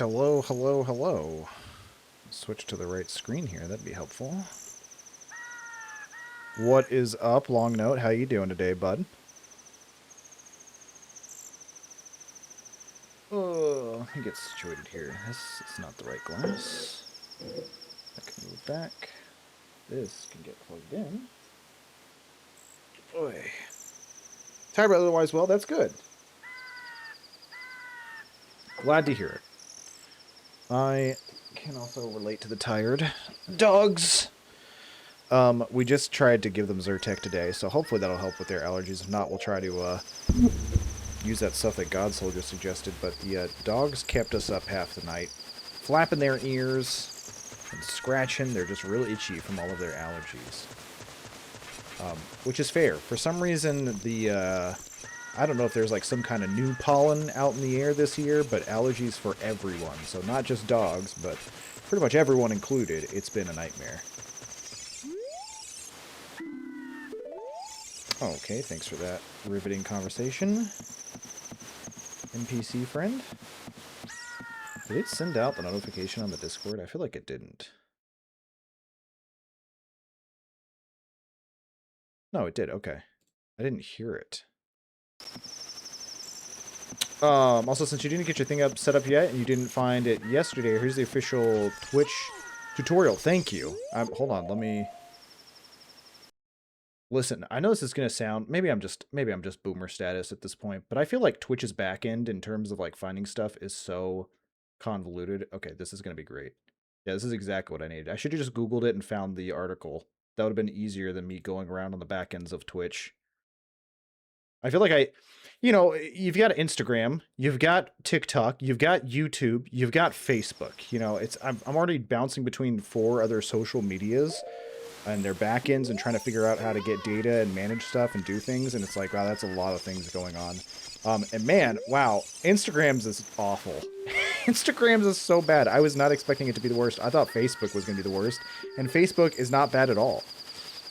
Hello, hello, hello. Switch to the right screen here. That'd be helpful. What is up, Long Note? How you doing today, bud? Oh, let me get situated here. This is not the right glass. I can move back. This can get plugged in. Oy. Tired, but otherwise well. That's good. Glad to hear it. I can also relate to the tired dogs. We just tried to give them Zyrtec today, so hopefully that'll help with their allergies. If not, we'll try to use that stuff that God Soldier suggested. But the dogs kept us up half the night, flapping their ears and scratching. They're just real itchy from all of their allergies, which is fair. For some reason, the I don't know if there's like some kind of new pollen out in the air this year, but allergies for everyone. So not just dogs, but pretty much everyone included. It's been a nightmare. Okay, thanks for that riveting conversation, NPC friend. Did it send out the notification on the Discord? I feel like it didn't. No, it did. Okay. I didn't hear it. Also, since you didn't get your thing set up yet, and you didn't find it yesterday, here's the official Twitch tutorial. Thank you. Hold on, let me... Listen, I know this is gonna sound maybe I'm just boomer status at this point, but I feel like Twitch's backend in terms of like finding stuff is so convoluted. Okay, this is gonna be great. Yeah, this is exactly what I needed. I should have just Googled it and found the article. That would have been easier than me going around on the back ends of Twitch. I feel like you've got Instagram, you've got TikTok, you've got YouTube, you've got Facebook. You know, I'm already bouncing between 4 other social medias and their backends and trying to figure out how to get data and manage stuff and do things. And it's like, wow, that's a lot of things going on. And man, wow, Instagram's is awful. Instagram's is so bad. I was not expecting it to be the worst. I thought Facebook was going to be the worst. And Facebook is not bad at all.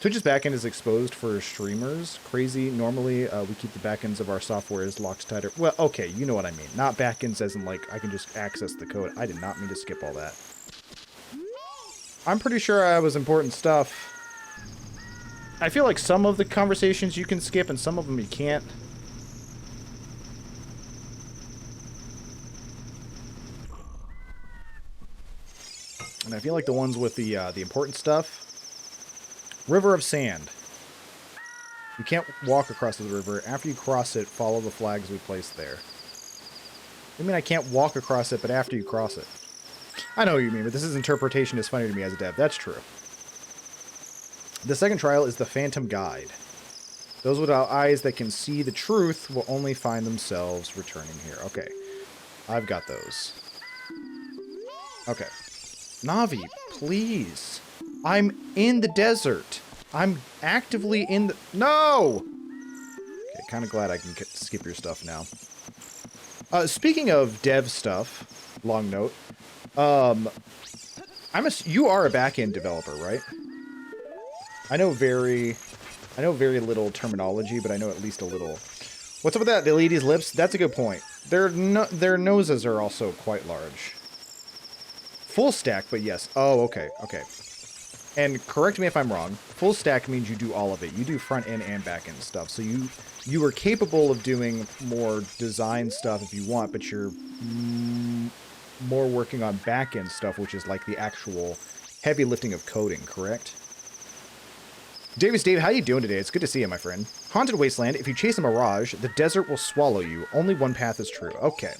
Twitch's backend is exposed for streamers. Crazy. Normally, we keep the backends of our software as locked tighter. Well, okay, you know what I mean. Not backends as in, like, I can just access the code. I did not mean to skip all that. I'm pretty sure I was important stuff. I feel like some of the conversations you can skip and some of them you can't. And I feel like the ones with the important stuff. River of Sand. You can't walk across the river. After you cross it, follow the flags we placed there. I mean, I can't walk across it, but after you cross it. I know what you mean, but this interpretation is funny to me as a dev. That's true. The second trial is the Phantom Guide. Those without eyes that can see the truth will only find themselves returning here. Okay. I've got those. Okay. Navi, please. I'm in the desert. I'm actively in the... No! Okay, kind of glad I can skip your stuff now. Speaking of dev stuff, Long Note, you are a back-end developer, right? I know very little terminology, but I know at least a little. What's up with that? The lady's lips? That's a good point. Their noses are also quite large. Full stack, but yes. Oh, okay, okay. And correct me if I'm wrong. Full stack means you do all of it. You do front end and back end stuff. So you are capable of doing more design stuff if you want, but you're more working on back end stuff, which is like the actual heavy lifting of coding, correct? Davis Dave, how you doing today? It's good to see you, my friend. Haunted Wasteland, if you chase a mirage, the desert will swallow you. Only one path is true. Okay.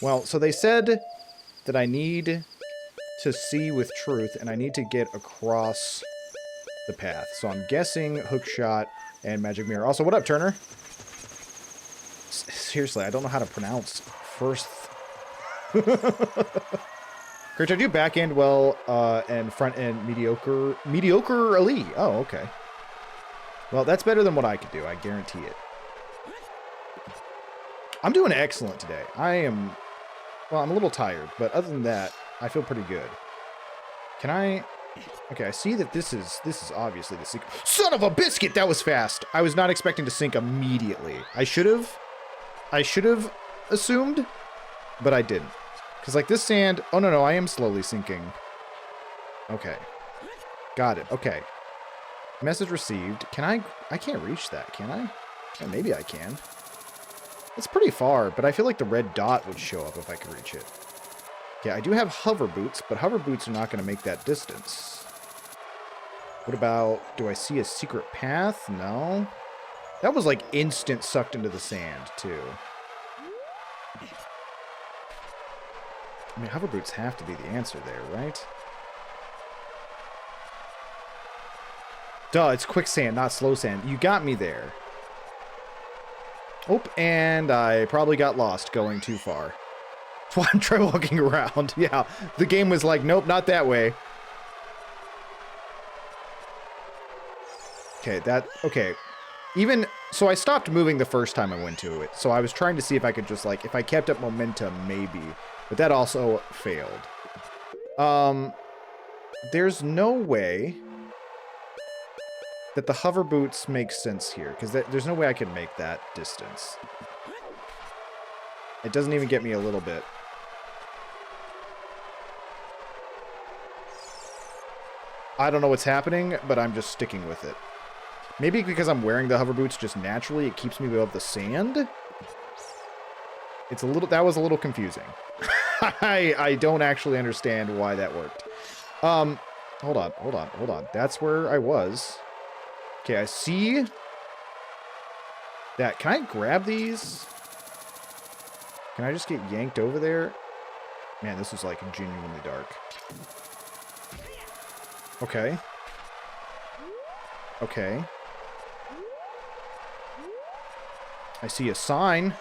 Well, so they said that I need to see with truth, and I need to get across the path. So I'm guessing Hookshot and Magic Mirror. Also, what up, Turner? Seriously, I don't know how to pronounce first. Kurt, I do back end well, and front end mediocre. Mediocre Ali. Oh, okay. Well, that's better than what I could do. I guarantee it. I'm doing excellent today. I'm a little tired, but other than that, I feel pretty good. Can I... Okay, I see that this is obviously the secret. Son of a biscuit! That was fast! I was not expecting to sink immediately. I should have assumed, but I didn't. Because, like, this sand... Oh, no, I am slowly sinking. Okay. Got it. Okay. Message received. Can I... I can't reach that, can I? Yeah, maybe I can. It's pretty far, but I feel like the red dot would show up if I could reach it. Yeah, I do have hover boots, but hover boots are not going to make that distance. What about... Do I see a secret path? No. That was, like, instant sucked into the sand, too. I mean, hover boots have to be the answer there, right? Duh, it's quicksand, not slow sand. You got me there. Oh, and I probably got lost going too far. That's why I'm trying walking around. Yeah, the game was like, nope, not that way. Okay, okay. Even, so I stopped moving the first time I went to it. So I was trying to see if I could just, like, if I kept up momentum, maybe. But that also failed. There's no way that the hover boots make sense here, because there's no way I can make that distance. It doesn't even get me a little bit. I don't know what's happening, but I'm just sticking with it. Maybe because I'm wearing the hover boots just naturally, it keeps me above the sand. It's a little, that was a little confusing. I don't actually understand why that worked. Hold on. That's where I was. Okay, I see that. Can I grab these? Can I just get yanked over there? Man, this is like genuinely dark. Okay. Okay. I see a sign.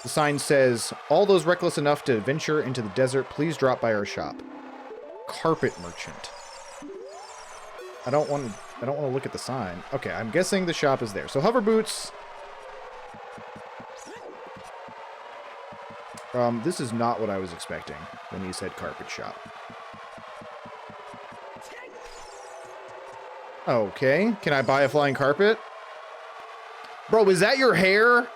The sign says, all those reckless enough to venture into the desert, please drop by our shop. Carpet merchant. I don't want to look at the sign. Okay, I'm guessing the shop is there. So hover boots. This is not what I was expecting when you said carpet shop. Okay, can I buy a flying carpet? Bro, is that your hair?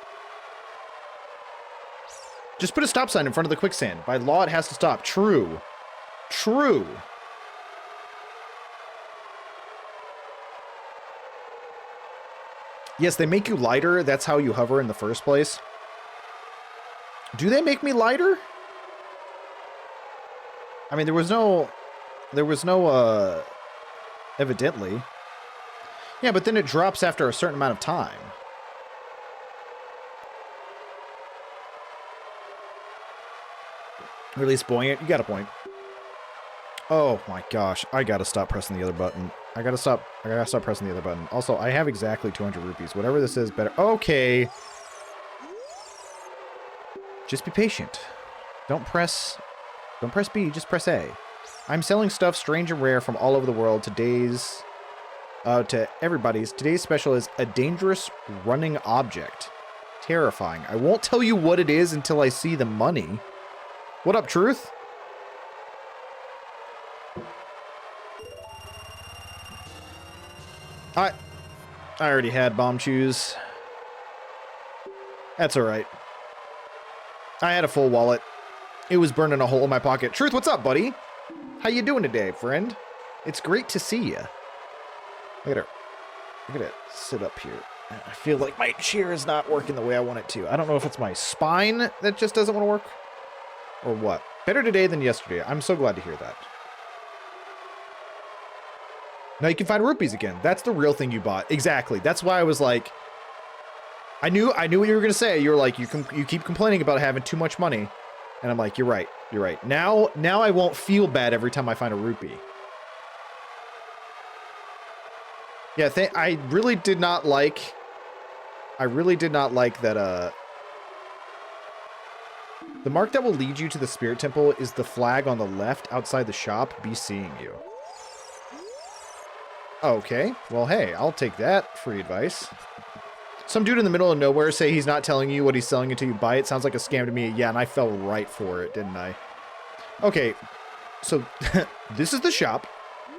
Just put a stop sign in front of the quicksand. By law, it has to stop. True. True. Yes, they make you lighter. That's how you hover in the first place. Do they make me lighter? I mean, there was no, evidently. Yeah, but then it drops after a certain amount of time. Release buoyant. You got a point. Oh my gosh. I gotta stop pressing the other button. I gotta stop pressing the other button. Also, I have exactly 200 rupees. Whatever this is, better. Okay. Just be patient. Don't press B, just press A. I'm selling stuff strange and rare from all over the world. To everybody's. Today's special is a dangerous running object. Terrifying. I won't tell you what it is until I see the money. What up, Truth? I already had bomb shoes. That's alright. I had a full wallet. It was burning a hole in my pocket. Truth, what's up, buddy? How you doing today, friend? It's great to see you. Look at her. Look at it. Sit up here. I feel like my chair is not working the way I want it to. I don't know if it's my spine that just doesn't want to work. Or what? Better today than yesterday. I'm so glad to hear that. Now you can find rupees again. That's the real thing you bought. Exactly. That's why I was like, I knew what you were gonna say. You were like, you keep complaining about having too much money, and I'm like, you're right. You're right. Now I won't feel bad every time I find a rupee. Yeah, I really did not like that. The mark that will lead you to the spirit temple is the flag on the left outside the shop. Be seeing you. Okay, well, hey, I'll take that free advice. Some dude in the middle of nowhere say he's not telling you what he's selling until you buy it. Sounds like a scam to me. Yeah, and I fell right for it, didn't I? Okay, so this is the shop.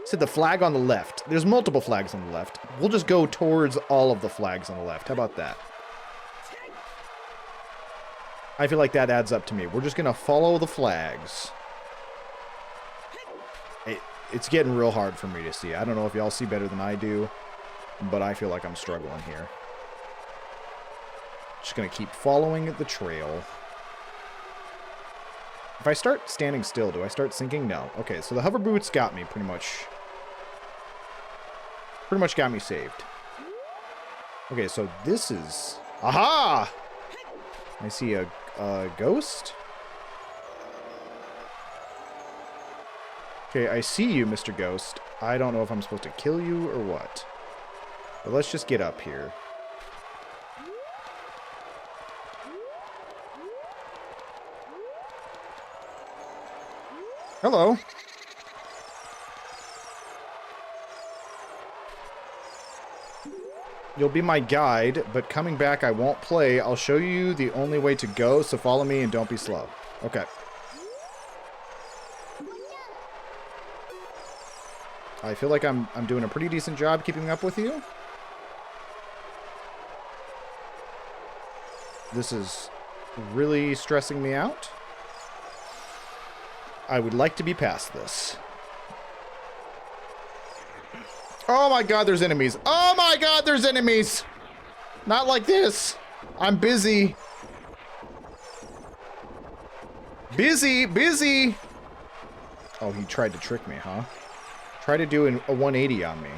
Said the flag on the left. There's multiple flags on the left. We'll just go towards all of the flags on the left. How about that? I feel like that adds up to me. We're just going to follow the flags. It's getting real hard for me to see. I don't know if y'all see better than I do, but I feel like I'm struggling here. Just going to keep following the trail. If I start standing still, do I start sinking? No. Okay, so the hover boots got me pretty much. Pretty much got me saved. Okay, so this is... Aha! I see a ghost. Okay, I see you, Mr. Ghost. I don't know if I'm supposed to kill you or what. But let's just get up here. Hello. You'll be my guide, but coming back I won't play. I'll show you the only way to go, so follow me and don't be slow. Okay. I feel like I'm doing a pretty decent job keeping up with you. This is really stressing me out. I would like to be past this. Oh my god, there's enemies. Oh my god, there's enemies! Not like this. I'm busy. Busy! Oh, he tried to trick me, huh? Try to do a 180 on me.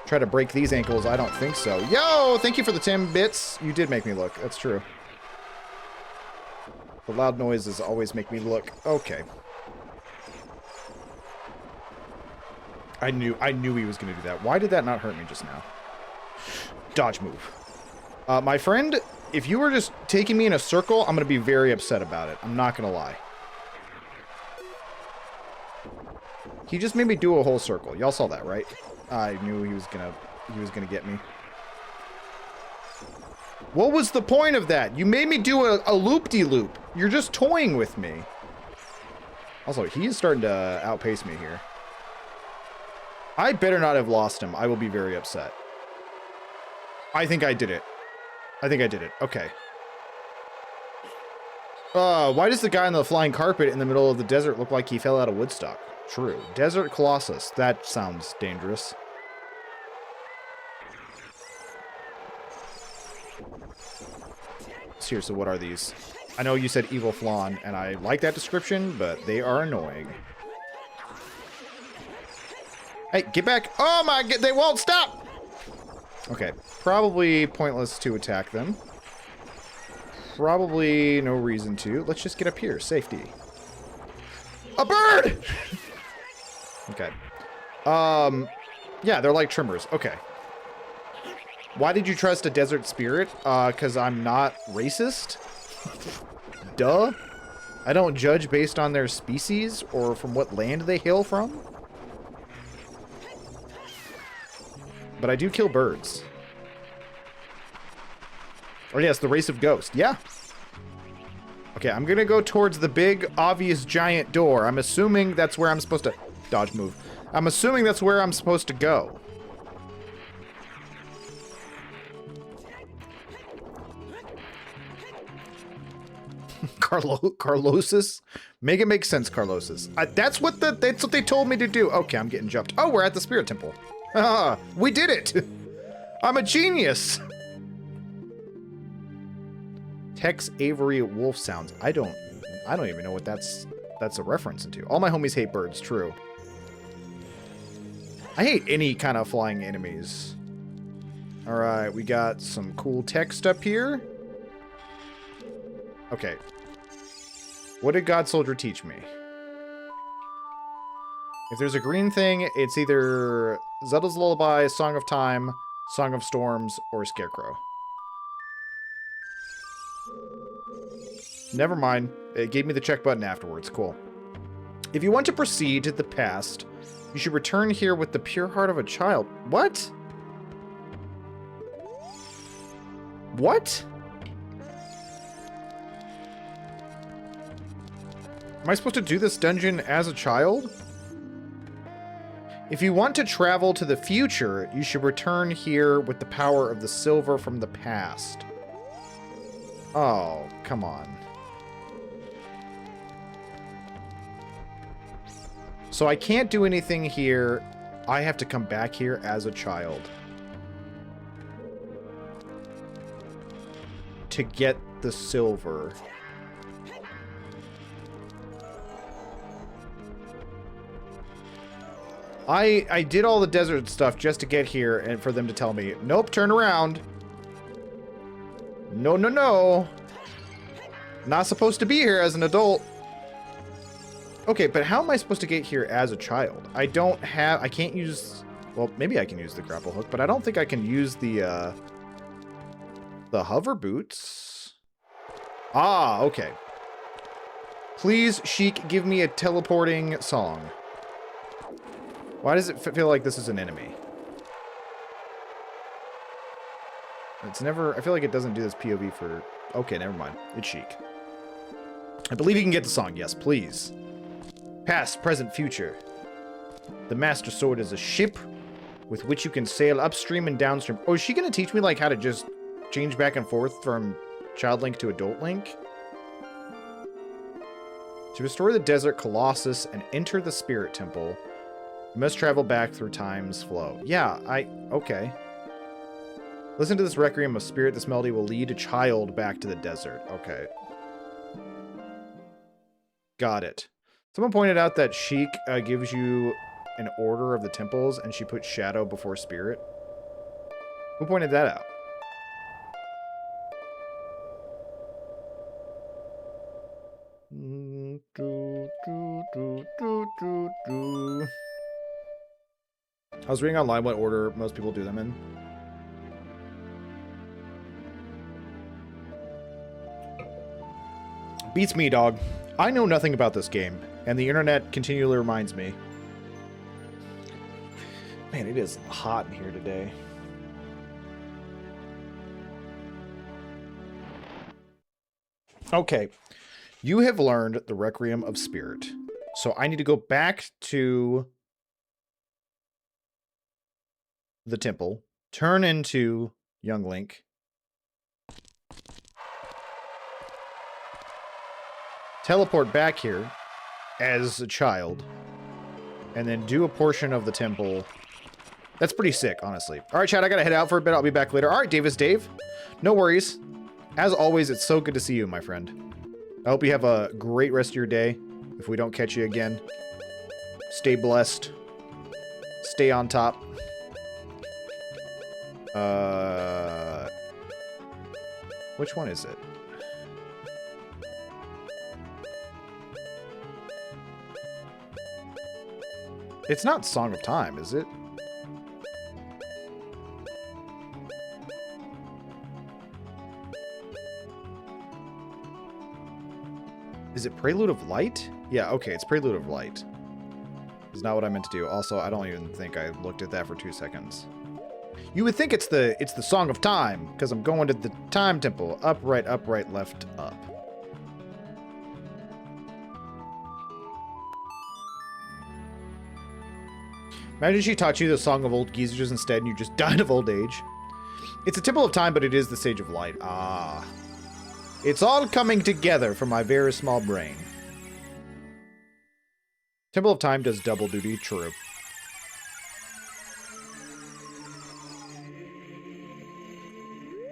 Try to break these ankles. I don't think so. Yo, thank you for the 10 bits. You did make me look. That's true. The loud noises always make me look. Okay. I knew he was going to do that. Why did that not hurt me just now? Dodge move. My friend, if you were just taking me in a circle, I'm going to be very upset about it. I'm not going to lie. He just made me do a whole circle. Y'all saw that, right? I knew he was gonna get me. What was the point of that? You made me do a loop-de-loop. You're just toying with me. Also, he is starting to outpace me here. I better not have lost him. I will be very upset. I think I did it. Okay. Why does the guy on the flying carpet in the middle of the desert look like he fell out of Woodstock? True. Desert Colossus. That sounds dangerous. Seriously, what are these? I know you said evil flan, and I like that description, but they are annoying. Hey, get back! Oh my god, they won't stop! Okay, probably pointless to attack them. Probably no reason to. Let's just get up here. Safety. A bird! Okay. Yeah, they're like trimmers. Okay. Why did you trust a desert spirit? Because I'm not racist? Duh. I don't judge based on their species or from what land they hail from. But I do kill birds. Oh yes, the race of ghost. Yeah. Okay, I'm gonna go towards the big, obvious, giant door. I'm assuming that's where I'm supposed to... Dodge move. I'm assuming that's where I'm supposed to go. Carlosis? Make it make sense, Carlosis. That's what they told me to do. Okay, I'm getting jumped. Oh, we're at the Spirit Temple. We did it! I'm a genius! Tex Avery Wolf Sounds. I don't even know what that's a reference into. All my homies hate birds, true. I hate any kind of flying enemies. Alright, we got some cool text up here. Okay. What did God Soldier teach me? If there's a green thing, it's either Zelda's Lullaby, Song of Time, Song of Storms, or Scarecrow. Never mind. It gave me the check button afterwards. Cool. If you want to proceed to the past, you should return here with the pure heart of a child. What? What? Am I supposed to do this dungeon as a child? If you want to travel to the future, you should return here with the power of the silver from the past. Oh, come on. So I can't do anything here. I have to come back here as a child to get the silver. I did all the desert stuff just to get here and for them to tell me, nope, turn around. No, no, no. Not supposed to be here as an adult. Okay, but how am I supposed to get here as a child? I can't use, well, maybe I can use the grapple hook, but I don't think I can use the hover boots. Ah, okay. Please, Sheik, give me a teleporting song. Why does it feel like this is an enemy? It's never, I feel like it doesn't do this POV for, okay, never mind. It's Sheik. I believe you can get the song, yes, please. Past, present, future. The Master Sword is a ship with which you can sail upstream and downstream. Oh, is she going to teach me, like, how to just change back and forth from Child Link to Adult Link? To restore the Desert Colossus and enter the Spirit Temple, you must travel back through time's flow. Yeah, okay. Listen to this Requiem of Spirit. This melody will lead a child back to the desert. Okay. Got it. Someone pointed out that Sheik gives you an order of the temples, and she put Shadow before Spirit. Who pointed that out? I was reading online what order most people do them in. Beats me, dog. I know nothing about this game, and the internet continually reminds me. Man, it is hot in here today. Okay. You have learned the Requiem of Spirit. So I need to go back to the temple, turn into young Link, teleport back here as a child, and then do a portion of the temple. That's pretty sick, honestly. All right, chat, I gotta head out for a bit. I'll be back later. All right, Davis Dave. No worries. As always, it's so good to see you, my friend. I hope you have a great rest of your day. If we don't catch you again, stay blessed. Stay on top. Which one is it? It's not Song of Time, is it? Is it Prelude of Light? Yeah, okay, it's Prelude of Light. It's not what I meant to do. Also, I don't even think I looked at that for 2 seconds. You would think it's the Song of Time, because I'm going to the Time Temple. Up, right, left, up. Imagine she taught you the Song of Old Geezers instead and you just died of old age. It's a Temple of Time, but it is the Sage of Light. Ah. It's all coming together for my very small brain. Temple of Time does double duty, true.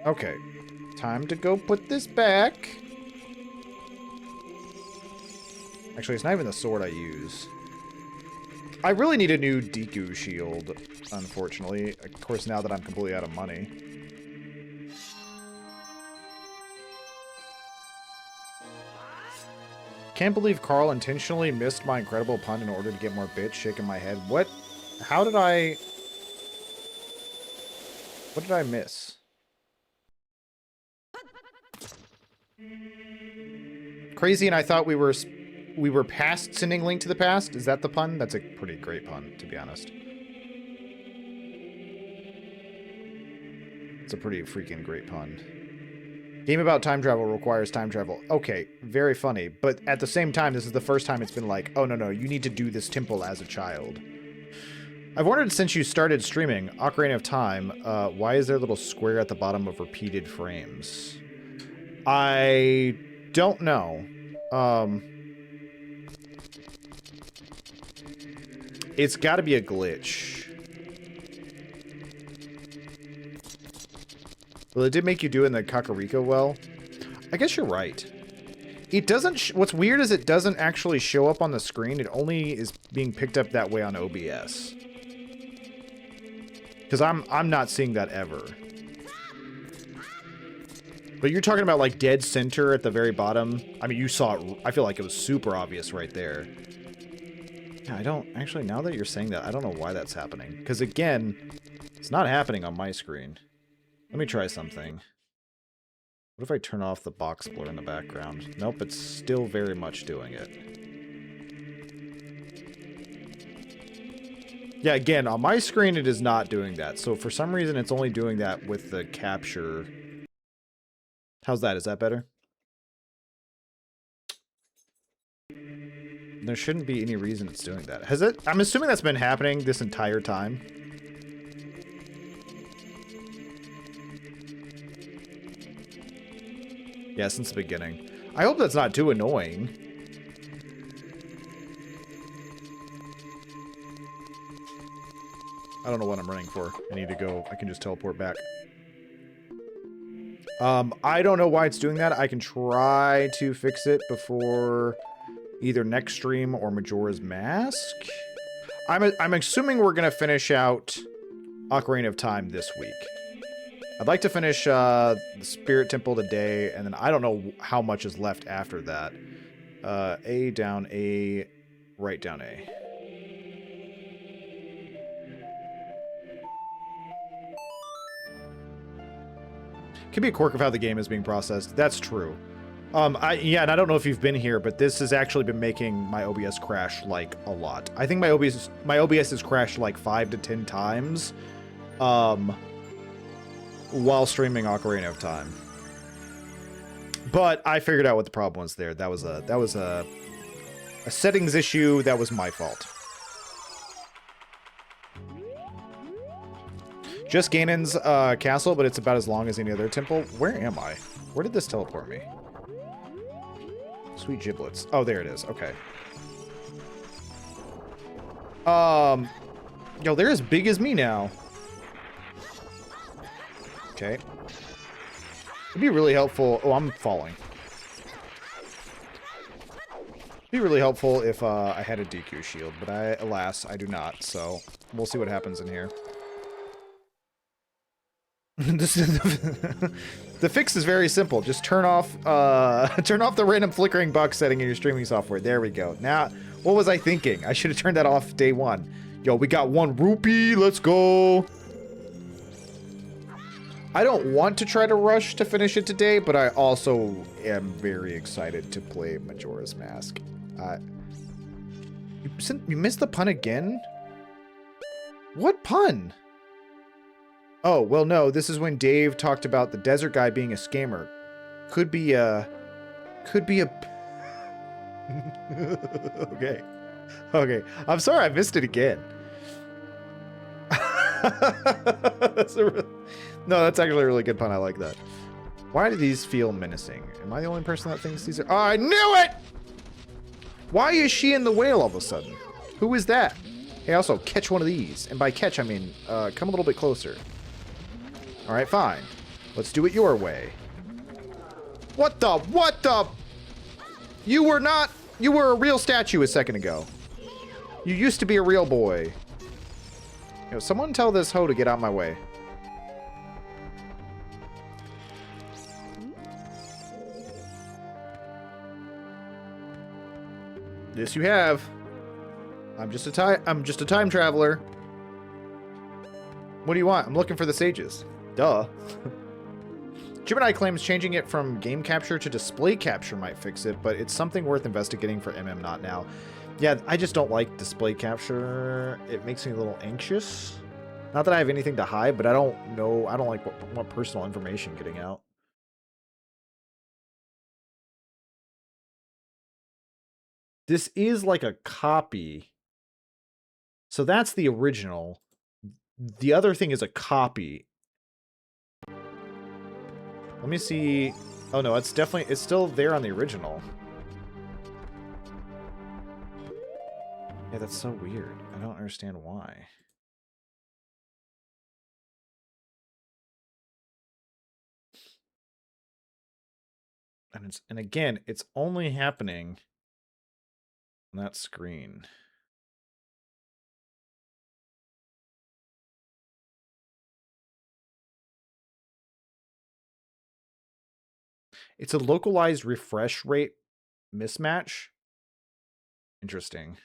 Okay. Time to go put this back. Actually, it's not even the sword I use. I really need a new Deku shield, unfortunately. Of course, now that I'm completely out of money. Can't believe Carl intentionally missed my incredible pun in order to get more bits. Shaking my head. What? How did I... What did I miss? Crazy, and I thought we were past sending Link to the past? Is that the pun? That's a pretty great pun, to be honest. It's a pretty freaking great pun. Game about time travel requires time travel. Okay, very funny. But at the same time, this is the first time it's been like, oh, no, you need to do this temple as a child. I've wondered since you started streaming Ocarina of Time, why is there a little square at the bottom of repeated frames? I don't know. It's got to be a glitch. Well, it did make you do it in the Kakariko well. I guess you're right. It doesn't... what's weird is it doesn't actually show up on the screen. It only is being picked up that way on OBS. Because I'm not seeing that ever. But you're talking about, like, dead center at the very bottom. I mean, you saw it... I feel like it was super obvious right there. Yeah, I don't... Actually, now that you're saying that, I don't know why that's happening. Because, again, it's not happening on my screen. Let me try something. What if I turn off the box blur in the background? Nope, it's still very much doing it. Yeah, again, on my screen it is not doing that. So for some reason it's only doing that with the capture. How's that? Is that better? There shouldn't be any reason it's doing that. Has it? I'm assuming that's been happening this entire time. Yeah, since the beginning. I hope that's not too annoying. I don't know what I'm running for. I need to go. I can just teleport back. I don't know why it's doing that. I can try to fix it before either next stream or Majora's Mask. I'm assuming we're going to finish out Ocarina of Time this week. I'd like to finish the Spirit Temple today, and then I don't know how much is left after that. A, down A, right down A. Could be a quirk of how the game is being processed. That's true. Yeah, and I don't know if you've been here, but this has actually been making my OBS crash, like, a lot. I think my OBS has crashed, like, 5 to 10 times. While streaming Ocarina of Time. But I figured out what the problem was there. That was a settings issue. That was my fault. Just Ganon's castle, but it's about as long as any other temple. Where am I? Where did this teleport me? Sweet giblets. Oh, there it is. Okay. Yo, they're as big as me now. Okay. It'd be really helpful... Oh, I'm falling. It'd be really helpful if I had a DQ shield, but alas, I do not, so we'll see what happens in here. The fix is very simple. Just turn off the random flickering box setting in your streaming software. There we go. Now, what was I thinking? I should have turned that off day one. Yo, we got 1 rupee. Let's go. I don't want to try to rush to finish it today, but I also am very excited to play Majora's Mask. You missed the pun again? What pun? Oh, well, no, this is when Dave talked about the desert guy being a scammer. Could be a... Okay. Okay. I'm sorry I missed it again. No, that's actually a really good pun. I like that. Why do these feel menacing? Am I the only person that thinks these are... Oh, I knew it! Why is she in the whale all of a sudden? Who is that? Hey, also, catch one of these. And by catch, I mean, come a little bit closer. Alright, fine. Let's do it your way. What the? You were not... You were a real statue a second ago. You used to be a real boy. Yo, someone tell this hoe to get out of my way. Yes, you have. I'm just a time traveler. What do you want? I'm looking for the sages. Duh. Gemini claims changing it from game capture to display capture might fix it, but it's something worth investigating for MM Not Now. Yeah, I just don't like display capture. It makes me a little anxious. Not that I have anything to hide, but I don't know. I don't like what personal information getting out. This is like a copy. So that's the original. The other thing is a copy. Let me see. Oh no, it's still there on the original. Yeah, that's so weird. I don't understand why. And again, it's only happening on that screen. It's a localized refresh rate mismatch. Interesting.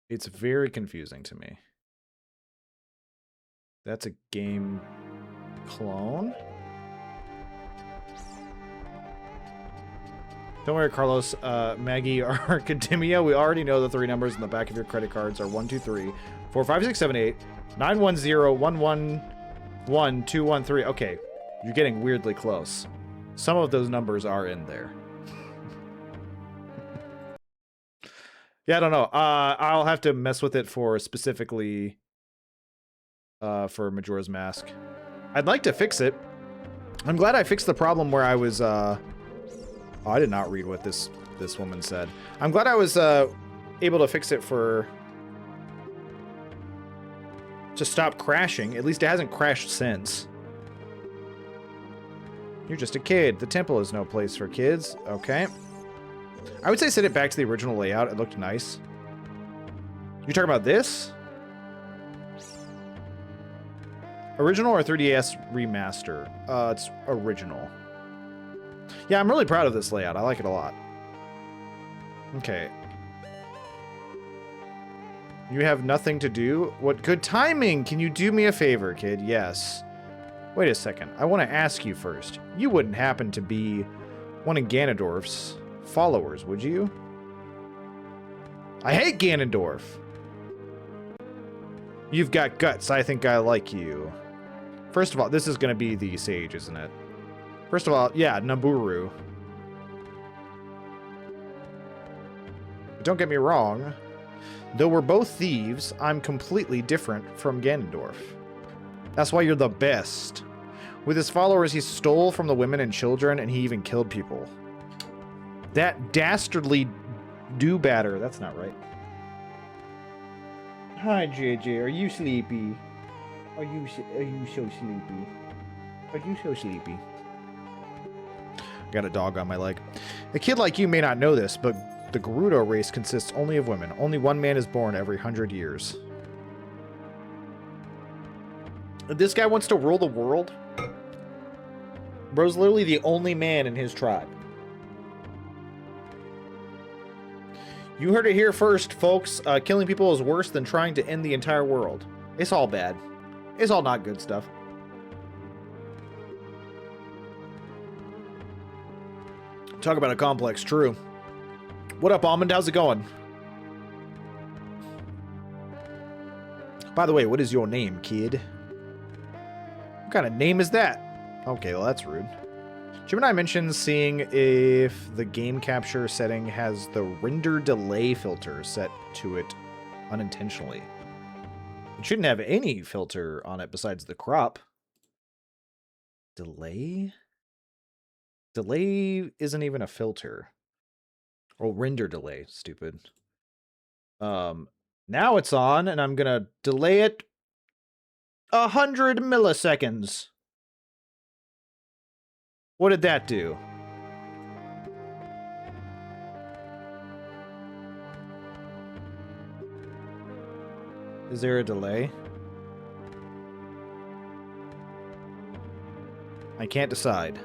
It's very confusing to me. That's a game clone? Don't worry, Carlos. Maggie, our Arcademia, we already know the 3 numbers in the back of your credit cards are 1, 2, 3, 4, 5, 6, 7, 8, 9, 1, 0, 1, 1, 1, 2, 1, 3. Okay, you're getting weirdly close. Some of those numbers are in there. Yeah, I don't know. I'll have to mess with it for specifically for Majora's Mask. I'd like to fix it. I'm glad I fixed the problem where I was oh, I did not read what this woman said. I'm glad I was able to fix it to stop crashing. At least it hasn't crashed since. You're just a kid. The temple is no place for kids. Okay. I would say set it back to the original layout. It looked nice. You're talking about this? Original or 3DS remaster? It's original. Yeah, I'm really proud of this layout. I like it a lot. Okay. You have nothing to do? What good timing! Can you do me a favor, kid? Yes. Wait a second. I want to ask you first. You wouldn't happen to be one of Ganondorf's followers, would you? I hate Ganondorf! You've got guts. I think I like you. First of all, this is going to be the sage, isn't it? First of all, yeah, Nabooru. But don't get me wrong. Though we're both thieves, I'm completely different from Ganondorf. That's why you're the best. With his followers, he stole from the women and children, and he even killed people. That dastardly do-batter. That's not right. Hi, JJ. Are you sleepy? Are you so sleepy? Are you so sleepy? Got a dog on my leg. A kid like you may not know this, but the Gerudo race consists only of women. Only one man is born every 100 years. This guy wants to rule the world? Bro's literally the only man in his tribe. You heard it here first, folks. Killing people is worse than trying to end the entire world. It's all bad. It's all not good stuff. Talk about a complex, true. What up, Almond? How's it going? By the way, what is your name, kid? What kind of name is that? Okay, well, that's rude. Gemini mentions seeing if the game capture setting has the render delay filter set to it unintentionally. It shouldn't have any filter on it besides the crop. Delay? Delay isn't even a filter. Oh, render delay, stupid. Now it's on, and I'm gonna delay it 100 milliseconds. What did that do? Is there a delay? I can't decide.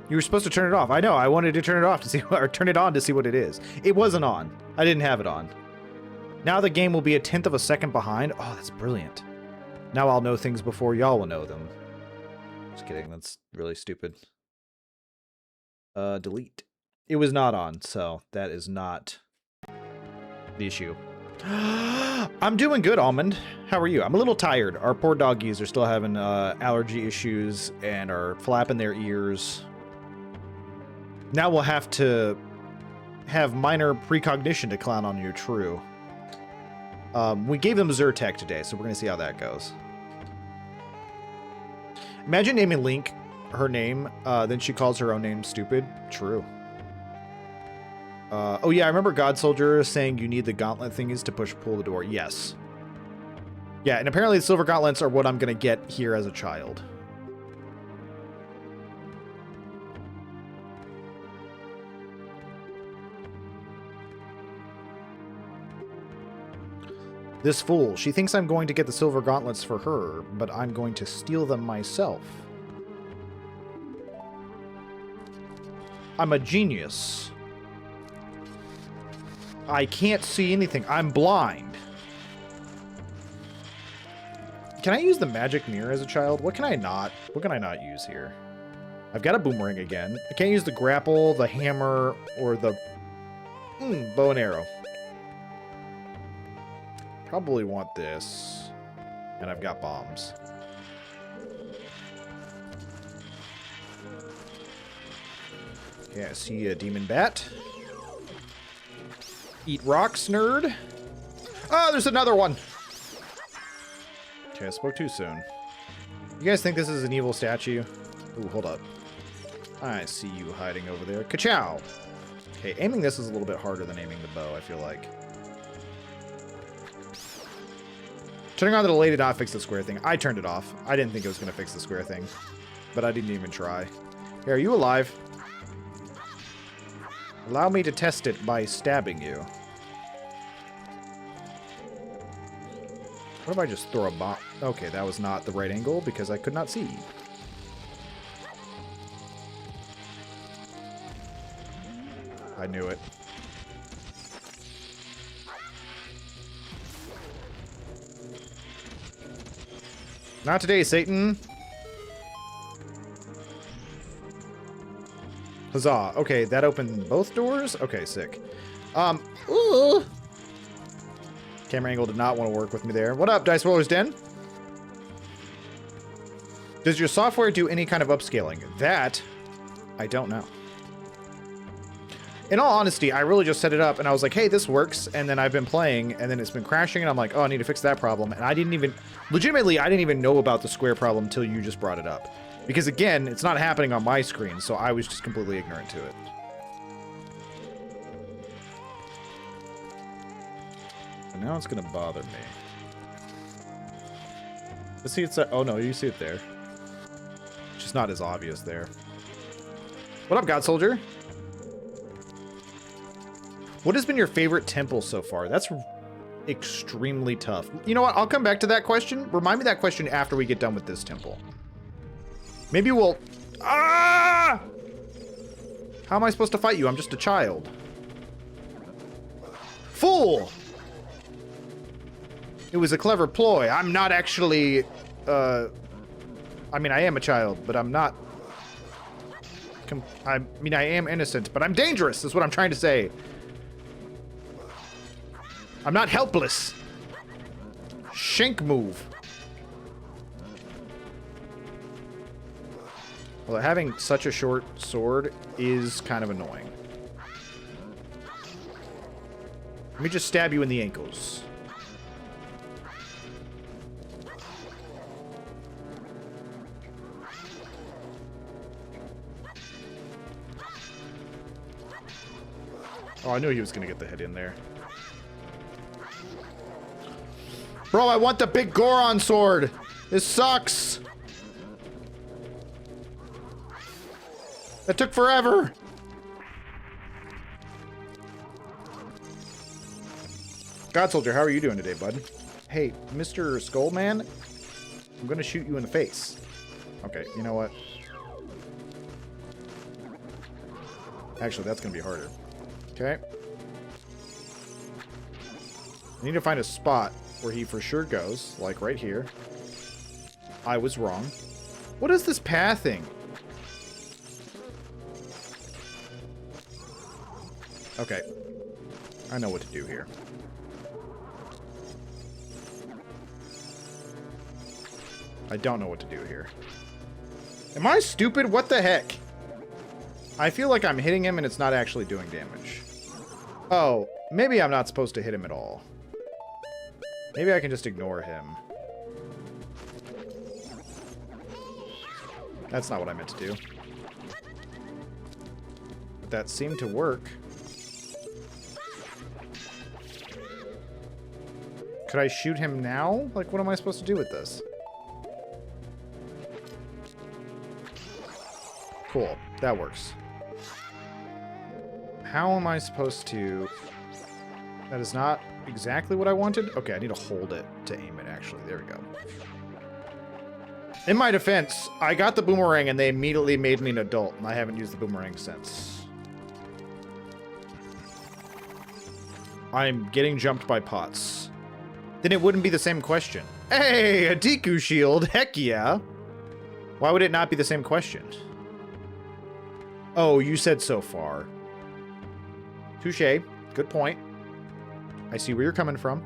You were supposed to turn it off. I know. I wanted to turn it off to see, or turn it on to see what it is. It wasn't on. I didn't have it on. Now the game will be 1/10 of a second behind. Oh, that's brilliant. Now I'll know things before y'all will know them. Just kidding. That's really stupid. Delete. It was not on, so that is not the issue. I'm doing good, Almond. How are you? I'm a little tired. Our poor doggies are still having allergy issues and are flapping their ears. Now we'll have to have minor precognition to clown on you, true. We gave them Zyrtec today, so we're going to see how that goes. Imagine naming Link her name, then she calls her own name stupid. True. Oh yeah, I remember God Soldier saying you need the gauntlet thingies to pull the door. Yes. Yeah, and apparently the silver gauntlets are what I'm gonna get here as a child. This fool, she thinks I'm going to get the silver gauntlets for her, but I'm going to steal them myself. I'm a genius. I can't see anything. I'm blind. Can I use the magic mirror as a child? What can I not use here? I've got a boomerang again. I can't use the grapple, the hammer, or the bow and arrow. Probably want this. And I've got bombs. Okay, I see a demon bat. Eat rocks, nerd. Oh, there's another one. Okay, I spoke too soon. You guys think this is an evil statue? Ooh, hold up. I see you hiding over there. Ka-chow! Okay, aiming this is a little bit harder than aiming the bow, I feel like. Turning on the delay did not fix the square thing. I turned it off. I didn't think it was going to fix the square thing. But I didn't even try. Hey, are you alive? Allow me to test it by stabbing you. What if I just throw a bomb? Okay, that was not the right angle because I could not see. I knew it. Not today, Satan. Huzzah. Okay, that opened both doors? Okay, sick. Ooh. Camera angle did not want to work with me there. What up, Dice Roller's Den? Does your software do any kind of upscaling? That, I don't know. In all honesty, I really just set it up and I was like, hey, this works. And then I've been playing and then it's been crashing and I'm like, oh, I need to fix that problem. And I didn't even, legitimately, I didn't even know about the square problem until you just brought it up. Because again, it's not happening on my screen, so I was just completely ignorant to it. And now it's gonna bother me. Let's see, it's, oh no, you see it there. It's just not as obvious there. What up, God Soldier? What has been your favorite temple so far? That's extremely tough. You know what? I'll come back to that question. Remind me that question after we get done with this temple. Maybe we'll... Ah! How am I supposed to fight you? I'm just a child. Fool! It was a clever ploy. I'm not actually... I mean, I am a child, but I'm not... I mean, I am innocent, but I'm dangerous, is what I'm trying to say. I'm not helpless. Shank move. Well, having such a short sword is kind of annoying. Let me just stab you in the ankles. Oh, I knew he was going to get the hit in there. Bro, I want the big Goron sword. This sucks. That took forever. God Soldier, how are you doing today, bud? Hey, Mr. Skullman, I'm gonna shoot you in the face. Okay, you know what? Actually, that's gonna be harder. Okay. I need to find a spot where he for sure goes, like right here. I was wrong. What is this pathing? Okay. I know what to do here. I don't know what to do here. Am I stupid? What the heck? I feel like I'm hitting him and it's not actually doing damage. Oh, maybe I'm not supposed to hit him at all. Maybe I can just ignore him. That's not what I meant to do. But that seemed to work. Could I shoot him now? Like, what am I supposed to do with this? Cool. That works. How am I supposed to... That is not exactly what I wanted. Okay, I need to hold it to aim it, actually. There we go. In my defense, I got the boomerang and they immediately made me an adult, and I haven't used the boomerang since. I'm getting jumped by pots. Then it wouldn't be the same question. Hey, a Deku shield! Heck yeah! Why would it not be the same question? Oh, you said so far. Touché. Good point. I see where you're coming from.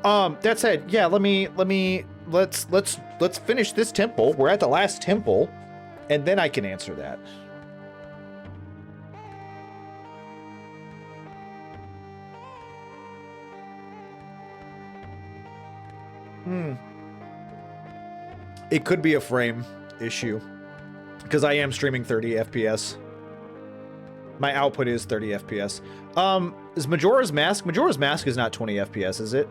That said, yeah, let's finish this temple. We're at the last temple, and then I can answer that. It could be a frame issue, because I am streaming 30 FPS. My output is 30 FPS. Is Majora's Mask? Majora's Mask is not 20 FPS, is it?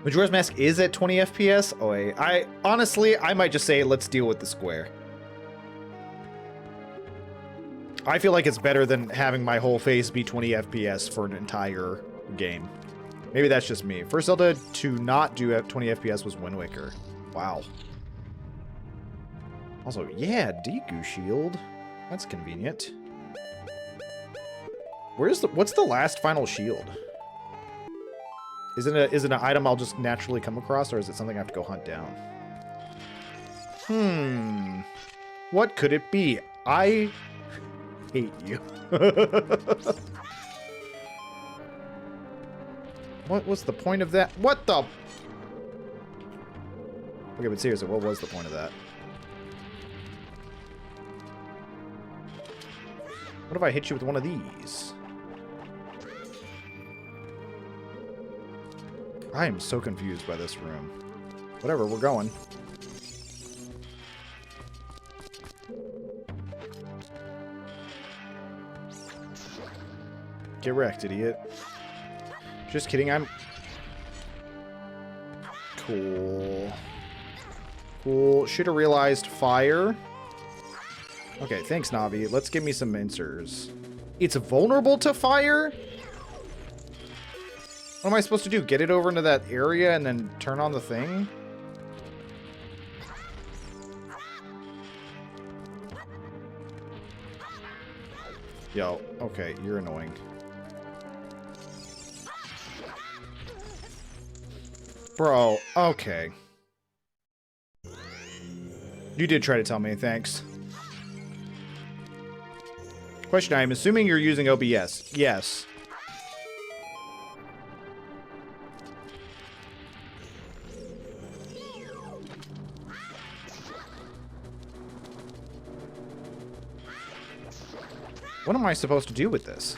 Majora's Mask is at 20 FPS? Oh, wait. Honestly, I might just say, let's deal with the square. I feel like it's better than having my whole face be 20 FPS for an entire game. Maybe that's just me. First Zelda to not do 20 FPS was Wind Waker. Wow. Also, yeah, Deku shield. That's convenient. What's the last final shield? Is it an item I'll just naturally come across, or is it something I have to go hunt down? What could it be? I hate you. What was the point of that? What the? Okay, but seriously, what was the point of that? What if I hit you with one of these? I am so confused by this room. Whatever, we're going. Get wrecked, idiot. Just kidding, I'm... Cool. Cool. Should have realized fire. Okay, thanks, Navi. Let's give me some mincers. It's vulnerable to fire? What am I supposed to do? Get it over into that area and then turn on the thing? Yo, okay, you're annoying. Bro, okay. You did try to tell me, thanks. Question, I am assuming you're using OBS. Yes. What am I supposed to do with this?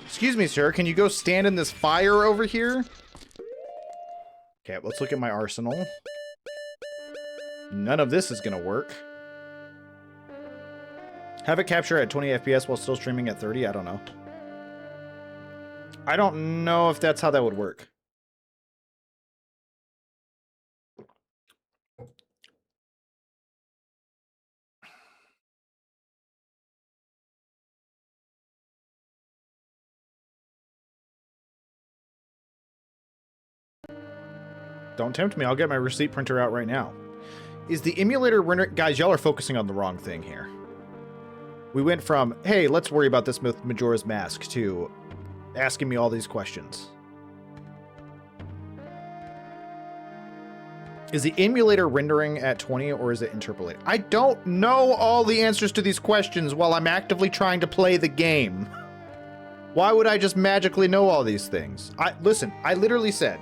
Excuse me, sir. Can you go stand in this fire over here? Okay, let's look at my arsenal. None of this is gonna work. Have it capture at 20 FPS while still streaming at 30? I don't know. I don't know if that's how that would work. Don't tempt me. I'll get my receipt printer out right now. Is the emulator render... Guys, y'all are focusing on the wrong thing here. We went from, hey, let's worry about this with Majora's Mask, to asking me all these questions. Is the emulator rendering at 20 or is it interpolating? I don't know all the answers to these questions while I'm actively trying to play the game. Why would I just magically know all these things? Listen, I literally said...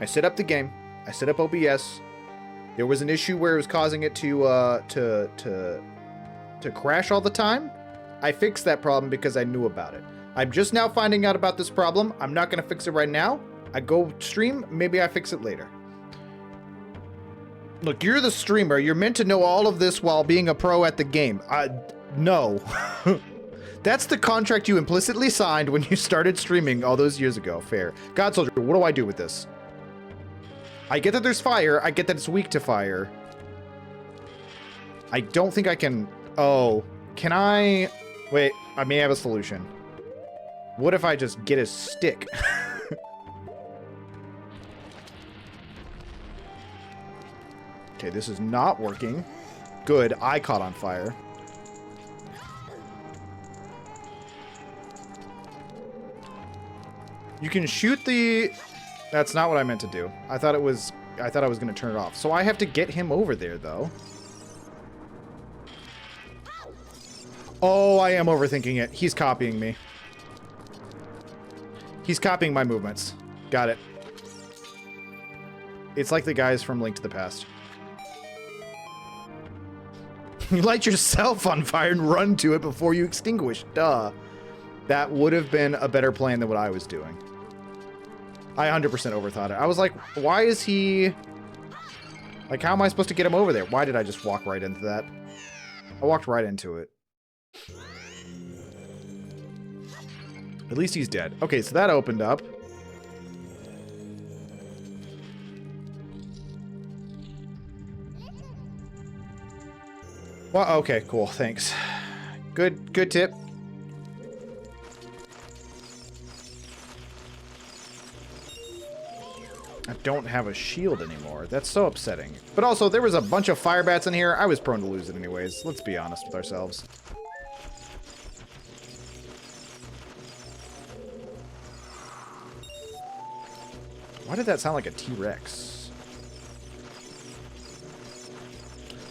I set up the game. I set up OBS. There was an issue where it was causing it to crash all the time. I fixed that problem because I knew about it. I'm just now finding out about this problem. I'm not going to fix it right now. I go stream, maybe I fix it later. Look, you're the streamer. You're meant to know all of this while being a pro at the game. No. That's the contract you implicitly signed when you started streaming all those years ago. Fair. God Soldier, what do I do with this? I get that there's fire. I get that it's weak to fire. I don't think I can... Oh. Can I... Wait, I may have a solution. What if I just get a stick? Okay, this is not working. Good, I caught on fire. You can shoot the... That's not what I meant to do. I thought I was going to turn it off. So I have to get him over there, though. Oh, I am overthinking it. He's copying me. He's copying my movements. Got it. It's like the guys from Link to the Past. You light yourself on fire and run to it before you extinguish. Duh. That would have been a better plan than what I was doing. I 100% overthought it. I was like, why is he... Like, how am I supposed to get him over there? Why did I just walk right into that? I walked right into it. At least he's dead. Okay, so that opened up. Well, okay, cool. Thanks. Good tip. I don't have a shield anymore. That's so upsetting. But also, there was a bunch of fire bats in here. I was prone to lose it anyways. Let's be honest with ourselves. Why did that sound like a T-Rex?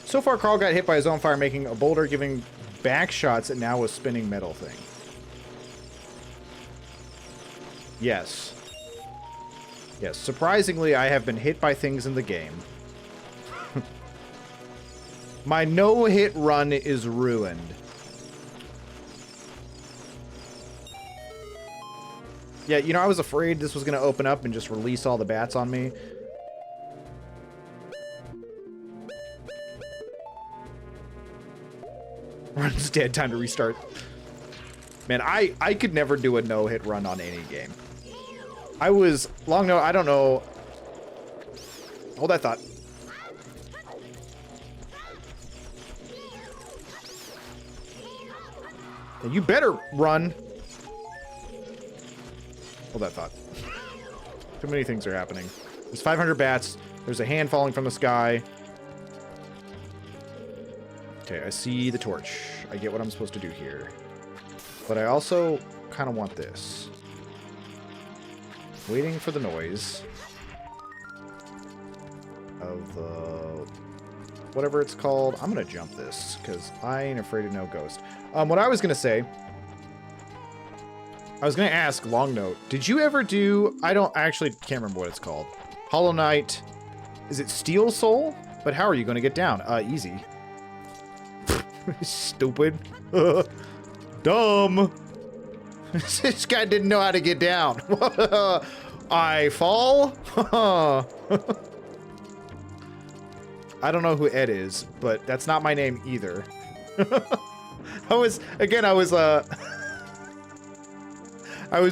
So far, Carl got hit by his own fire, making a boulder, giving back shots at now a spinning metal thing. Yes. Yes, surprisingly, I have been hit by things in the game. My no-hit run is ruined. Yeah, you know, I was afraid this was going to open up and just release all the bats on me. Run's dead, time to restart. Man, I could never do a no-hit run on any game. I was... Long no, I don't know... Hold that thought. And you better run. Hold that thought. Too many things are happening. There's 500 bats. There's a hand falling from the sky. Okay, I see the torch. I get what I'm supposed to do here. But I also kind of want this. Waiting for the noise of the... whatever it's called. I'm going to jump this, because I ain't afraid of no ghost. What I was going to say... I was going to ask, long note, did you ever do... I actually can't remember what it's called. Hollow Knight... Is it Steel Soul? But how are you going to get down? Easy. Stupid. Dumb. This guy didn't know how to get down. I fall? I don't know who Ed is, but that's not my name either. I was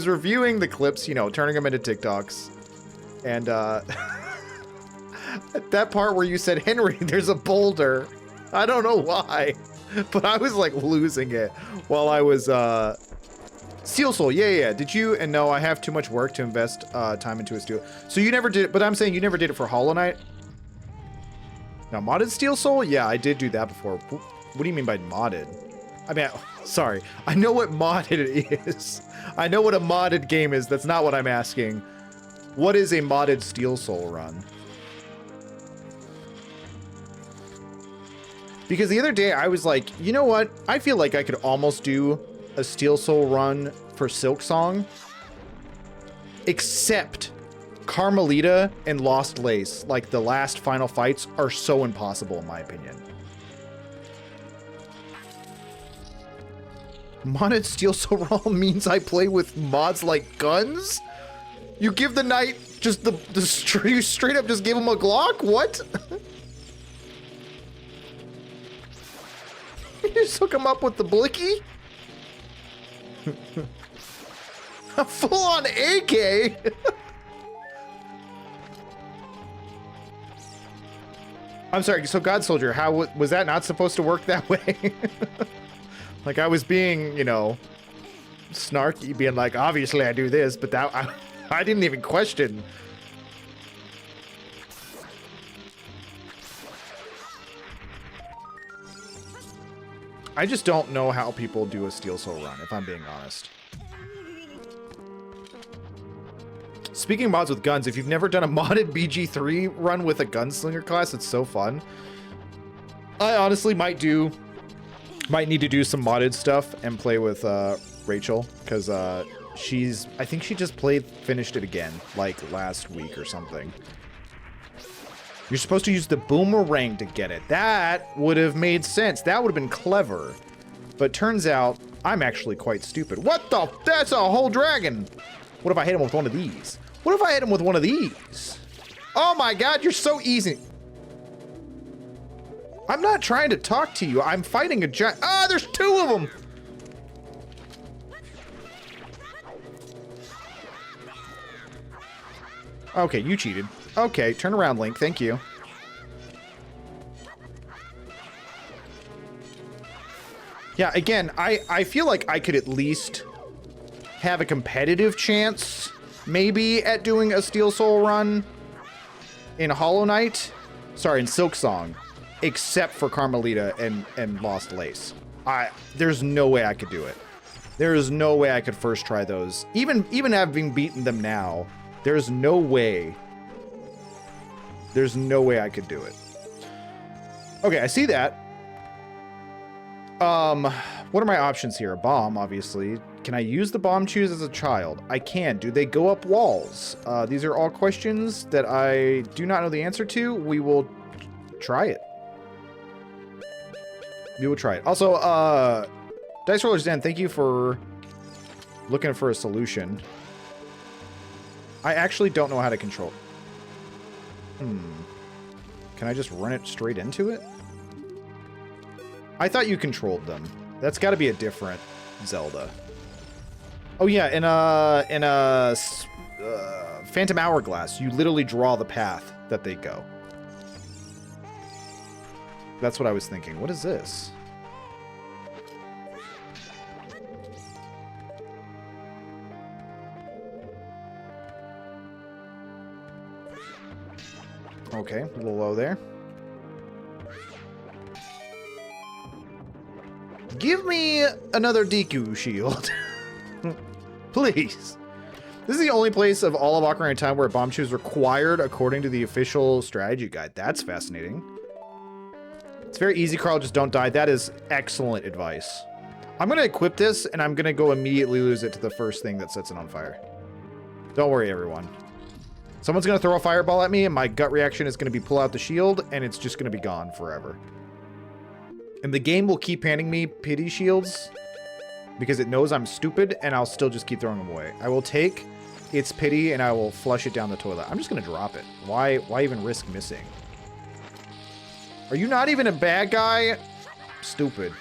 reviewing the clips, you know, turning them into TikToks. And, at that part where you said, Henry, there's a boulder. I don't know why, but I was like losing it while I was, Steel Soul. Yeah. Did you? And no, I have too much work to invest, time into a steel. So you never did it, but I'm saying you never did it for Hollow Knight. Now, modded Steel Soul? Yeah, I did do that before. What do you mean by modded? I mean, sorry. I know what modded is. I know what a modded game is. That's not what I'm asking. What is a modded Steel Soul run? Because the other day I was like, you know what? I feel like I could almost do a Steel Soul run for Silk Song. Except Carmelita and Lost Lace, like the last final fights, are so impossible in my opinion. Modded Steel Soul Raw means I play with mods like guns? You give the knight just you straight up just give him a Glock? What? You just hook him up with the blicky? A full-on AK? I'm sorry, so God Soldier, how was that not supposed to work that way? Like I was being, you know, snarky, being like, obviously I do this, but that I didn't even question. I just don't know how people do a Steel Soul run, if I'm being honest. Speaking of mods with guns, if you've never done a modded BG3 run with a gunslinger class, it's so fun. I honestly might need to do some modded stuff and play with Rachel, because I think she just finished it again, like last week or something. You're supposed to use the boomerang to get it. That would have made sense. That would have been clever. But turns out, I'm actually quite stupid. What the? That's a whole dragon. What if I hit him with one of these? What if I hit him with one of these? Oh my god, you're so easy. I'm not trying to talk to you. I'm fighting a giant. Ah, there's two of them. Okay, you cheated. Okay, turn around, Link. Thank you. Yeah, again, I feel like I could at least have a competitive chance, maybe, at doing a Steel Soul run in Hollow Knight. Sorry, in Silksong. Except for Carmelita and Lost Lace. There's no way I could do it. There is no way I could first try those. Even having beaten them now, there's no way. There's no way I could do it. Okay, I see that. What are my options here? A bomb, obviously. Can I use the bomb choose as a child? I can. Do they go up walls? These are all questions that I do not know the answer to. We will try it. We will try it. Also, Dice Rollers Den, thank you for looking for a solution. I actually don't know how to control. Can I just run it straight into it? I thought you controlled them. That's got to be a different Zelda. Oh yeah, in a Phantom Hourglass, you literally draw the path that they go. That's what I was thinking. What is this? Okay, a little low there. Give me another Deku shield. Please. This is the only place of all of Ocarina of Time where bomb chew is required according to the official strategy guide. That's fascinating. It's very easy, Carl. Just don't die. That is excellent advice. I'm going to equip this, and I'm going to go immediately lose it to the first thing that sets it on fire. Don't worry, everyone. Someone's going to throw a fireball at me, and my gut reaction is going to be pull out the shield, and it's just going to be gone forever. And the game will keep handing me pity shields because it knows I'm stupid, and I'll still just keep throwing them away. I will take its pity, and I will flush it down the toilet. I'm just going to drop it. Why even risk missing? Are you not even a bad guy? Stupid.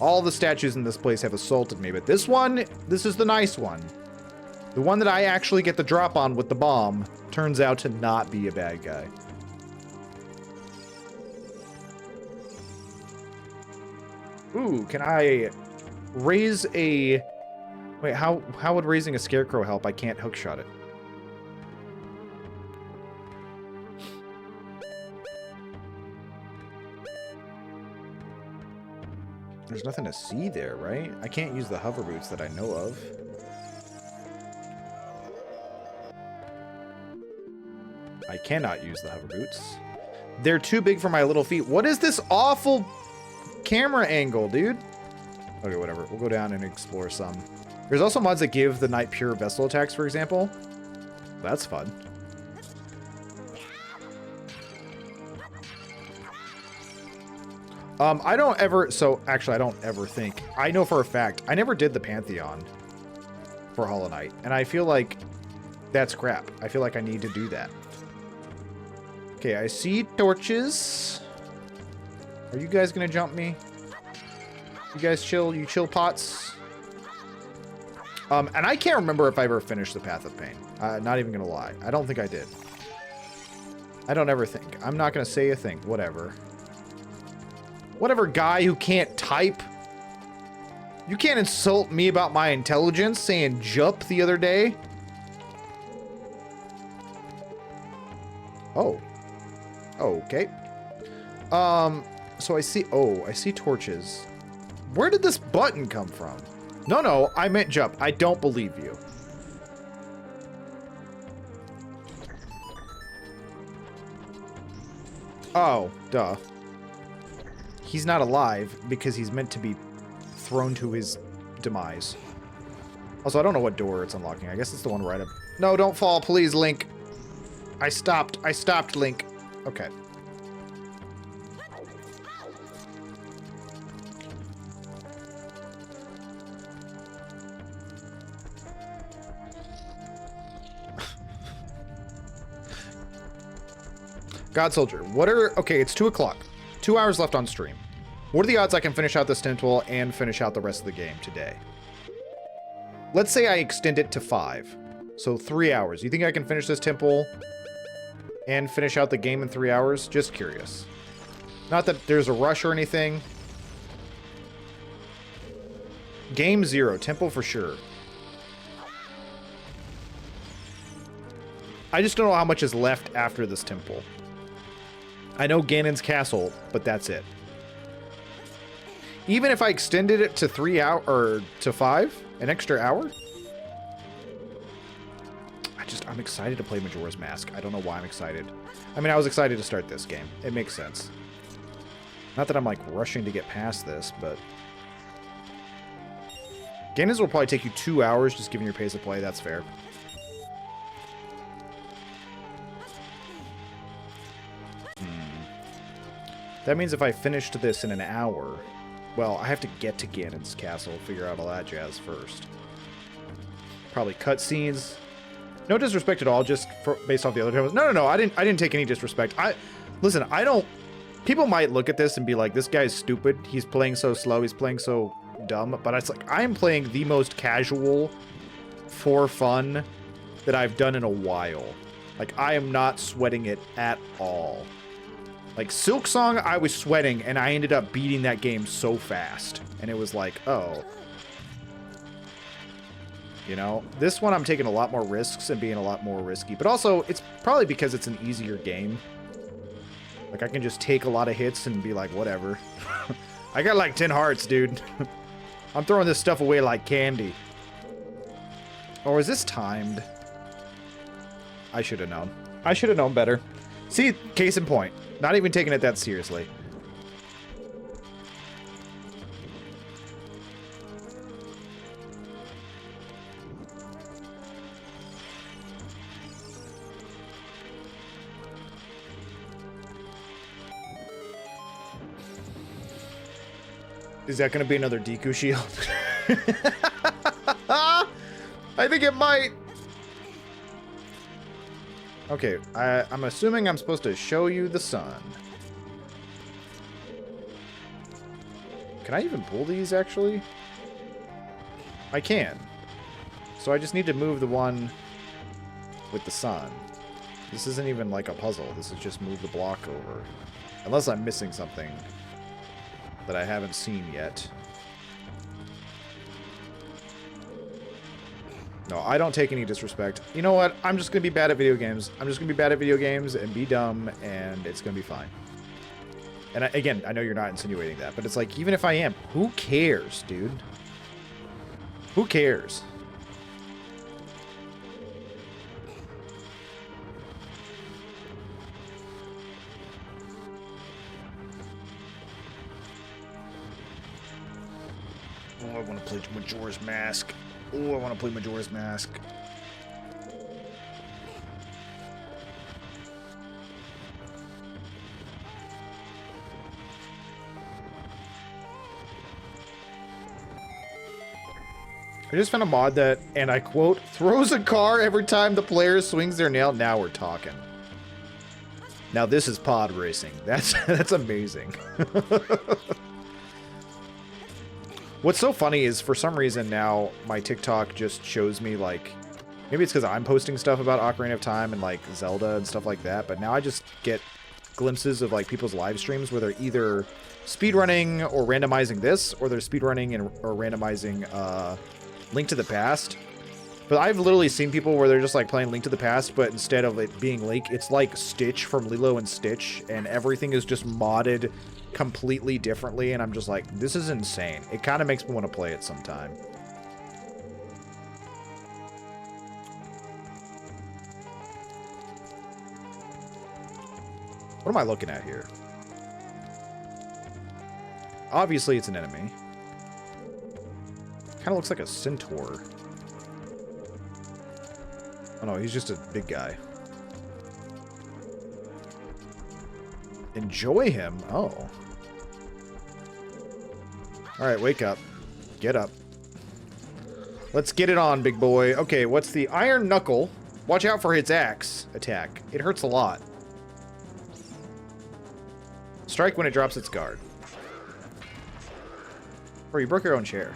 All the statues in this place have assaulted me, but this one, this is the nice one. The one that I actually get the drop on with the bomb turns out to not be a bad guy. Ooh, can I raise a... Wait, how would raising a scarecrow help? I can't hookshot it. There's nothing to see there, right? I can't use the hover boots that I know of. I cannot use the hover boots. They're too big for my little feet. What is this awful camera angle, dude? Okay, whatever. We'll go down and explore some. There's also mods that give the knight pure vessel attacks, for example. That's fun. I don't ever, so actually I don't ever think, I know for a fact, I never did the Pantheon for Hollow Knight, and I feel like that's crap. I feel like I need to do that. Okay, I see torches. Are you guys gonna jump me? You guys chill, you chill pots? And I can't remember if I ever finished the Path of Pain. Not even gonna lie. I don't think I did. I don't ever think. I'm not gonna say a thing. Whatever. Whatever, guy who can't type. You can't insult me about my intelligence saying jump the other day. Oh. Okay. So I see torches. Where did this button come from? No, I meant jump. I don't believe you. Oh, duh. He's not alive because he's meant to be thrown to his demise. Also, I don't know what door it's unlocking. I guess it's the one right up. No, don't fall, please, Link. I stopped, Link. Okay. God Soldier, okay, it's 2 o'clock. 2 hours left on stream. What are the odds I can finish out this temple and finish out the rest of the game today? Let's say I extend it to 5. So 3 hours. You think I can finish this temple and finish out the game in 3 hours? Just curious. Not that there's a rush or anything. Game 0, temple for sure. I just don't know how much is left after this temple. I know Ganon's castle, but that's it. Even if I extended it to 3 hours or to 5, an extra hour. I'm excited to play Majora's Mask. I don't know why I'm excited. I mean, I was excited to start this game. It makes sense. Not that I'm like rushing to get past this, but Ganon's will probably take you 2 hours just given your pace of play. That's fair. That means if I finished this in an hour, well, I have to get to Ganon's castle, figure out all that jazz first. Probably cutscenes. No disrespect at all, just based off the other demos. No, I didn't take any disrespect. Listen, I don't. People might look at this and be like, "This guy's stupid. He's playing so slow. He's playing so dumb." But it's like I am playing the most casual, for fun, that I've done in a while. Like I am not sweating it at all. Like Silk Song, I was sweating, and I ended up beating that game so fast, and it was like, oh. You know, this one I'm taking a lot more risks and being a lot more risky. But also, it's probably because it's an easier game. Like, I can just take a lot of hits and be like, whatever. I got like 10 hearts, dude. I'm throwing this stuff away like candy. Or is this timed? I should have known. I should have known better. See, case in point. Not even taking it that seriously. Is that going to be another Deku shield? I think it might. Okay, I'm assuming I'm supposed to show you the sun. Can I even pull these, actually? I can. So I just need to move the one with the sun. This isn't even like a puzzle. This is just move the block over. Unless I'm missing something that I haven't seen yet. No, I don't take any disrespect. You know what? I'm just going to be bad at video games. I'm just going to be bad at video games and be dumb, and it's going to be fine. And again, I know you're not insinuating that, but it's like, even if I am, who cares, dude? Who cares? Oh, I want to play Majora's Mask. Oh, I want to play Majora's Mask. I just found a mod that, and I quote, throws a car every time the player swings their nail. Now we're talking. Now this is pod racing. That's amazing. What's so funny is for some reason now my TikTok just shows me like, maybe it's because I'm posting stuff about Ocarina of Time and like Zelda and stuff like that, but now I just get glimpses of like people's live streams where they're either speedrunning or randomizing this, or they're speedrunning and or randomizing Link to the Past. But I've literally seen people where they're just like playing Link to the Past, but instead of it being Link, it's like Stitch from Lilo and Stitch, and everything is just modded completely differently, and I'm just like, this is insane. It kind of makes me want to play it sometime. What am I looking at here? Obviously, it's an enemy. Kind of looks like a centaur. Oh no, he's just a big guy. Enjoy him? Oh. Alright, wake up. Get up. Let's get it on, big boy. Okay, what's the Iron Knuckle? Watch out for its axe attack. It hurts a lot. Strike when it drops its guard. Or you broke your own chair.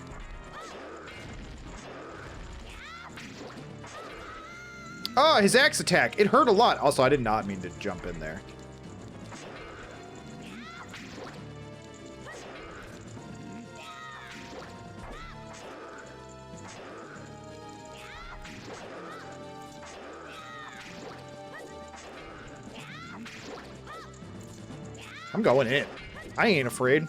Oh, his axe attack. It hurt a lot. Also, I did not mean to jump in there. I'm going in. I ain't afraid.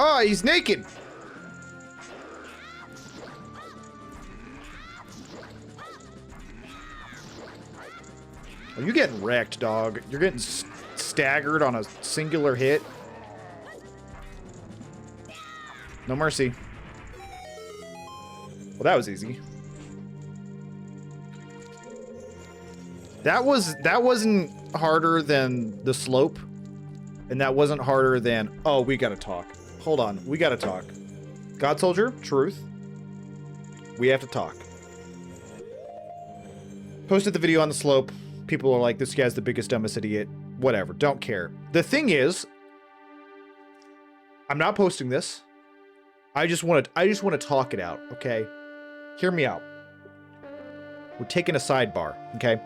Oh, he's naked. Oh, you're getting wrecked, dog. You're getting staggered on a singular hit. No mercy. Well, that was easy. That wasn't harder than the slope, and that wasn't harder than. Oh, we gotta talk. Hold on, we gotta talk. God Soldier, truth. We have to talk. Posted the video on the slope. People are like, this guy's the biggest, dumbest idiot. Whatever, don't care. The thing is, I'm not posting this. I just want to talk it out, okay? Hear me out. We're taking a sidebar, okay?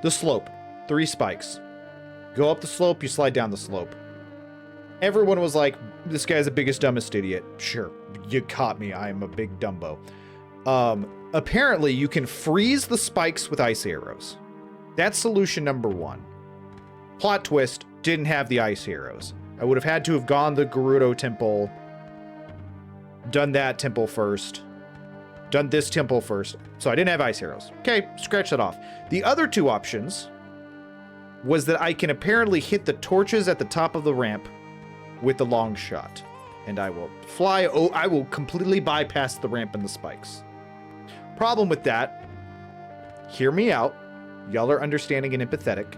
The slope, 3 spikes. Go up the slope, you slide down the slope. Everyone was like, this guy's the biggest, dumbest idiot. Sure, you caught me. I am a big Dumbo. Apparently, you can freeze the spikes with ice arrows. That's solution number 1. Plot twist, didn't have the ice arrows. I would have had to have gone the Gerudo Temple, done that temple first, done this temple first. So I didn't have ice arrows. Okay, scratch that off. The other 2 options was that I can apparently hit the torches at the top of the ramp with the long shot. And I will fly, I will completely bypass the ramp and the spikes. Problem with that, hear me out. Y'all are understanding and empathetic.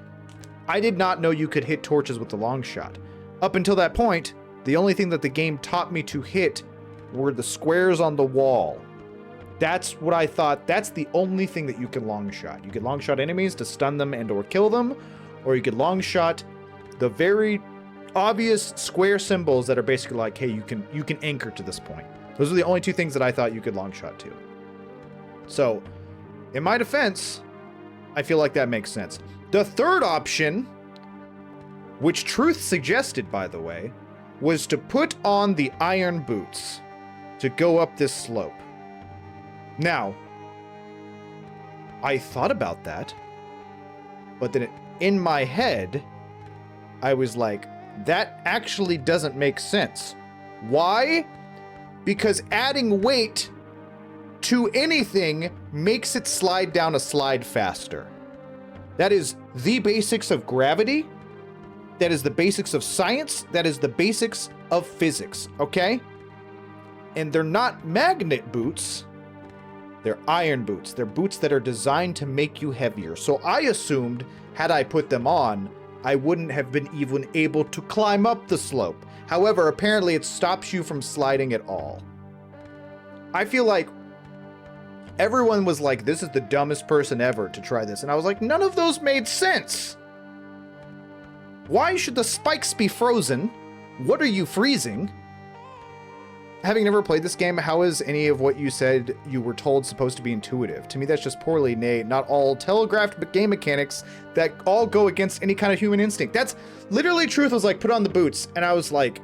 I did not know you could hit torches with the long shot. Up until that point, the only thing that the game taught me to hit were the squares on the wall. That's what I thought. That's the only thing that you can long shot. You can long shot enemies to stun them and or kill them, or you could long shot the very obvious square symbols that are basically like, hey, you can anchor to this point. Those are the only 2 things that I thought you could long shot to. So, in my defense, I feel like that makes sense. The third option, which Truth suggested, by the way, was to put on the iron boots to go up this slope. Now, I thought about that, but then in my head, I was like, that actually doesn't make sense. Why? Because adding weight to anything makes it slide down a slide faster. That is the basics of gravity. That is the basics of science. That is the basics of physics, okay? And they're not magnet boots. They're iron boots. They're boots that are designed to make you heavier. So I assumed, had I put them on, I wouldn't have been even able to climb up the slope. However, apparently it stops you from sliding at all. I feel like everyone was like, this is the dumbest person ever to try this. And I was like, none of those made sense. Why should the spikes be frozen? What are you freezing? Having never played this game, how is any of what you said you were told supposed to be intuitive? To me, that's just poorly, nay, not all telegraphed game mechanics that all go against any kind of human instinct. That's literally truth. Was like, put on the boots. And I was like,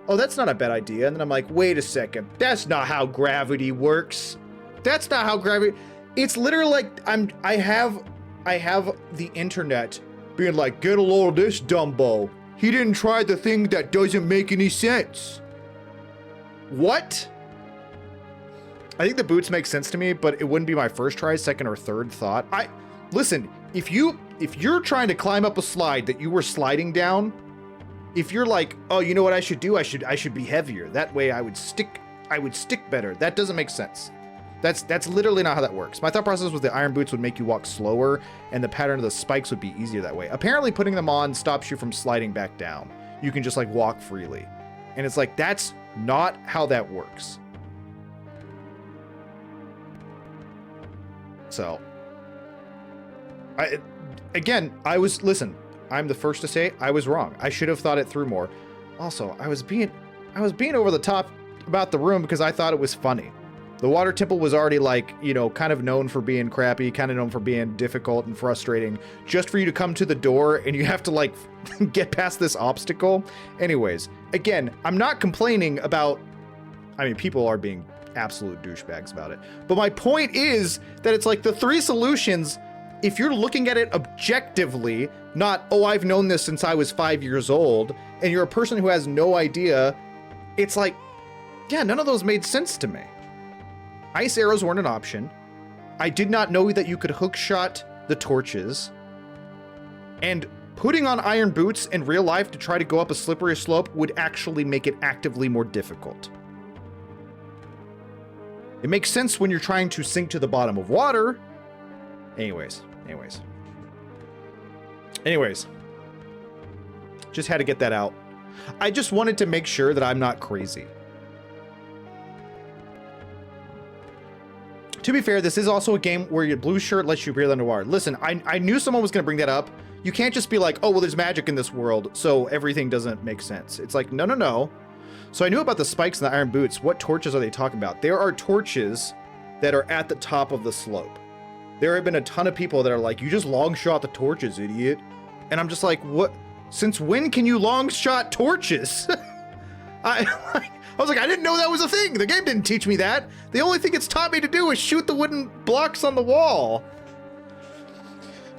oh, that's not a bad idea. And then I'm like, wait a second. That's not how gravity works. That's not how gravity. It's literally like I have the internet being like, get a load of this, Dumbo. He didn't try the thing that doesn't make any sense. What? I think the boots make sense to me, but it wouldn't be my first try, second or third thought. Listen, if you're trying to climb up a slide that you were sliding down, if you're like, oh, you know what I should do? I should be heavier. That way I would stick better. That doesn't make sense. That's literally not how that works. My thought process was the iron boots would make you walk slower and the pattern of the spikes would be easier that way. Apparently putting them on stops you from sliding back down. You can just like walk freely. And it's like, that's not how that works. So, listen, I'm the first to say I was wrong. I should have thought it through more. Also, I was being over the top about the room because I thought it was funny. The water temple was already like, you know, kind of known for being crappy, kind of known for being difficult and frustrating, just for you to come to the door and you have to like get past this obstacle. Anyways, again, I'm not complaining about, I mean, people are being absolute douchebags about it. But my point is that it's like the three solutions, if you're looking at it objectively, not, oh, I've known this since I was 5 years old, and you're a person who has no idea, it's like, yeah, none of those made sense to me. Ice arrows weren't an option. I did not know that you could hookshot the torches. And putting on iron boots in real life to try to go up a slippery slope would actually make it actively more difficult. It makes sense when you're trying to sink to the bottom of water. Anyways. Just had to get that out. I just wanted to make sure that I'm not crazy. To be fair, this is also a game where your blue shirt lets you breathe underwater. Listen, I knew someone was going to bring that up. You can't just be like, oh, well, there's magic in this world, so everything doesn't make sense. It's like, no. So I knew about the spikes and the iron boots. What torches are they talking about? There are torches that are at the top of the slope. There have been a ton of people that are like, you just long shot the torches, idiot. And I'm just like, what? Since when can you long shot torches? I was like, I didn't know that was a thing. The game didn't teach me that. The only thing it's taught me to do is shoot the wooden blocks on the wall.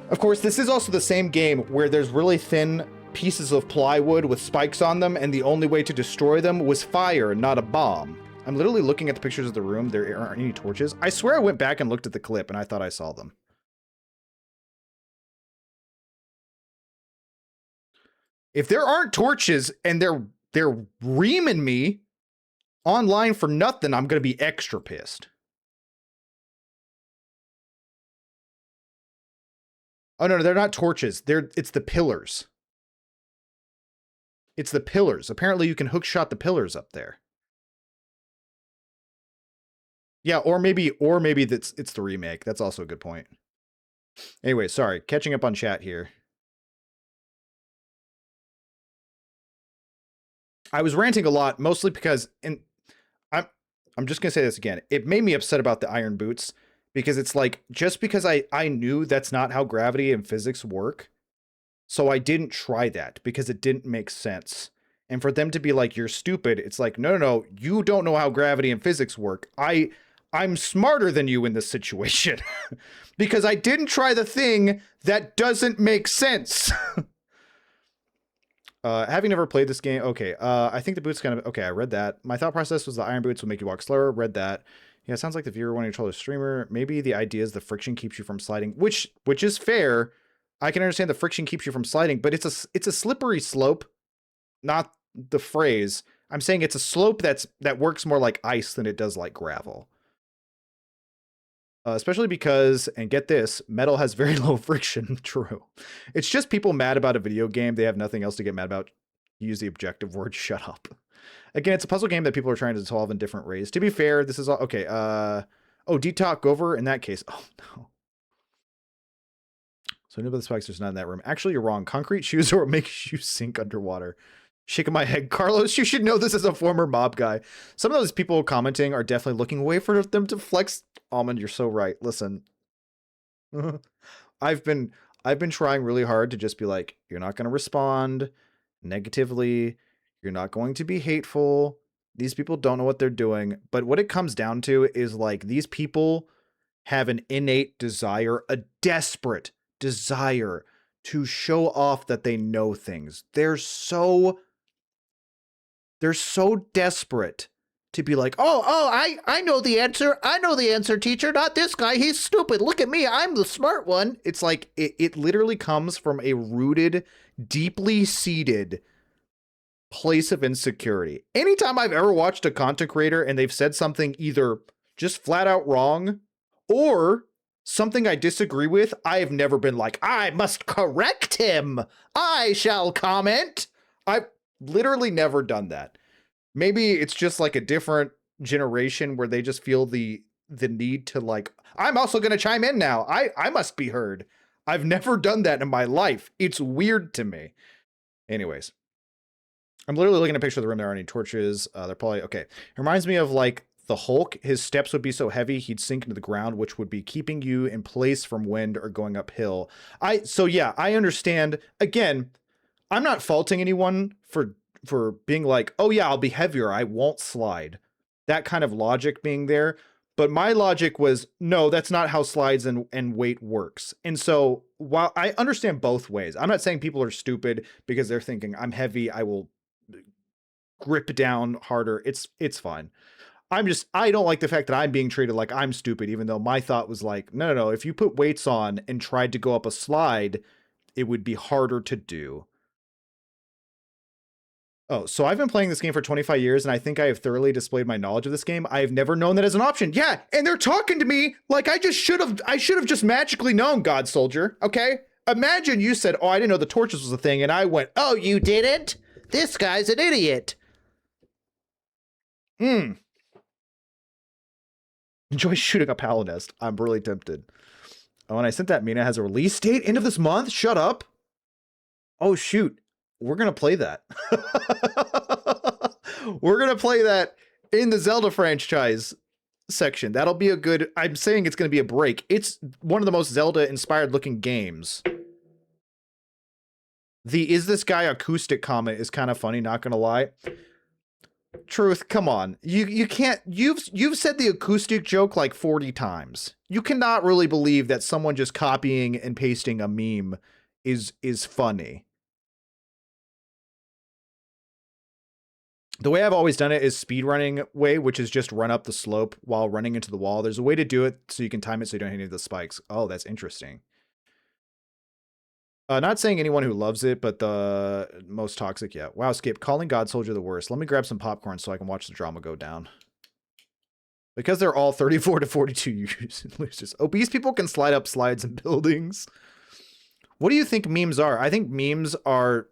Of course, this is also the same game where there's really thin pieces of plywood with spikes on them, and the only way to destroy them was fire, not a bomb. I'm literally looking at the pictures of the room. There aren't any torches. I swear I went back and looked at the clip, and I thought I saw them. If there aren't torches and they're reaming me online for nothing, I'm gonna be extra pissed. Oh no, they're not torches. It's the pillars. It's the pillars. Apparently you can hookshot the pillars up there. Yeah, or maybe it's the remake. That's also a good point. Anyway, sorry, catching up on chat here. I was ranting a lot, mostly because, and I'm just gonna say this again. It made me upset about the iron boots because it's like, just because I knew that's not how gravity and physics work, so I didn't try that because it didn't make sense. And for them to be like, you're stupid, it's like, no, you don't know how gravity and physics work. I'm smarter than you in this situation because I didn't try the thing that doesn't make sense. Having never played this game, okay, I think the boots kind of, okay, I read that. My thought process was the iron boots will make you walk slower, read that. Yeah, it sounds like the viewer wanting to control the streamer. Maybe the idea is the friction keeps you from sliding, which is fair. I can understand the friction keeps you from sliding, but it's a slippery slope, not the phrase. I'm saying it's a slope that works more like ice than it does like gravel. Especially because, and get this, metal has very low friction. True. It's just people mad about a video game. They have nothing else to get mad about. Use the objective word, shut up. Again, it's a puzzle game that people are trying to solve in different ways. To be fair, this is all, okay. Oh, Detox over in that case. Oh, no. So none of the spikes are not in that room. Actually, you're wrong. Concrete shoes are what makes you sink underwater. Shaking my head. Carlos, you should know this as a former mob guy. Some of those people commenting are definitely looking away for them to flex. Almond, you're so right. Listen. I've been trying really hard to just be like, you're not going to respond negatively. You're not going to be hateful. These people don't know what they're doing. But what it comes down to is like these people have an innate desire, a desperate desire to show off that they know things. They're so desperate to be like, I know the answer. I know the answer, teacher. Not this guy. He's stupid. Look at me. I'm the smart one. It's like it literally comes from a rooted, deeply seated place of insecurity. Anytime I've ever watched a content creator and they've said something either just flat out wrong or something I disagree with, I have never been like, I must correct him. I shall comment. I've literally never done that. Maybe it's just like a different generation where they just feel the need to like, I'm also going to chime in now. I must be heard. I've never done that in my life. It's weird to me. Anyways, I'm literally looking at a picture of the room. There aren't any torches. They're probably okay. It reminds me of like the Hulk. His steps would be so heavy he'd sink into the ground, which would be keeping you in place from wind or going uphill. So yeah, I understand. Again, I'm not faulting anyone for being like, oh yeah, I'll be heavier, I won't slide. That kind of logic being there. But my logic was, no, that's not how slides and weight works. And so while I understand both ways, I'm not saying people are stupid because they're thinking I'm heavy, I will grip down harder. It's fine. I don't like the fact that I'm being treated like I'm stupid, even though my thought was like, no, if you put weights on and tried to go up a slide, it would be harder to do. Oh, so I've been playing this game for 25 years, and I think I have thoroughly displayed my knowledge of this game. I have never known that as an option. Yeah, and they're talking to me like I should have just magically known, God Soldier, okay? Imagine you said, oh, I didn't know the torches was a thing, and I went, oh, you didn't? This guy's an idiot. Enjoy shooting a Palinest. I'm really tempted. Oh, and I sent that Mina has a release date, end of this month? Shut up. Oh, shoot. We're going to play that. We're going to play that in the Zelda franchise section. That'll be a good, I'm saying it's going to be a break. It's one of the most Zelda inspired looking games. The is this guy acoustic comment is kind of funny, not going to lie. Truth, come on. You can't, you've said the acoustic joke like 40 times. You cannot really believe that someone just copying and pasting a meme is funny. The way I've always done it is speedrunning way, which is just run up the slope while running into the wall. There's a way to do it so you can time it so you don't hit any of the spikes. Oh, that's interesting. Not saying anyone who loves it, but the most toxic, yeah. Wow, Skip, calling God Soldier the worst. Let me grab some popcorn so I can watch the drama go down. Because they're all 34 to 42 losers. Obese people can slide up slides in buildings. What do you think memes are? I think memes are...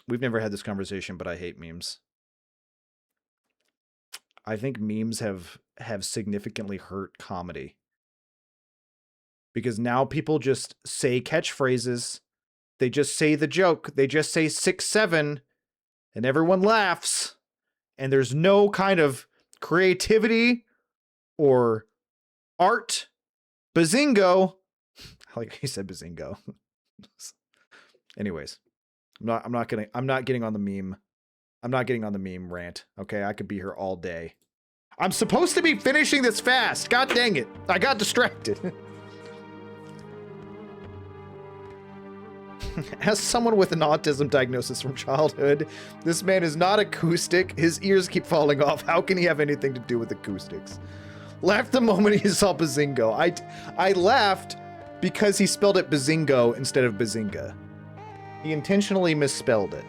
We've never had this conversation, but I hate memes. I think memes have significantly hurt comedy. Because now people just say catchphrases. They just say the joke. They just say 6-7 and everyone laughs. And there's no kind of creativity or art. Bazingo. Like he said bazingo. Anyways, I'm not getting on the meme. I'm not getting on the meme rant. Okay, I could be here all day. I'm supposed to be finishing this fast. God dang it. I got distracted. As someone with an autism diagnosis from childhood, this man is not acoustic. His ears keep falling off. How can he have anything to do with acoustics? Laughed the moment he saw Bazingo. I laughed because he spelled it Bazingo instead of Bazinga. He intentionally misspelled it.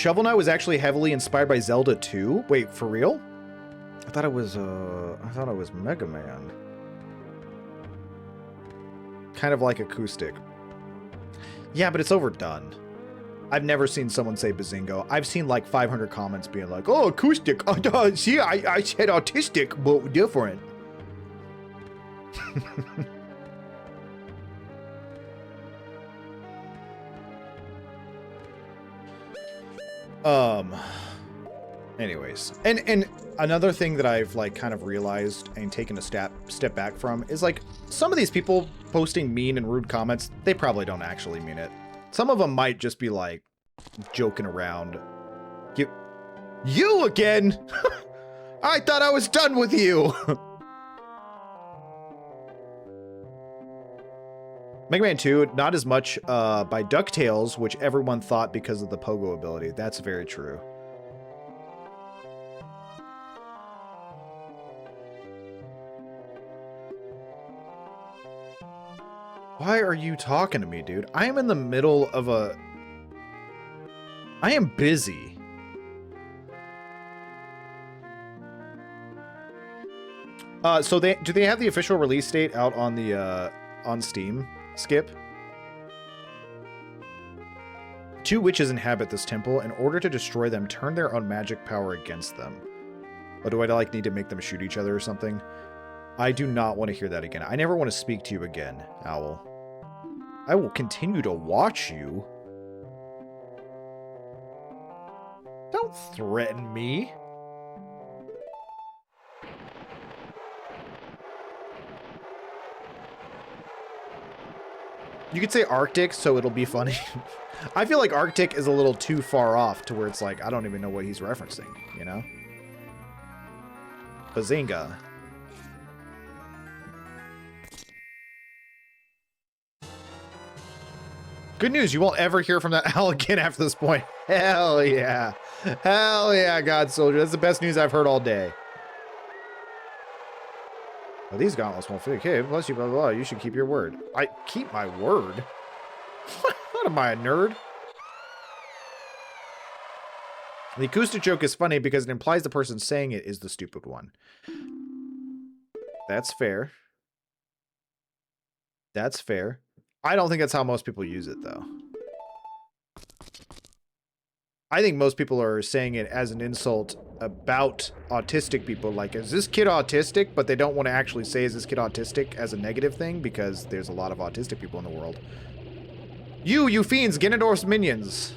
Shovel Knight was actually heavily inspired by Zelda 2? Wait, for real? I thought it was Mega Man. Kind of like Acoustic. Yeah, but it's overdone. I've never seen someone say Bazingo. I've seen like 500 comments being like, oh, Acoustic. Oh, see, I said autistic, but different. Anyways, and another thing that I've like kind of realized and taken a step back from is like some of these people posting mean and rude comments, they probably don't actually mean it. Some of them might just be like joking around. You again? I thought I was done with you. Mega Man 2, not as much by DuckTales, which everyone thought because of the pogo ability. That's very true. Why are you talking to me, dude? I am in the middle of a... I am busy. So do they have the official release date out on the on Steam? Skip. 2 witches inhabit this temple. In order to destroy them, turn their own magic power against them. Oh, do I like need to make them shoot each other or something? I do not want to hear that again. I never want to speak to you again, Owl. I will continue to watch you. Don't threaten me. You could say Arctic, so it'll be funny. I feel like Arctic is a little too far off to where it's like, I don't even know what he's referencing, you know? Bazinga. Good news, you won't ever hear from that owl again after this point. Hell yeah. Hell yeah, God Soldier. That's the best news I've heard all day. Well, these gauntlets won't fit. Okay, bless you, blah, blah, blah. You should keep your word. I keep my word? What am I, a nerd? The acoustic joke is funny because it implies the person saying it is the stupid one. That's fair. That's fair. I don't think that's how most people use it, though. I think most people are saying it as an insult about autistic people. Like, is this kid autistic? But they don't want to actually say, is this kid autistic as a negative thing? Because there's a lot of autistic people in the world. You fiends, Ganondorf's minions.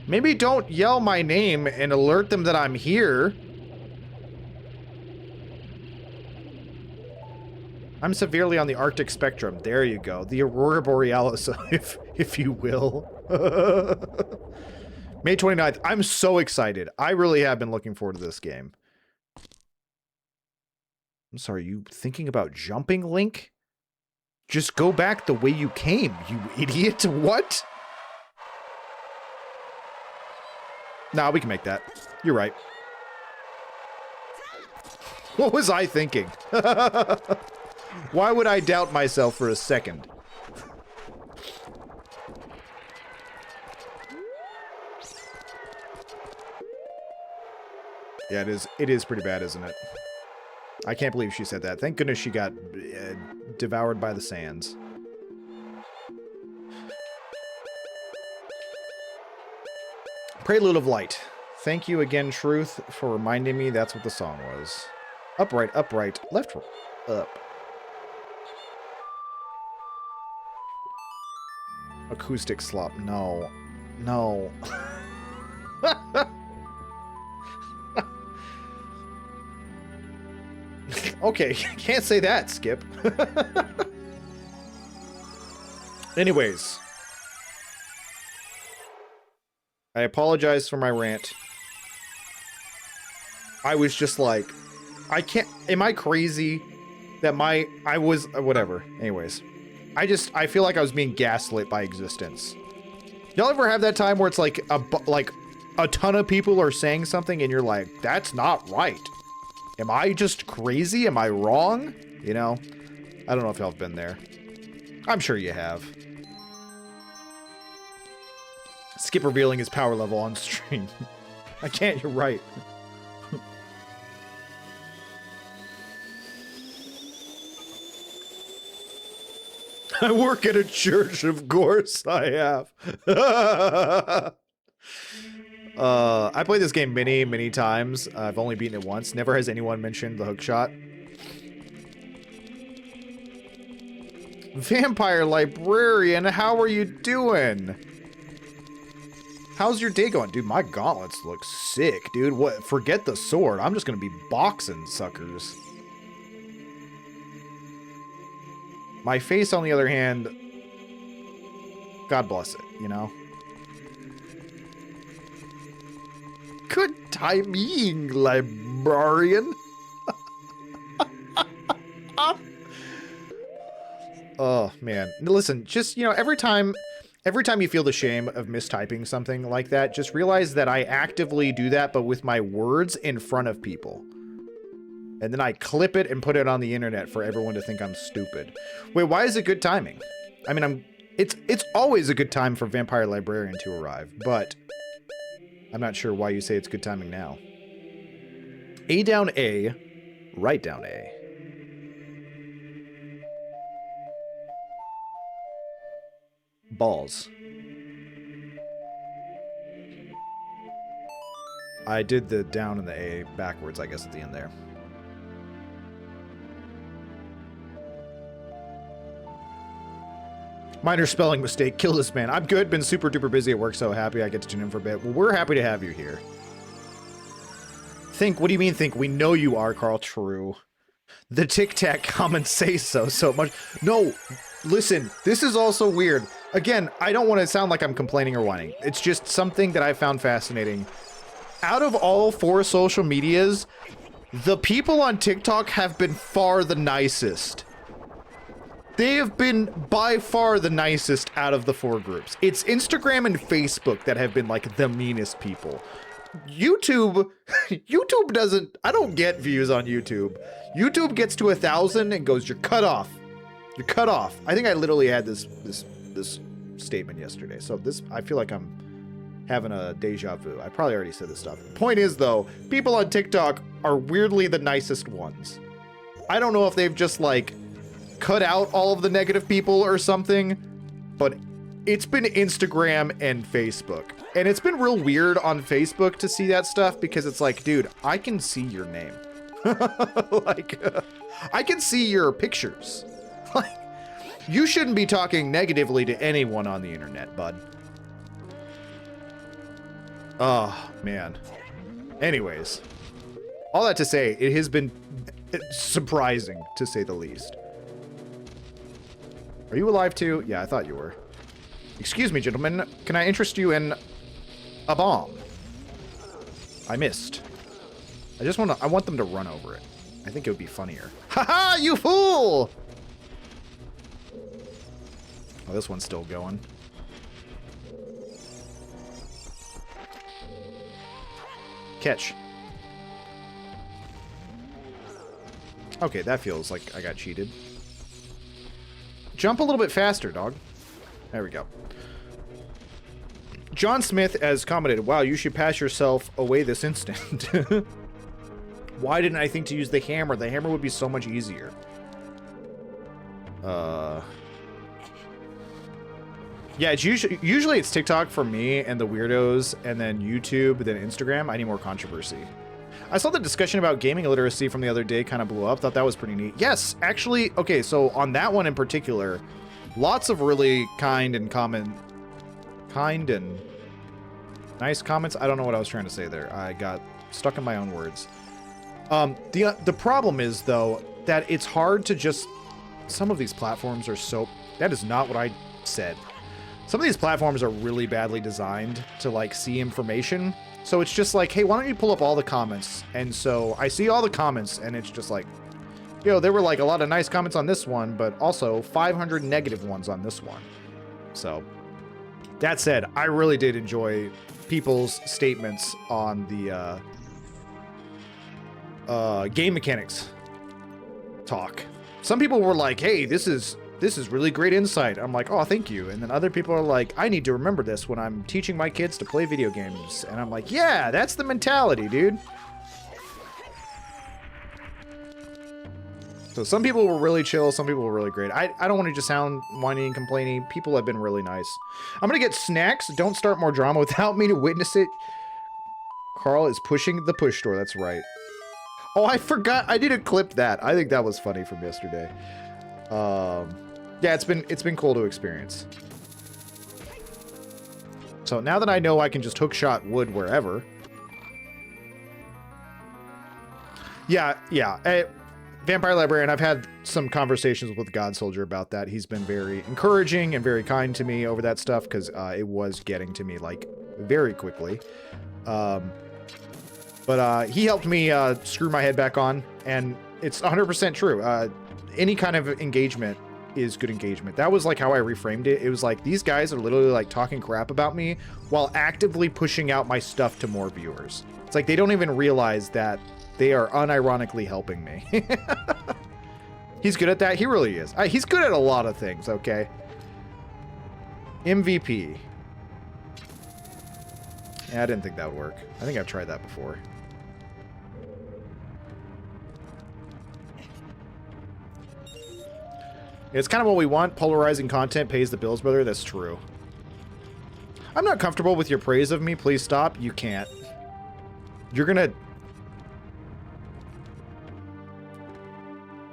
Maybe don't yell my name and alert them that I'm here. I'm severely on the Arctic spectrum. There you go. The Aurora Borealis, if you will. May 29th. I'm so excited. I really have been looking forward to this game. I'm sorry, you thinking about jumping, Link? Just go back the way you came, you idiot. What? Nah, we can make that. You're right. What was I thinking? Why would I doubt myself for a second? Yeah, it is pretty bad, isn't it? I can't believe she said that. Thank goodness she got devoured by the sands. Prelude of Light. Thank you again, Truth, for reminding me that's what the song was. Upright, upright, left, up. Acoustic slop. No. No. Okay, can't say that, Skip. Anyways. I apologize for my rant. I was just like, I can't, am I crazy that whatever. Anyways. I feel like I was being gaslit by existence. Y'all ever have that time where it's like a ton of people are saying something and you're like, that's not right. Am I just crazy? Am I wrong? You know? I don't know if y'all have been there. I'm sure you have. Skip revealing his power level on stream. I can't, you're right. I work at a church, of course I have. I played this game many times. I've only beaten it once. Never has anyone mentioned the hookshot. Vampire Librarian, how are you doing? How's your day going? Dude, my gauntlets look sick, dude. What? Forget the sword. I'm just gonna be boxing suckers. My face, on the other hand, God bless it, you know? Good timing, librarian. Oh, man. Listen, just, you know, every time you feel the shame of mistyping something like that, just realize that I actively do that, but with my words in front of people. And then I clip it and put it on the internet for everyone to think I'm stupid. Wait, why is it good timing? I mean, it's always a good time for Vampire Librarian to arrive, but I'm not sure why you say it's good timing now. A down A, right down A. Balls. I did the down and the A backwards, I guess, at the end there. Minor spelling mistake. Kill this man. I'm good. Been super duper busy at work, so happy I get to tune in for a bit. Well, we're happy to have you here. Think? What do you mean think? We know you are, Carl. True. The Tic Tac comments say so much. No, listen. This is also weird. Again, I don't want to sound like I'm complaining or whining. It's just something that I found fascinating. Out of all 4 social medias, the people on TikTok have been far the nicest. They have been by far the nicest out of the 4 groups. It's Instagram and Facebook that have been like the meanest people. YouTube doesn't, I don't get views on YouTube. YouTube gets to 1,000 and goes, you're cut off. You're cut off. I think I literally had this statement yesterday. So this, I feel like I'm having a deja vu. I probably already said this stuff. Point is though, people on TikTok are weirdly the nicest ones. I don't know if they've just like cut out all of the negative people or something, but it's been Instagram and Facebook. And it's been real weird on Facebook to see that stuff because it's like, dude, I can see your name. Like, I can see your pictures. Like, you shouldn't be talking negatively to anyone on the internet, bud. Oh, man. Anyways, all that to say, it has been surprising, to say the least. Are you alive too? Yeah, I thought you were. Excuse me, gentlemen. Can I interest you in a bomb? I missed. I want them to run over it. I think it would be funnier. Haha, you fool! Oh, this one's still going. Catch. Okay, that feels like I got cheated. Jump a little bit faster, dog. There we go. John Smith has commented, wow, you should pass yourself away this instant. Why didn't I think to use the hammer? The hammer would be so much easier. Yeah, it's usually it's TikTok for me and the weirdos, and then YouTube, then Instagram. I need more controversy. I saw the discussion about gaming illiteracy from the other day kind of blew up. Thought that was pretty neat. Yes, actually, okay, so on that one in particular, lots of really kind and nice comments. I don't know what I was trying to say there. I got stuck in my own words. The problem is, though, that it's hard to just... Some of these platforms are so... That is not what I said. Some of these platforms are really badly designed to, like, see information. So it's just like, hey, why don't you pull up all the comments? And so I see all the comments, and it's just like, yo, there were, like, a lot of nice comments on this one, but also 500 negative ones on this one. So, that said, I really did enjoy people's statements on the game mechanics talk. Some people were like, hey, this is this is really great insight. I'm like, oh, thank you. And then other people are like, I need to remember this when I'm teaching my kids to play video games. And I'm like, yeah, that's the mentality, dude. So some people were really chill, some people were really great. I don't want to just sound whiny and complaining. People have been really nice. I'm gonna get snacks. Don't start more drama without me to witness it. Carl is pushing the push door, that's right. Oh, I forgot. I need to clip that. I think that was funny from yesterday. Yeah, it's been cool to experience. So now that I know I can just hookshot wood wherever. Yeah. Vampire Librarian, I've had some conversations with God Soldier about that. He's been very encouraging and very kind to me over that stuff because it was getting to me like very quickly. But he helped me screw my head back on, and it's 100% true. Any kind of engagement is good engagement. That was like how I reframed it. It was like, these guys are literally like talking crap about me while actively pushing out my stuff to more viewers. It's like they don't even realize that they are unironically helping me. He's good at that. He really is. He's good at a lot of things, okay? MVP. Yeah, I didn't think that would work. I think I've tried that before. It's kind of what we want. Polarizing content pays the bills, brother. That's true. I'm not comfortable with your praise of me. Please stop. You can't. You're gonna...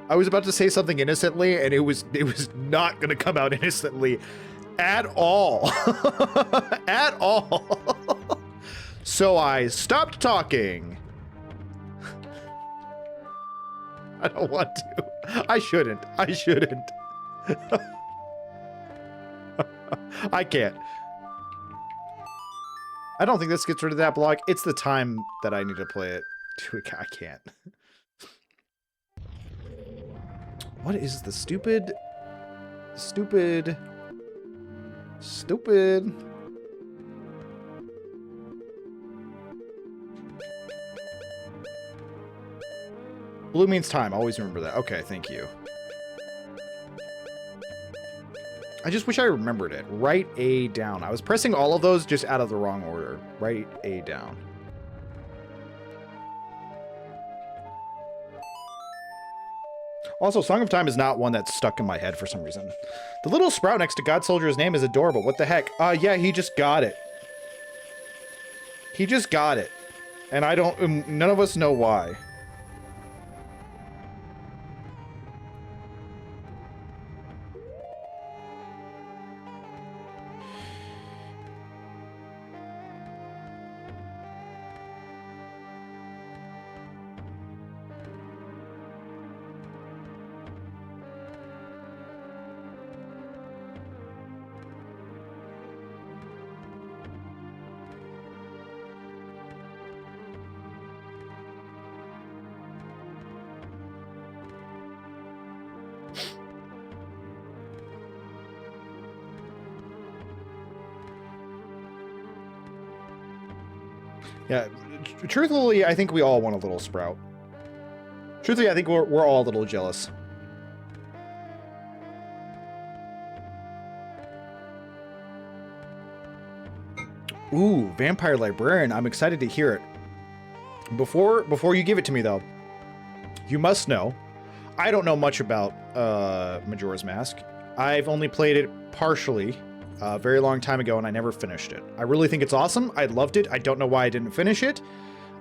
I was about to say something innocently, and it was not gonna come out innocently at all. At all. So I stopped talking. I don't want to. I shouldn't. I can't. I don't think this gets rid of that block. It's the time that I need to play it. I can't. What is the stupid... Blue means time. Always remember that. Okay, thank you. I just wish I remembered it. Write A down. I was pressing all of those just out of the wrong order. Write A down. Also, Song of Time is not one that's stuck in my head for some reason. The little sprout next to God Soldier's name is adorable. What the heck? Yeah, he just got it. He just got it. And I don't... none of us know why. Yeah, truthfully, I think we all want a little sprout. Truthfully, I think we're all a little jealous. Ooh, Vampire Librarian. I'm excited to hear it. Before you give it to me, though, you must know, I don't know much about Majora's Mask. I've only played it partially. A very long time ago, and I never finished it. I really think it's awesome. I loved it. I don't know why I didn't finish it.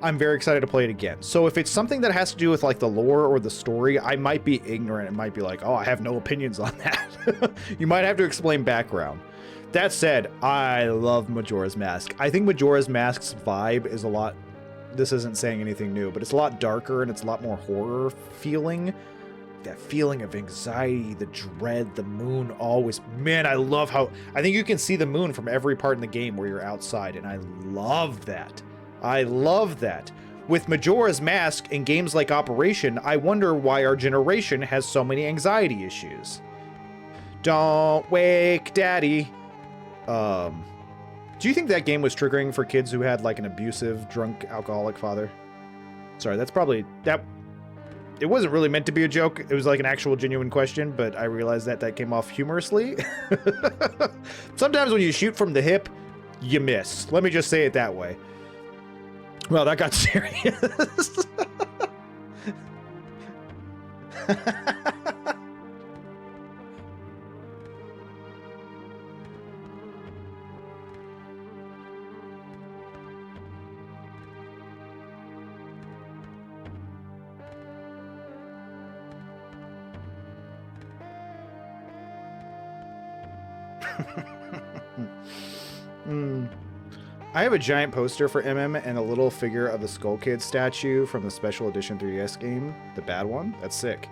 I'm very excited to play it again. So if it's something that has to do with like the lore or the story, I might be ignorant. It might be like, oh, I have no opinions on that. You might have to explain background. That said, I love Majora's Mask. I think Majora's Mask's vibe is a lot... This isn't saying anything new, but it's a lot darker and it's a lot more horror feeling. That feeling of anxiety, the dread, the moon always... Man, I love how... I think you can see the moon from every part in the game where you're outside, and I love that. I love that. With Majora's Mask and games like Operation, I wonder why our generation has so many anxiety issues. Don't wake daddy. Do you think that game was triggering for kids who had like an abusive, drunk, alcoholic father? Sorry, that's probably... it wasn't really meant to be a joke. It was like an actual genuine question, but I realized that came off humorously. Sometimes when you shoot from the hip, you miss. Let me just say it that way. Well, that got serious. I have a giant poster for MM and a little figure of the Skull Kid statue from the special edition 3DS game, the bad one. That's sick.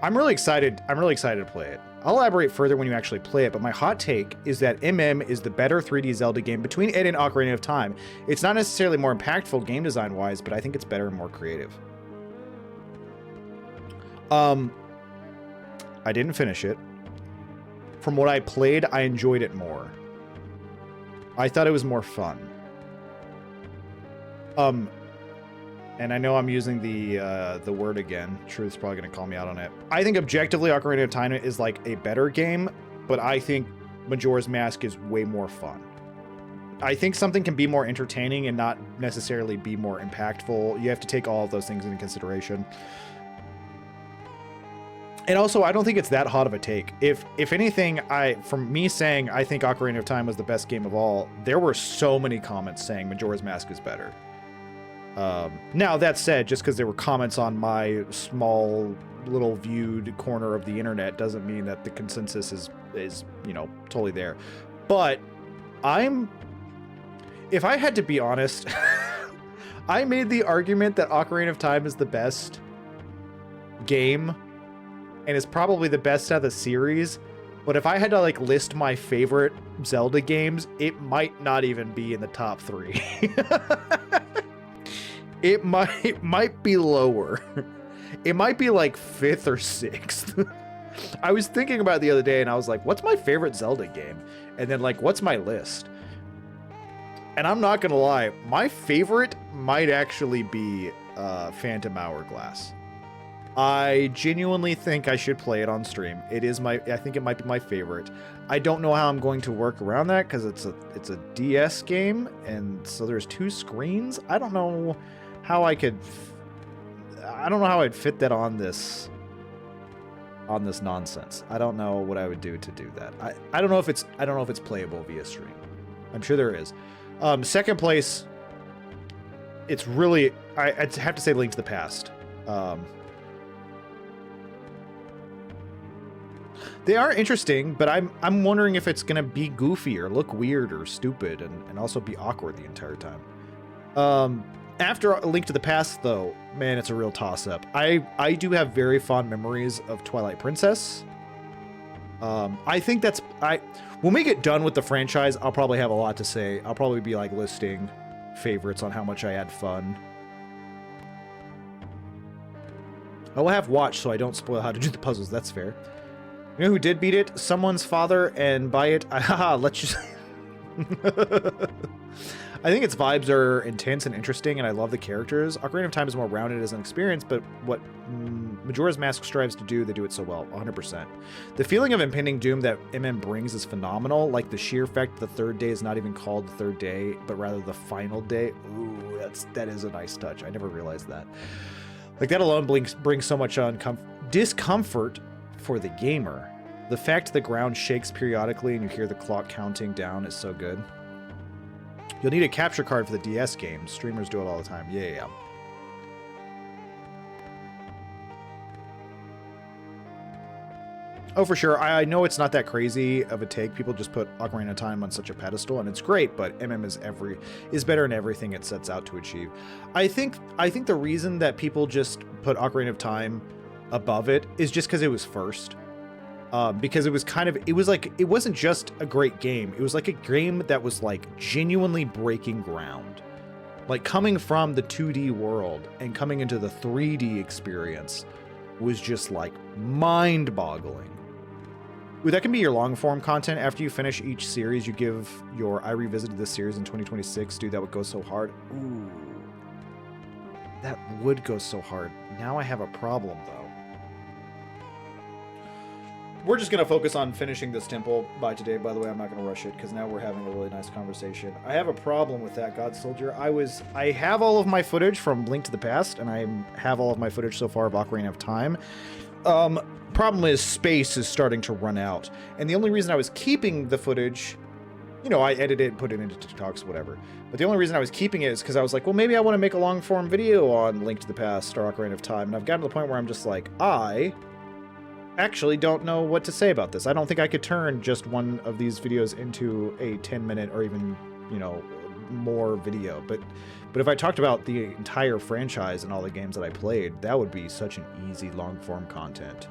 I'm really excited. I'm really excited to play it. I'll elaborate further when you actually play it, but my hot take is that MM is the better 3D Zelda game between it and Ocarina of Time. It's not necessarily more impactful game design wise, but I think it's better and more creative. I didn't finish it. From what I played, I enjoyed it more. I thought it was more fun. And I know I'm using the word again. Truth's probably gonna call me out on it. I think objectively, Ocarina of Time is like a better game, but I think Majora's Mask is way more fun. I think something can be more entertaining and not necessarily be more impactful. You have to take all of those things into consideration. And also, I don't think it's that hot of a take. If anything, from me saying I think Ocarina of Time was the best game of all, there were so many comments saying Majora's Mask is better. Now, that said, just because there were comments on my small little viewed corner of the internet doesn't mean that the consensus is you know, totally there. But if I had to be honest, I made the argument that Ocarina of Time is the best game and is probably the best out of the series. But if I had to like list my favorite Zelda games, it might not even be in the top 3. It might be lower. It might be like 5th or 6th. I was thinking about it the other day and I was like, what's my favorite Zelda game? And then like, what's my list? And I'm not gonna lie, my favorite might actually be Phantom Hourglass. I genuinely think I should play it on stream. I think it might be my favorite. I don't know how I'm going to work around that because it's a DS game, and so there's 2 screens. I don't know how I'd fit that on this nonsense. I don't know what I would do to do that. I don't know if it's playable via stream. I'm sure there is. Second place, it's really I'd have to say Link to the Past. They are interesting, but I'm wondering if it's gonna be goofy or look weird or stupid and also be awkward the entire time. After A Link to the Past, though, man, it's a real toss-up. I do have very fond memories of Twilight Princess. I think when we get done with the franchise, I'll probably have a lot to say. I'll probably be like listing favorites on how much I had fun. I will have watched so I don't spoil how to do the puzzles. That's fair. You know who did beat it? Someone's father, and by it, let's just... I think its vibes are intense and interesting, and I love the characters. Ocarina of Time is more rounded as an experience, but what Majora's Mask strives to do, they do it so well, 100%. The feeling of impending doom that MM brings is phenomenal, like the sheer fact that the third day is not even called the third day, but rather the final day. Ooh, that is a nice touch. I never realized that. Like, that alone brings so much discomfort for the gamer. The fact the ground shakes periodically and you hear the clock counting down is so good. You'll need a capture card for the DS game. Streamers do it all the time. Yeah. Oh, for sure. I know it's not that crazy of a take. People just put Ocarina of Time on such a pedestal, and it's great, but MM is better in everything it sets out to achieve. I think the reason that people just put Ocarina of Time above it is just because it was first. Because it wasn't just a great game. It was like a game that was like genuinely breaking ground. Like coming from the 2D world and coming into the 3D experience was just like mind-boggling. Ooh, that can be your long-form content. After you finish each series, you give your I revisited this series in 2026. Dude, that would go so hard. Ooh. That would go so hard. Now I have a problem, though. We're just going to focus on finishing this temple by today. By the way, I'm not going to rush it because now we're having a really nice conversation. I have a problem with that, God Soldier. I have all of my footage from Link to the Past, and I have all of my footage so far of Ocarina of Time. Problem is space is starting to run out. And the only reason I was keeping the footage, you know, I edit it, put it into TikToks, whatever. But the only reason I was keeping it is because I was like, well, maybe I want to make a long form video on Link to the Past or Ocarina of Time. And I've gotten to the point where I'm just like, I actually don't know what to say about this. I don't think I could turn just one of these videos into a 10-minute or even, you know, more video. But if I talked about the entire franchise and all the games that I played, that would be such an easy long-form content.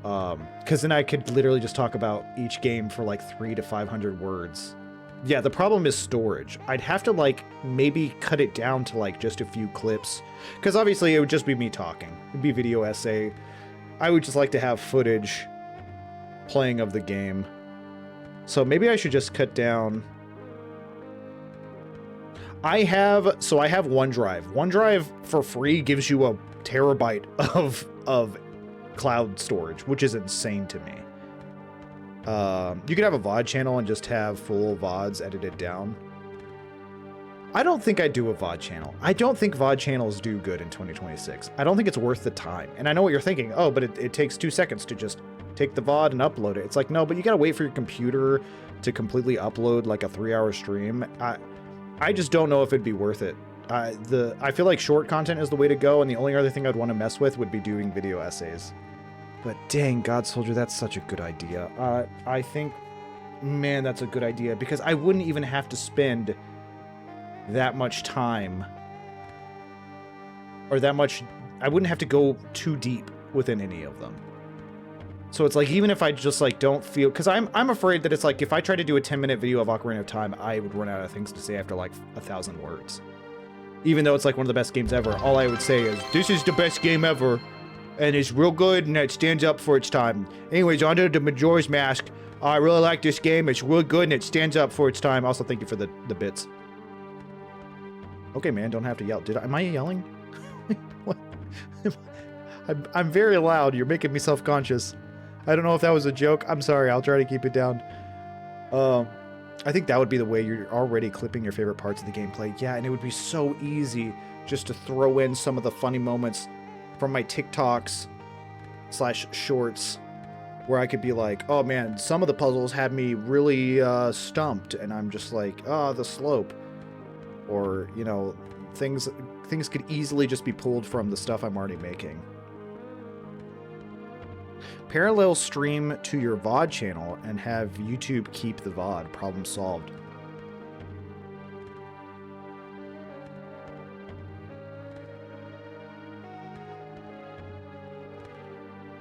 Because then I could literally just talk about each game for like 300 to 500 words. Yeah, the problem is storage. I'd have to like maybe cut it down to like just a few clips. Because obviously it would just be me talking. It'd be video essay. I would just like to have footage playing of the game. So maybe I should just cut down. I have OneDrive. OneDrive for free gives you a terabyte of cloud storage, which is insane to me. You could have a VOD channel and just have full VODs edited down. I don't think I'd do a VOD channel. I don't think VOD channels do good in 2026. I don't think it's worth the time. And I know what you're thinking. Oh, but it takes 2 seconds to just take the VOD and upload it. It's like, no, but you gotta wait for your computer to completely upload like a 3-hour stream. I just don't know if it'd be worth it. I feel like short content is the way to go, and the only other thing I'd want to mess with would be doing video essays. But dang, God Soldier, that's such a good idea. I think, man, that's a good idea, because I wouldn't even have to spend that much time, or that much, I wouldn't have to go too deep within any of them. So it's like, even if I just like don't feel, because I'm afraid that it's like, if I try to do a 10-minute video of Ocarina of Time, I would run out of things to say after like 1,000 words. Even though it's like one of the best games ever, all I would say is, this is the best game ever, and it's real good, and it stands up for its time. Anyways, on to the Majora's Mask. I really like this game, it's real good, and it stands up for its time. Also, thank you for the bits. Okay, man, don't have to yell. Am I yelling? What? I'm very loud. You're making me self-conscious. I don't know if that was a joke. I'm sorry. I'll try to keep it down. I think that would be the way. You're already clipping your favorite parts of the gameplay. Yeah, and it would be so easy just to throw in some of the funny moments from my TikToks / shorts, where I could be like, oh man, some of the puzzles had me really stumped, and I'm just like, oh, the slope. Or, you know, things could easily just be pulled from the stuff I'm already making. Parallel stream to your VOD channel and have YouTube keep the VOD. Problem solved.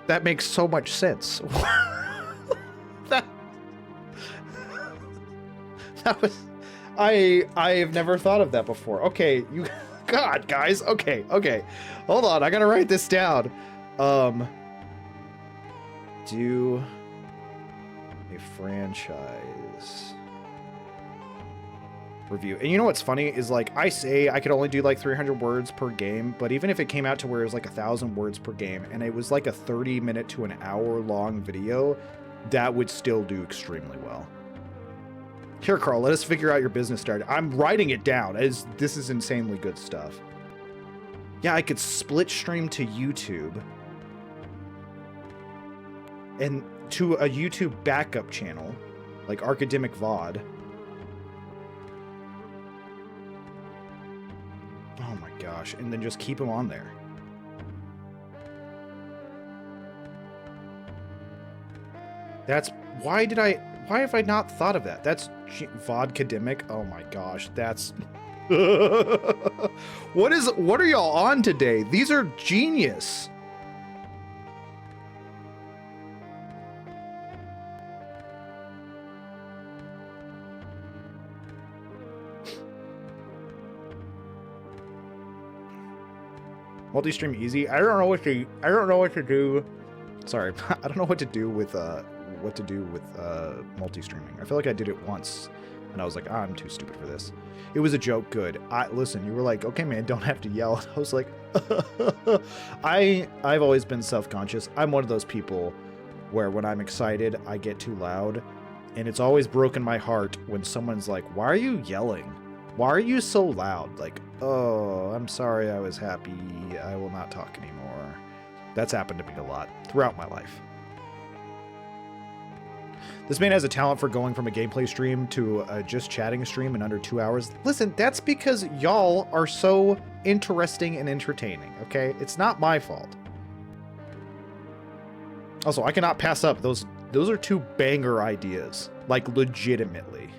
That makes so much sense. that was... I have never thought of that before. Okay, you... God, guys. Okay. Hold on, I gotta write this down. Do a franchise review. And you know what's funny is, like, I say I could only do like 300 words per game, but even if it came out to where it was like 1,000 words per game and it was like a 30-minute to an hour long video, that would still do extremely well. Here, Carl, let us figure out your business start. I'm writing it down. This is insanely good stuff. Yeah, I could split stream to YouTube and to a YouTube backup channel, like Arcademic VOD. Oh my gosh, and then just keep them on there. That's, why have I not thought of that? That's Vodcademic. Oh my gosh, that's... What are y'all on today? These are genius. Multi-stream easy. I don't know what to do. Sorry, I don't know what to do with multi-streaming. I feel like I did it once And I was like, I'm too stupid for this. It was a joke. Good. Listen, you were like, okay, man, don't have to yell. And I was like, I've always been self-conscious. I'm one of those people where when I'm excited, I get too loud. And it's always broken my heart when someone's like, why are you yelling? Why are you so loud? Like, oh, I'm sorry, I was happy. I will not talk anymore. That's happened to me a lot throughout my life. This man has a talent for going from a gameplay stream to a just chatting stream in under 2 hours. Listen, that's because y'all are so interesting and entertaining, okay? It's not my fault. Also, I cannot pass up those are 2 banger ideas. Like, legitimately.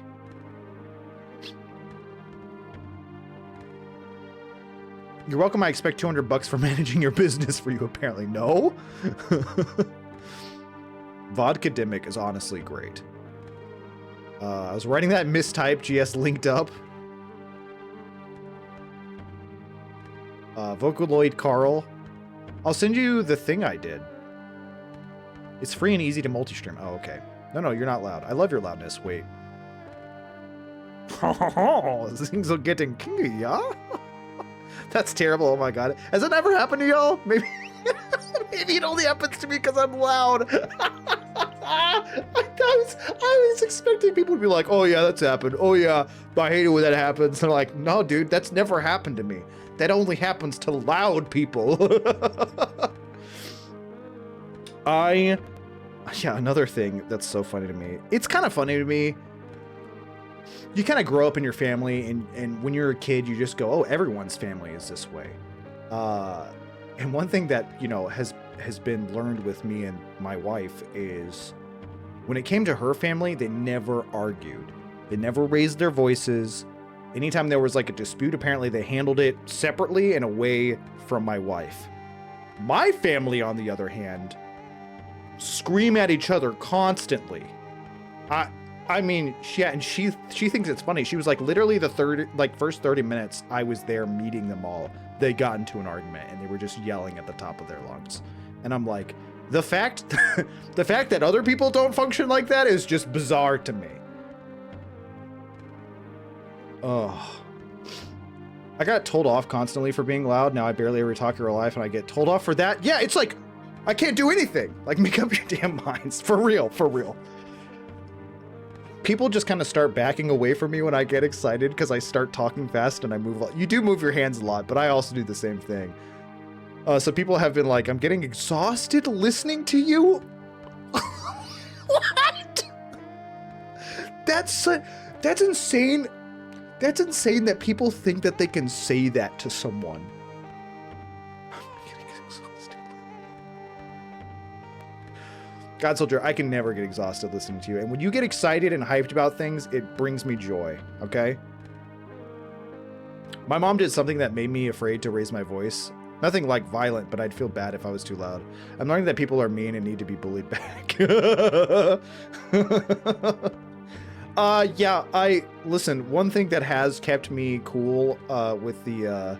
You're welcome. I expect $200 for managing your business for you, apparently. No? Vodcademic is honestly great. I was writing that mistype. GS linked up. Vocaloid Carl. I'll send you the thing I did. It's free and easy to multi-stream. Oh, okay. No, you're not loud. I love your loudness. Wait. Things are getting kinky, yeah? That's terrible. Oh my god. Has that ever happened to y'all? Maybe maybe it only happens to me because I'm loud. I was expecting people to be like, oh yeah, that's happened. Oh yeah, I hate it when that happens. They're like, no, dude, that's never happened to me. That only happens to loud people. Yeah, another thing that's so funny to me. It's kind of funny to me. You kind of grow up in your family, and when you're a kid, you just go, oh, everyone's family is this way. And one thing that, you know, has been learned with me and my wife is when it came to her family, they never argued. They never raised their voices. Anytime there was like a dispute, apparently they handled it separately and away from my wife. My family, on the other hand, scream at each other constantly. I mean, she thinks it's funny. She was like, literally the first 30 minutes I was there meeting them all, they got into an argument and they were just yelling at the top of their lungs. And I'm like, the fact that other people don't function like that is just bizarre to me. Oh. I got told off constantly for being loud. Now I barely ever talk in real life and I get told off for that. Yeah, it's like, I can't do anything. Like, make up your damn minds. For real, for real. People just kind of start backing away from me when I get excited because I start talking fast and I move. You do move your hands a lot, but I also do the same thing. So people have been like, I'm getting exhausted listening to you. What? That's insane. That's insane that people think that they can say that to someone. I'm getting exhausted. God Soldier, I can never get exhausted listening to you. And when you get excited and hyped about things, it brings me joy, okay? My mom did something that made me afraid to raise my voice. Nothing like violent, but I'd feel bad if I was too loud. I'm learning that people are mean and need to be bullied back. Yeah, listen, one thing that has kept me cool with the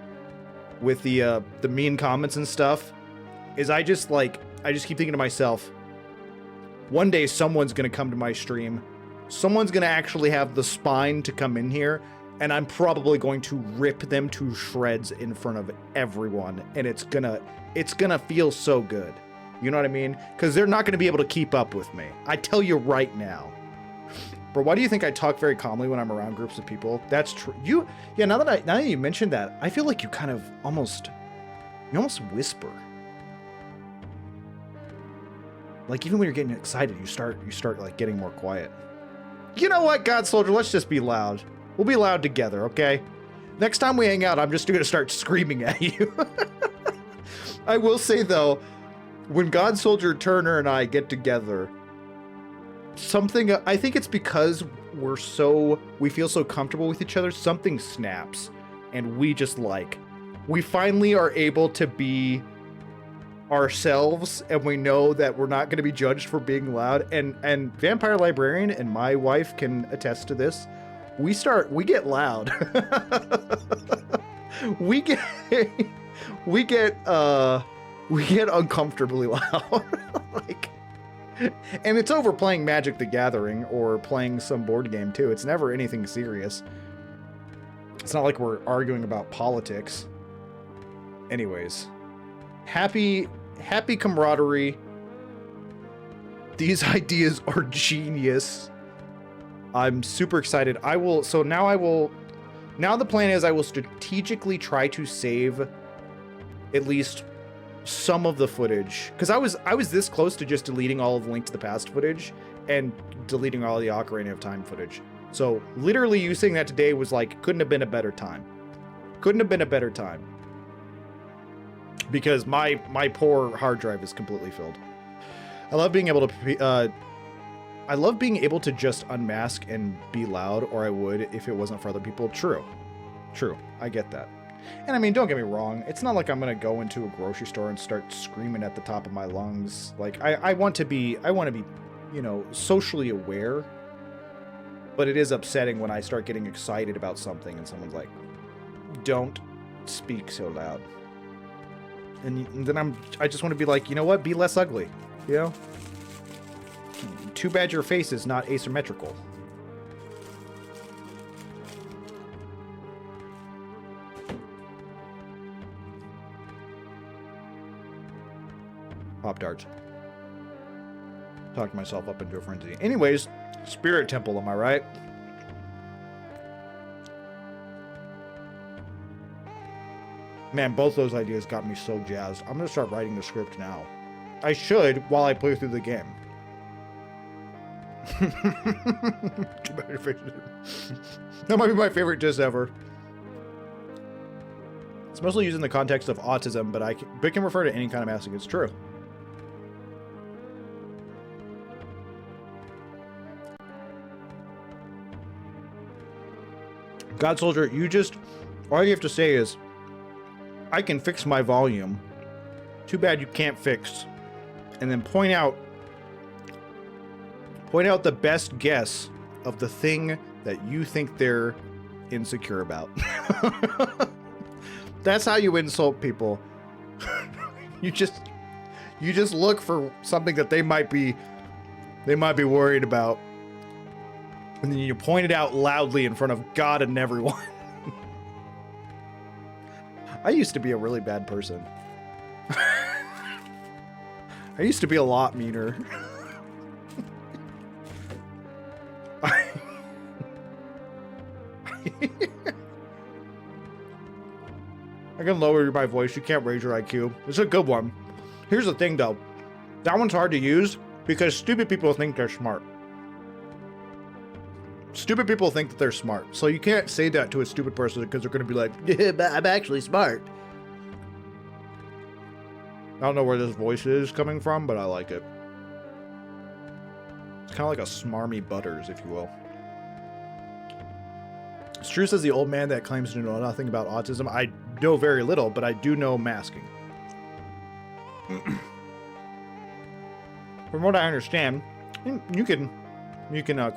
mean comments and stuff is I just keep thinking to myself, one day someone's going to come to my stream. Someone's going to actually have the spine to come in here, and I'm probably going to rip them to shreds in front of everyone, and it's gonna feel so good. You know what I mean? Because they're not going to be able to keep up with me. I tell you right now. Bro, why do you think I talk very calmly when I'm around groups of people? That's true. Yeah, now that you mentioned that, I feel like you kind of almost whisper. Like, even when you're getting excited, you start like getting more quiet. You know what, God Soldier, let's just be loud. We'll be loud together, okay? Next time we hang out, I'm just gonna start screaming at you. I will say though, when God Soldier, Turner, and I get together, I think it's because we feel so comfortable with each other, something snaps, and we finally are able to be ourselves, and we know that we're not going to be judged for being loud. And Vampire Librarian and my wife can attest to this. We get loud. we get uncomfortably loud. Like, And it's over playing Magic the Gathering or playing some board game too. It's never anything serious. It's not like we're arguing about politics. Anyways, happy camaraderie. These ideas are genius. I'm super excited. Now the plan is I will strategically try to save at least some of the footage, because I was this close to just deleting all of the Link to the Past footage and deleting all the Ocarina of Time footage. So literally you saying that today was like, couldn't have been a better time. Couldn't have been a better time. Because my poor hard drive is completely filled. I love being able to just unmask and be loud, or I would if it wasn't for other people. True. I get that. And I mean, don't get me wrong. It's not like I'm going to go into a grocery store and start screaming at the top of my lungs. Like I want to be, you know, socially aware, but it is upsetting when I start getting excited about something and someone's like, don't speak so loud. And then I just want to be like, you know what? Be less ugly, you know? Too bad your face is not asymmetrical. Pop darts. Talked myself up into a frenzy. Anyways, Spirit Temple, am I right? Man, both those ideas got me so jazzed. I'm gonna start writing the script now. I should while I play through the game. That might be my favorite diss ever. It's mostly used in the context of autism, but it can refer to any kind of masking. It's true. God Soldier, all you have to say is, I can fix my volume. Too bad you can't fix. And then point out the best guess of the thing that you think they're insecure about. That's how you insult people. You just look for something that they might be worried about. And then you point it out loudly in front of God and everyone. I used to be a really bad person. I used to be a lot meaner. I can lower my voice. You can't raise your IQ. It's a good one. Here's the thing, though. That one's hard to use because stupid people think they're smart. Stupid people think that they're smart. So you can't say that to a stupid person because they're going to be like, yeah, but I'm actually smart. I don't know where this voice is coming from, but I like it. It's kind of like a smarmy Butters, if you will. Stu says the old man that claims to know nothing about autism. I know very little, but I do know masking. From what I understand, you can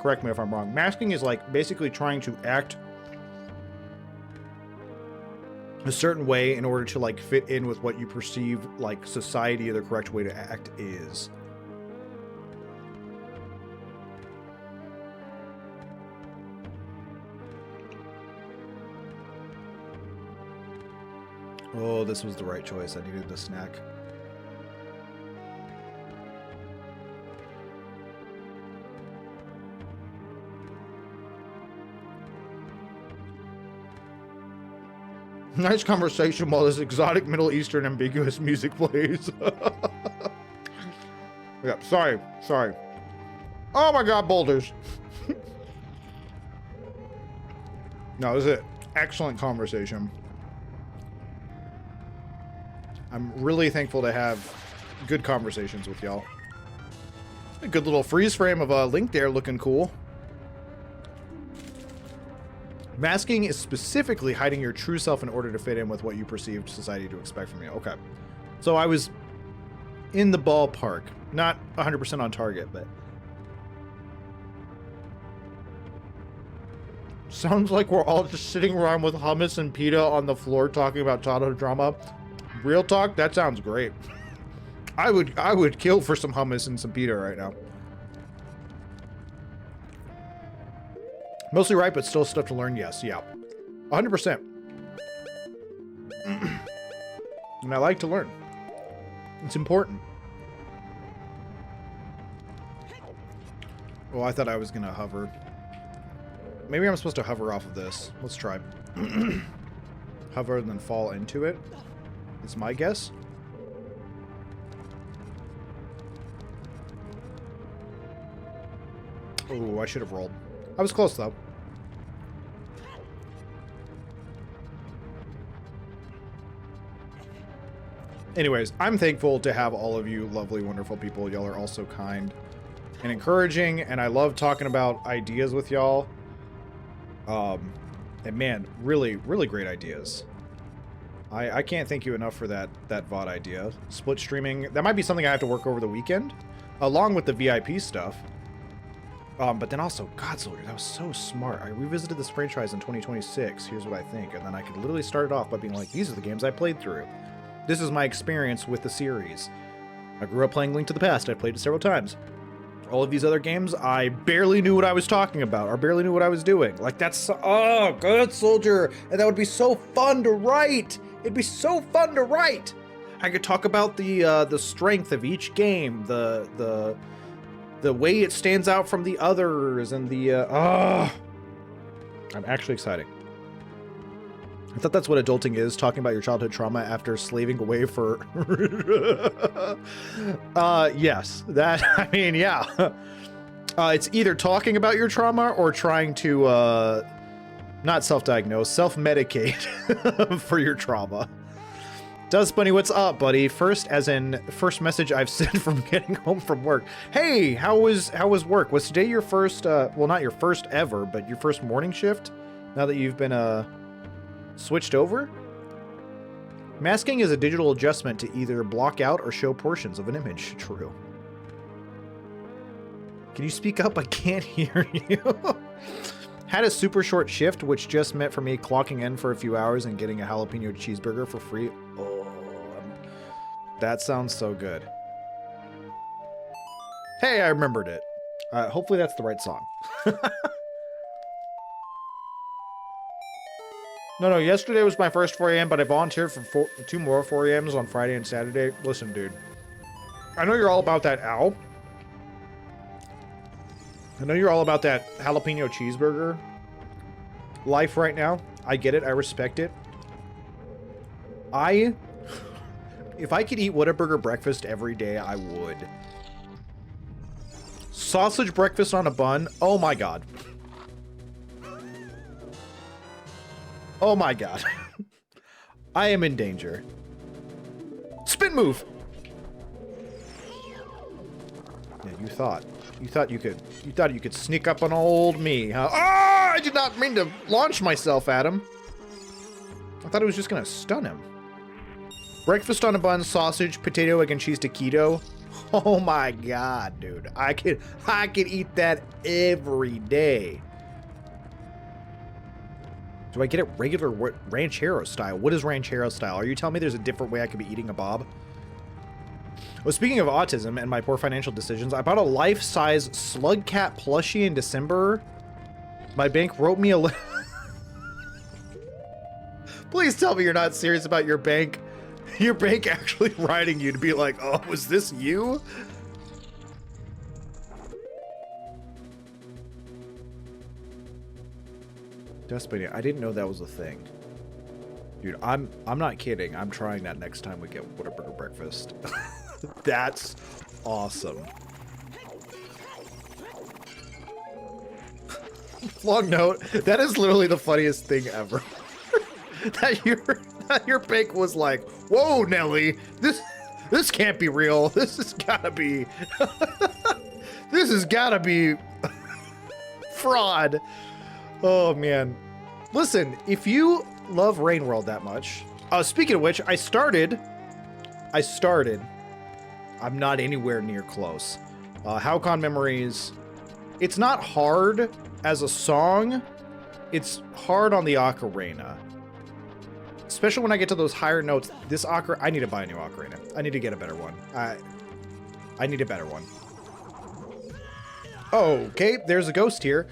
correct me if I'm wrong. Masking is like basically trying to act a certain way in order to like fit in with what you perceive like society or the correct way to act is. Oh, this was the right choice. I needed the snack. Nice conversation while this exotic Middle Eastern ambiguous music plays. Yeah, sorry. Oh my God, boulders. No, this is an excellent conversation. I'm really thankful to have good conversations with y'all. A good little freeze frame of a Link there looking cool. Masking is specifically hiding your true self in order to fit in with what you perceived society to expect from you. Okay. So I was in the ballpark. Not 100% on target, but... Sounds like we're all just sitting around with hummus and pita on the floor talking about childhood drama. Real talk? That sounds great. I would kill for some hummus and some pita right now. Mostly right, but still stuff to learn. Yes, yeah, 100%. And I like to learn. It's important. Oh, I thought I was gonna hover. Maybe I'm supposed to hover off of this. Let's try. Hover and then fall into it. It's my guess. Oh, I should have rolled. I was close, though. Anyways, I'm thankful to have all of you lovely, wonderful people. Y'all are all so kind and encouraging, and I love talking about ideas with y'all. And man, really, really great ideas. I can't thank you enough for that VOD idea. Split streaming, that might be something I have to work over the weekend, along with the VIP stuff. But then also, God Soldier, that was so smart. I revisited this franchise in 2026. Here's what I think. And then I could literally start it off by being like, these are the games I played through. This is my experience with the series. I grew up playing Link to the Past. I played it several times. All of these other games, I barely knew what I was talking about, or barely knew what I was doing. Like, that's, oh, God Soldier. And that would be so fun to write. It'd be so fun to write. I could talk about the strength of each game, the way it stands out from the others, and I'm actually excited. I thought that's what adulting is, talking about your childhood trauma after slaving away for... yes, that, I mean, yeah. It's either talking about your trauma or trying to, not self-diagnose, self-medicate for your trauma. Does Bunny, what's up, buddy? First, as in first message I've sent from getting home from work. Hey, how was work? Was today your first, well, not your first ever, but your first morning shift? Now that you've been, switched over? Masking is a digital adjustment to either block out or show portions of an image. True. Can you speak up? I can't hear you. Had a super short shift, which just meant for me clocking in for a few hours and getting a jalapeno cheeseburger for free. Oh, that sounds so good. Hey, I remembered it. Hopefully that's the right song. No, yesterday was my first 4 a.m., but I volunteered for 2 more 4 a.m.s on Friday and Saturday. Listen, dude. I know you're all about that owl. I know you're all about that jalapeno cheeseburger life right now. I get it. I respect it. If I could eat Whataburger breakfast every day, I would. Sausage breakfast on a bun. Oh my God. Oh my God. I am in danger. Spin move. Yeah, you thought you could sneak up on old me, huh? Oh, I did not mean to launch myself at him. I thought it was just gonna stun him. Breakfast on a bun, sausage, potato, egg and cheese taquito. Oh my God, dude. I could eat that every day. Do I get it regular ranchero style? What is ranchero style? Are you telling me there's a different way I could be eating a bob? Well, speaking of autism and my poor financial decisions, I bought a life-size slug cat plushie in December. My bank wrote me a Please tell me you're not serious about your bank. Your bank actually writing you to be like, oh, was this you? Despiny, I didn't know that was a thing. Dude, I'm not kidding. I'm trying that next time we get Whataburger breakfast. That's awesome. Long note, that is literally the funniest thing ever. that your bank was like, whoa, Nelly, this can't be real. This has gotta be this has gotta be fraud. Oh man. Listen, if you love Rain World that much, speaking of which, I started, I'm not anywhere near close. Howcon Memories, it's not hard as a song, it's hard on the ocarina. especially when I get to those higher notes. This ocarina, I need to buy a new ocarina. I need to get a better one. I need a better one. Okay, there's a ghost here.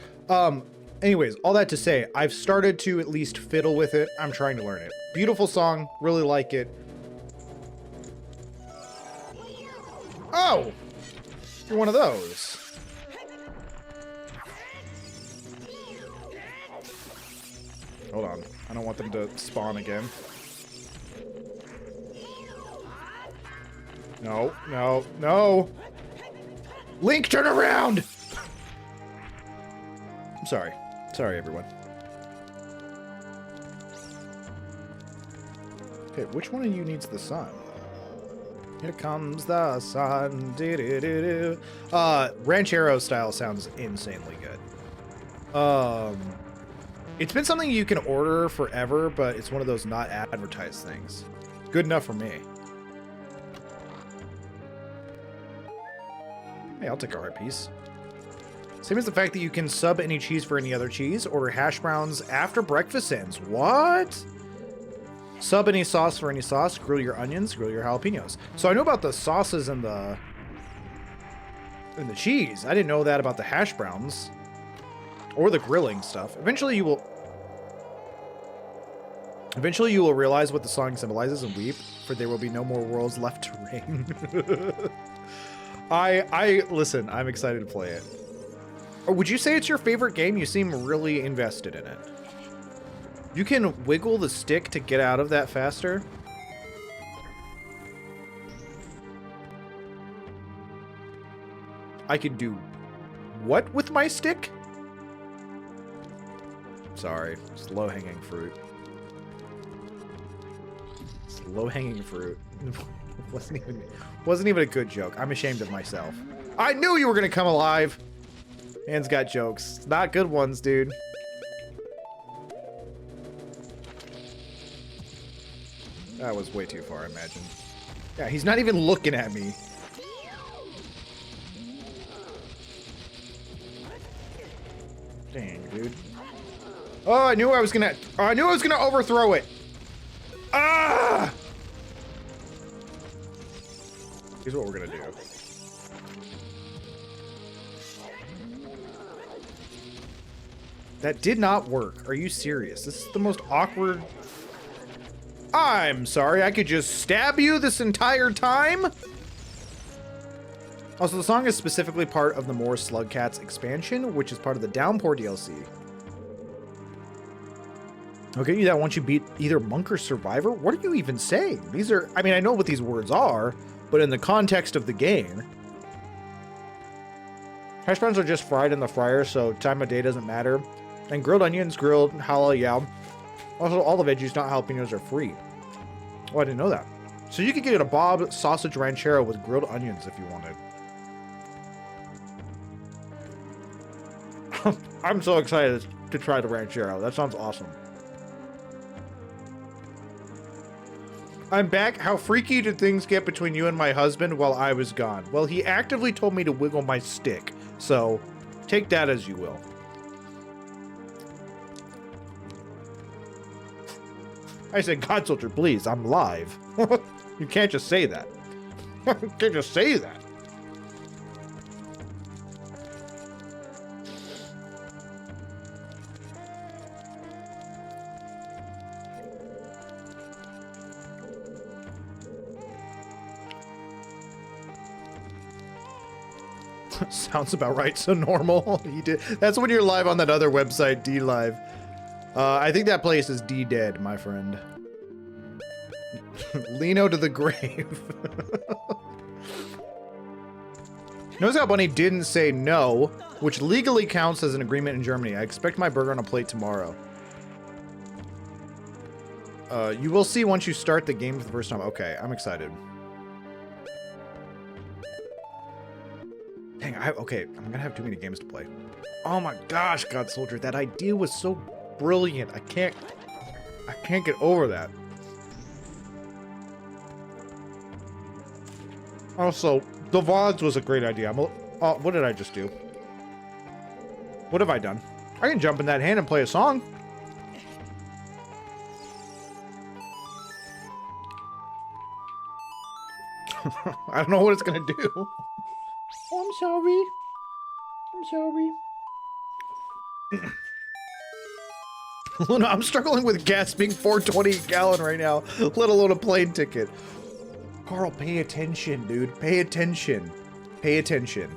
Anyways, all that to say, I've started to at least fiddle with it. I'm trying to learn it. Beautiful song, really like it. Oh! You're one of those. Hold on. I don't want them to spawn again. No, no, no! Link, turn around! I'm sorry. Sorry, everyone. Okay, which one of you needs the sun? Here comes the sun. Do-do-do-do. Ranchero style sounds insanely good. It's been something you can order forever, but it's one of those not advertised things. Good enough for me. Hey, I'll take a heart piece. Same as the fact that you can sub any cheese for any other cheese. Order hash browns after breakfast ends. What? Sub any sauce for any sauce. Grill your onions. Grill your jalapenos. So I know about the sauces and the cheese. I didn't know that about the hash browns. Or the grilling stuff. Eventually you will realize what the song symbolizes and weep, for there will be no more worlds left to reign. Listen, I'm excited to play it. Or would you say it's your favorite game? You seem really invested in it. You can wiggle the stick to get out of that faster. I can do what with my stick? Sorry, it's low-hanging fruit. It's low-hanging fruit. wasn't even a good joke. I'm ashamed of myself. I knew you were gonna come alive. Man's got jokes. Not good ones, dude. That was way too far, I imagine. Yeah, he's not even looking at me. Dang, dude. Oh, I knew I was gonna overthrow it. Ah! Here's what we're gonna do. That did not work. Are you serious? This is the most awkward... I'm sorry, I could just stab you this entire time? Also, the song is specifically part of the More Slugcats expansion, which is part of the Downpour DLC. I'll get you that once you beat either Monk or Survivor? What are you even saying? These are... I mean, I know what these words are, but in the context of the game... Hash browns are just fried in the fryer, so time of day doesn't matter. And grilled onions, grilled halal, yeah. Also, all the veggies, not jalapenos, are free. Oh, I didn't know that. So you could get a Bob sausage ranchero with grilled onions if you wanted. I'm so excited to try the ranchero. That sounds awesome. I'm back. How freaky did things get between you and my husband while I was gone? Well, he actively told me to wiggle my stick. So, take that as you will. I said, God Soldier, please, I'm live. You can't just say that. You can't just say that. Sounds about right. So normal. He did. That's when you're live on that other website, D Live. I think that place is D dead, my friend. Lino to the grave. Notice how Bunny didn't say no, which legally counts as an agreement in Germany. I expect my burger on a plate tomorrow. You will see once you start the game for the first time. Okay, I'm excited. Dang, okay, I'm gonna have too many games to play. Oh my gosh, God Soldier, that idea was so brilliant. I can't get over that. Also, the VODs was a great idea. What did I just do? What have I done? I can jump in that hand and play a song. I don't know what it's gonna do. Oh, I'm sorry. I'm sorry. Luna, I'm struggling with gas being $4.20 a gallon right now, let alone a plane ticket. Carl, pay attention, dude. Pay attention. Pay attention.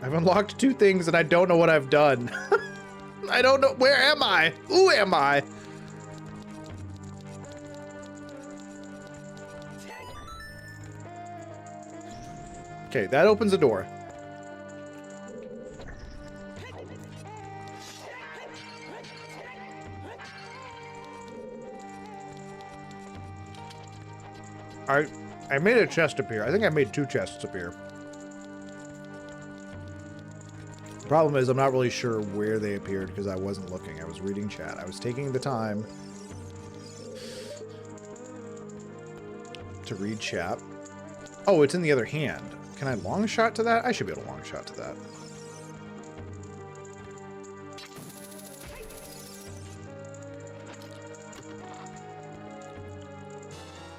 I've unlocked 2 things and I don't know what I've done. I don't know. Where am I? Who am I? Okay, that opens a door. I made a chest appear. I think I made 2 chests appear. The problem is I'm not really sure where they appeared because I wasn't looking. I was reading chat. I was taking the time to read chat. Oh, it's in the other hand. Can I long shot to that? I should be able to long shot to that.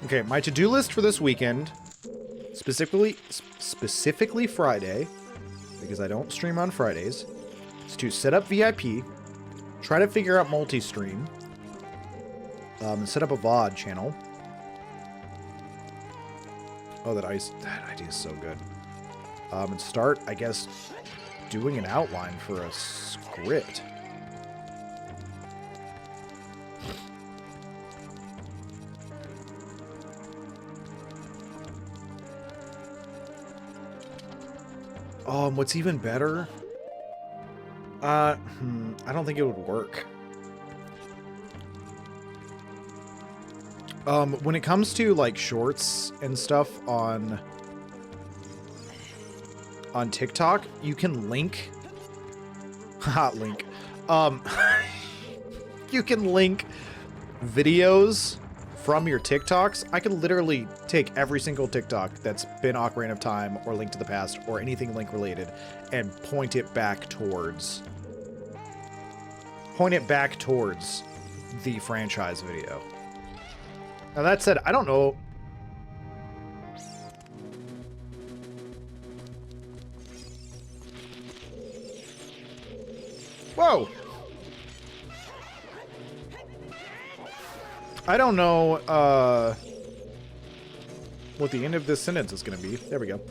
Okay, my to-do list for this weekend, specifically Friday, because I don't stream on Fridays, is to set up VIP, try to figure out multi-stream, and set up a VOD channel. Oh, that idea is so good. And start, I guess, doing an outline for a script. What's even better? I don't think it would work. When it comes to like shorts and stuff on TikTok, you can link hot link. You can link videos from your TikToks. I could literally take every single TikTok that's been Ocarina of Time or Link to the Past or anything Link related and point it back towards the franchise video. Now that said, I don't know. Whoa! I don't know what the end of this sentence is going to be. There we go.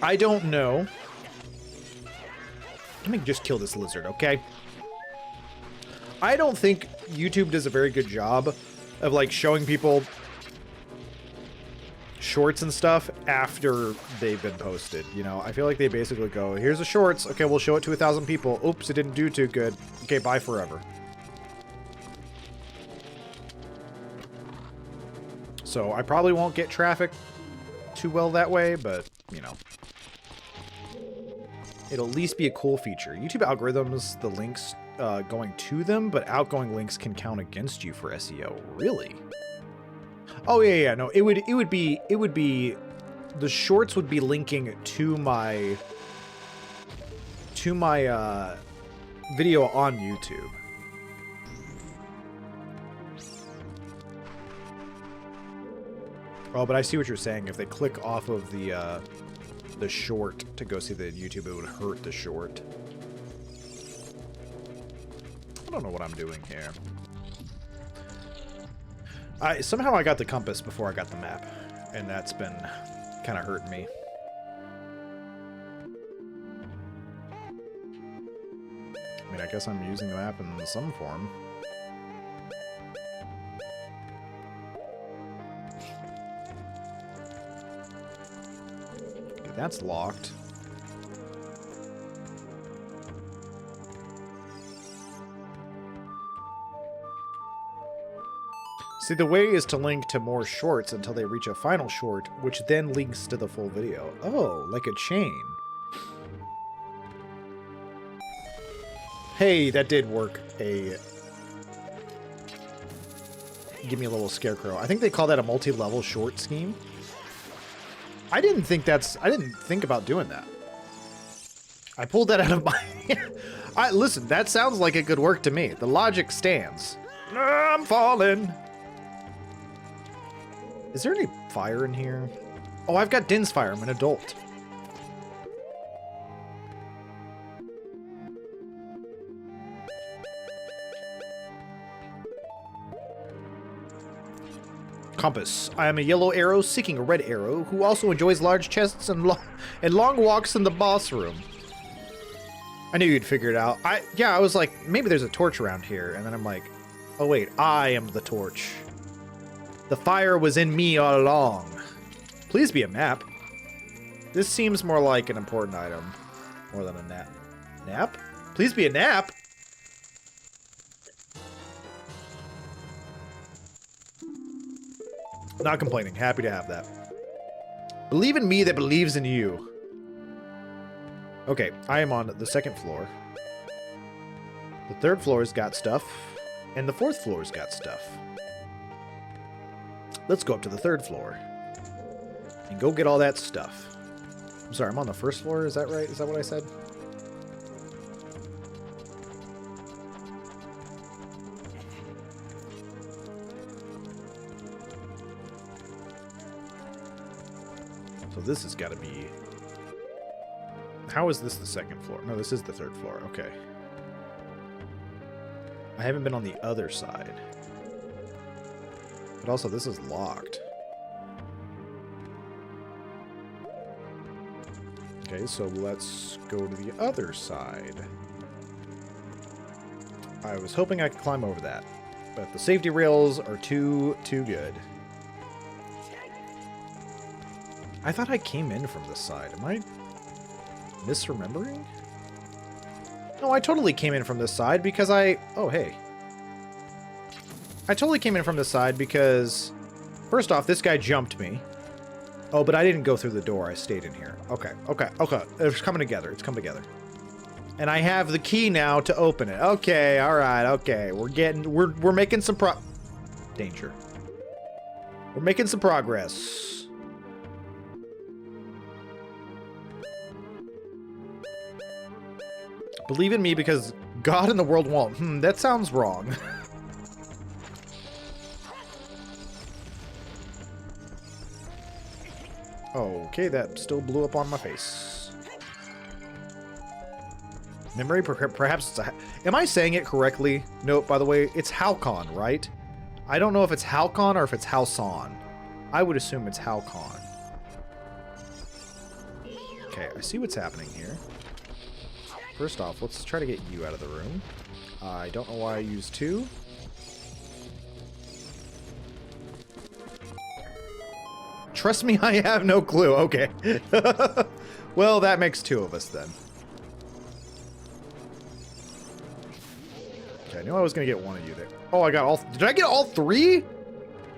I don't know. Let me just kill this lizard, okay? I don't think YouTube does a very good job of like showing people shorts and stuff after they've been posted. You know, I feel like they basically go, here's the shorts. Okay, we'll show it to 1,000 people. Oops, it didn't do too good. Okay, bye forever. So I probably won't get traffic too well that way, but, you know. It'll at least be a cool feature. YouTube algorithms, the links going to them, but outgoing links can count against you for SEO. Really? Oh yeah, no. It would be the shorts would be linking to my video on YouTube. Oh, but I see what you're saying. If they click off of the short to go see the YouTube, it would hurt the short. I don't know what I'm doing here. Somehow I got the compass before I got the map, and that's been kind of hurting me. I mean, I guess I'm using the map in some form. Okay, that's locked. See, the way is to link to more shorts until they reach a final short, which then links to the full video. Oh, like a chain. Hey, that did work. Give me a little scarecrow. I think they call that a multi-level short scheme. I didn't think about doing that. I pulled that out of my... Listen, that sounds like it could work to me. The logic stands. I'm falling. Is there any fire in here? Oh, I've got Din's fire. I'm an adult. Compass. I am a yellow arrow seeking a red arrow who also enjoys large chests and long walks in the boss room. I knew you'd figure it out. I was like, maybe there's a torch around here. And then I'm like, oh wait, I am the torch. The fire was in me all along. Please be a map. This seems more like an important item. More than a nap. Nap? Please be a nap? Not complaining. Happy to have that. Believe in me that believes in you. Okay, I am on the second floor. The third floor's got stuff. And the fourth floor's got stuff. Let's go up to the third floor. And go get all that stuff. I'm sorry, I'm on the first floor. Is that right? Is that what I said? So this has got to be... How is this the second floor? No, this is the third floor. Okay. I haven't been on the other side. But also, this is locked. Okay, so let's go to the other side. I was hoping I could climb over that, but the safety rails are too good. I thought I came in from this side. Am I misremembering? No, I totally came in from this side because oh, hey. I totally came in from this side because... First off, this guy jumped me. Oh, but I didn't go through the door. I stayed in here. Okay. It's coming together. It's coming together. And I have the key now to open it. Okay, alright, okay. We're making some Danger. We're making some progress. Believe in me because God and the world won't. That sounds wrong. Okay, that still blew up on my face. Memory, perhaps it's a... Am I saying it correctly? Note, by the way, it's Halcon, right? I don't know if it's Halcon or if it's Halcon. I would assume it's Halcon. Okay, I see what's happening here. First off, let's try to get you out of the room. I don't know why I used 2. Trust me, I have no clue. Okay. Well, that makes 2 of us then. Okay, I knew I was going to get one of you there. Oh, I got all... Did I get all 3?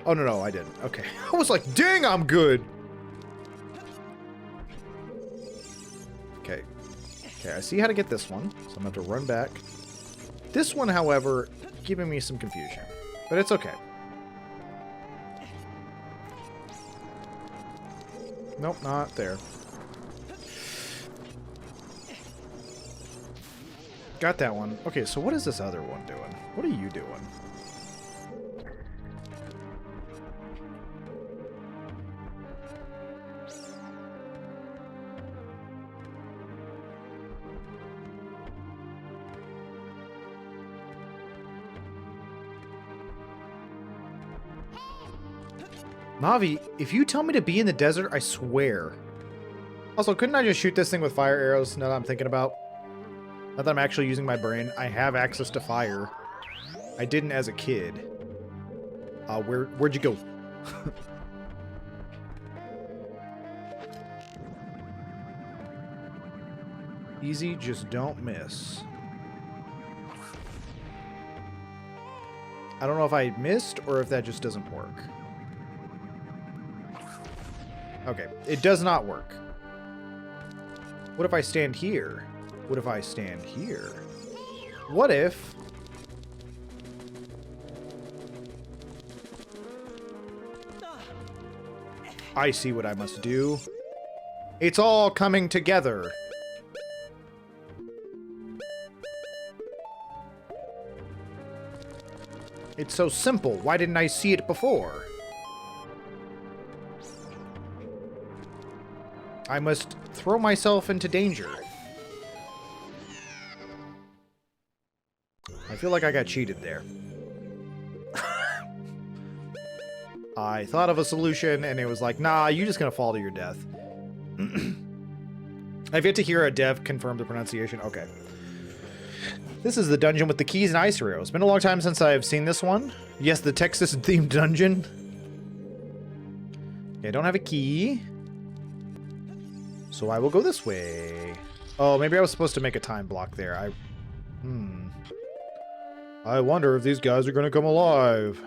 Oh, no, I didn't. Okay. I was like, dang, I'm good. Okay. Okay, I see how to get this one. So I'm going to have to run back. This one, however, giving me some confusion. But it's okay. Nope, not there. Got that one. Okay, so what is this other one doing? What are you doing? Navi, if you tell me to be in the desert, I swear. Also, couldn't I just shoot this thing with fire arrows now that I'm thinking about? Now that I'm actually using my brain, I have access to fire. I didn't as a kid. Where'd you go? Easy, just don't miss. I don't know if I missed or if that just doesn't work. Okay, it does not work. What if I stand here? What if I stand here? What if... I see what I must do. It's all coming together. It's so simple. Why didn't I see it before? I must throw myself into danger. I feel like I got cheated there. I thought of a solution, and it was like, nah, you're just gonna fall to your death. I've yet to hear a dev confirm the pronunciation. Okay. This is the dungeon with the keys and ice arrows. It's been a long time since I've seen this one. Yes, the Texas-themed dungeon. Okay, I don't have a key. So I will go this way. Oh, maybe I was supposed to make a time block there. I wonder if these guys are gonna come alive.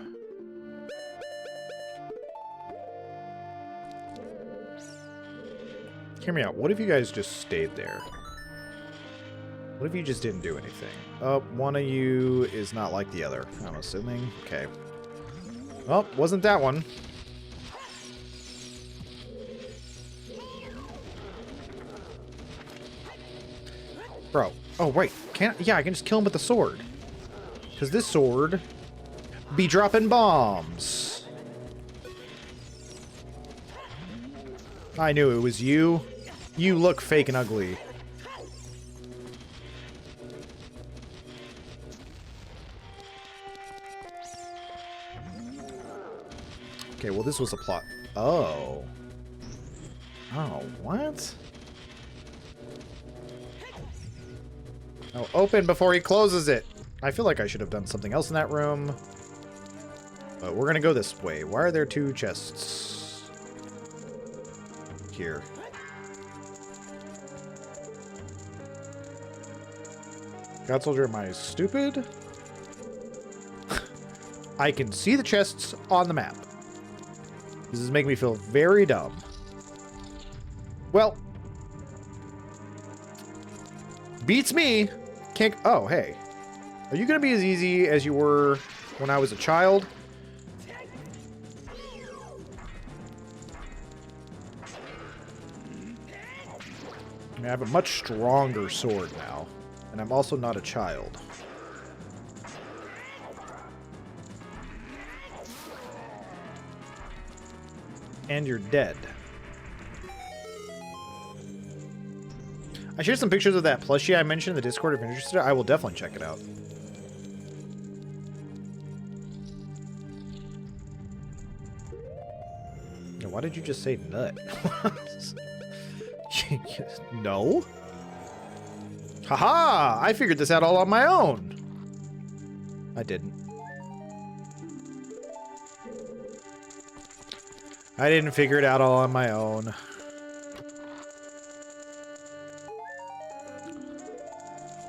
Hear me out. What if you guys just stayed there? What if you just didn't do anything? Oh, one of you is not like the other, I'm assuming. Okay. Well, wasn't that one. Bro. Oh, wait. Can't... Yeah, I can just kill him with the sword. Because this sword be dropping bombs. I knew it was you. You look fake and ugly. Okay, well, this was a plot. Oh. Oh, what? Oh, open before he closes it. I feel like I should have done something else in that room. But we're gonna go this way. Why are there two chests here? God Soldier, am I stupid? I can see the chests on the map. This is making me feel very dumb. Well. Beats me. Can't... Oh, hey. Are you going to be as easy as you were when I was a child? I mean, I have a much stronger sword now. And I'm also not a child. And you're dead. I shared some pictures of that plushie I mentioned in the Discord if you're interested. I will definitely check it out. Why did you just say nut? No? Haha! I figured this out all on my own. I didn't. I didn't figure it out all on my own.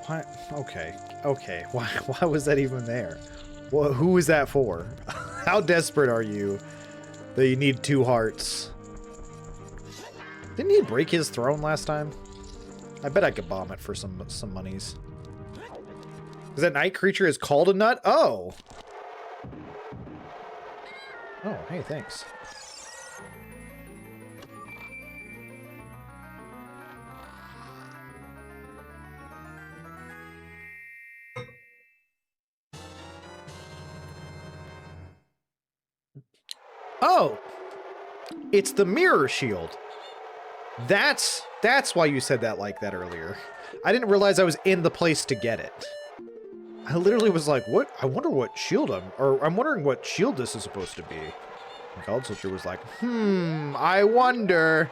Why? Okay. Okay. Why was that even there? Well, who was that for? How desperate are you that you need 2 hearts? Didn't he break his throne last time? I bet I could bomb it for some monies. Because that night creature is called a nut? Oh! Oh, hey, thanks. Oh! It's the mirror shield. That's why you said that like that earlier. I didn't realize I was in the place to get it. I literally was like, what? I wonder what shield I'm wondering what shield this is supposed to be. And God Soldier was like, I wonder.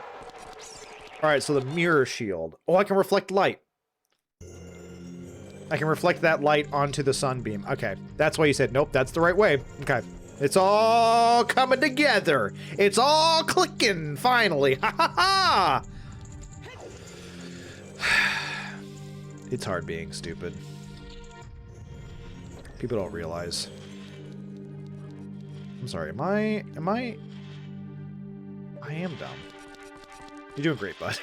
Alright, so the mirror shield. Oh, I can reflect light. I can reflect that light onto the sunbeam. Okay, that's why you said, nope, that's the right way. Okay. It's all coming together. It's all clicking, finally. Ha ha ha! It's hard being stupid. People don't realize. I'm sorry, I am dumb. You're doing great, bud.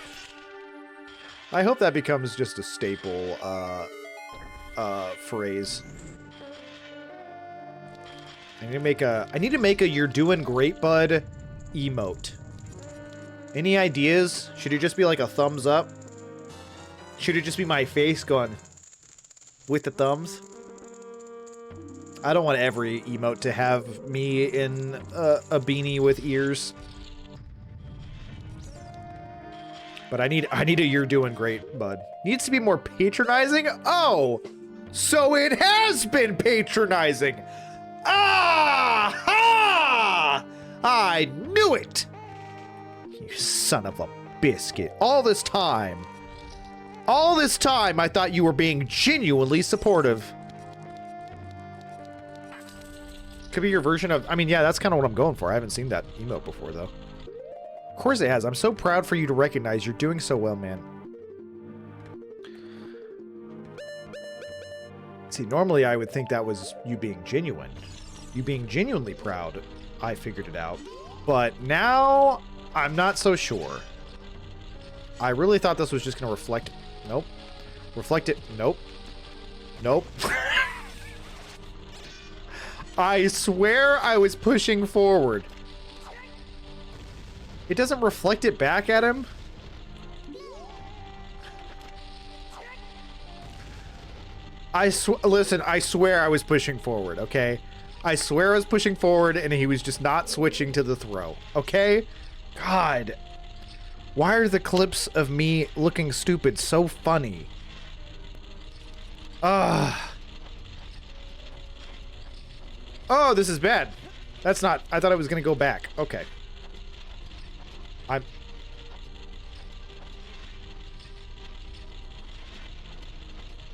I hope that becomes just a staple, phrase. I need to make a "you're doing great, bud" emote. Any ideas? Should it just be like a thumbs up? Should it just be my face going with the thumbs? I don't want every emote to have me in a beanie with ears. But I need a "you're doing great, bud." Needs to be more patronizing? Oh! So it has been patronizing! Ah! Ha! I knew it! You son of a biscuit. All this time I thought you were being genuinely supportive. Could be your version of... I mean, yeah, that's kind of what I'm going for. I haven't seen that emote before, though. Of course it has. I'm so proud for you to recognize you're doing so well, man. See, normally I would think that was you being genuine. You being genuinely proud. I figured it out. But now, I'm not so sure. I really thought this was just going to reflect... Nope. Reflect it. Nope. Nope. I swear I was pushing forward. It doesn't reflect it back at him? Listen, I swear I was pushing forward, okay? I swear I was pushing forward and he was just not switching to the throw, okay? God. Why are the clips of me looking stupid so funny? Oh, this is bad. That's not... I thought I was going to go back. Okay.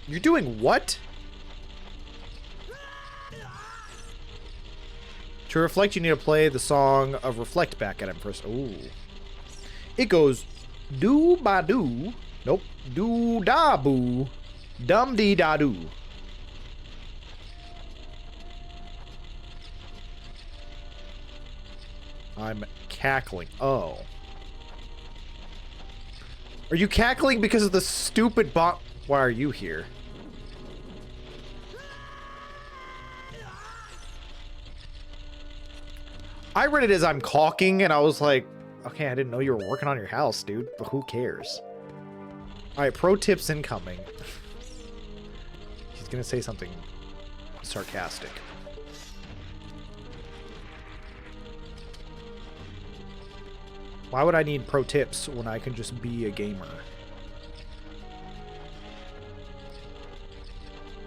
You're doing what? To reflect, you need to play the song of Reflect back at him first. Ooh. It goes do ba doo. Nope. Do da boo. Dum dee da doo. I'm cackling. Oh. Are you cackling because of the stupid bot? Why are you here? I read it as I'm caulking, and I was like, okay, I didn't know you were working on your house, dude, but who cares? Alright, pro tips incoming. He's gonna say something sarcastic. Why would I need pro tips when I can just be a gamer?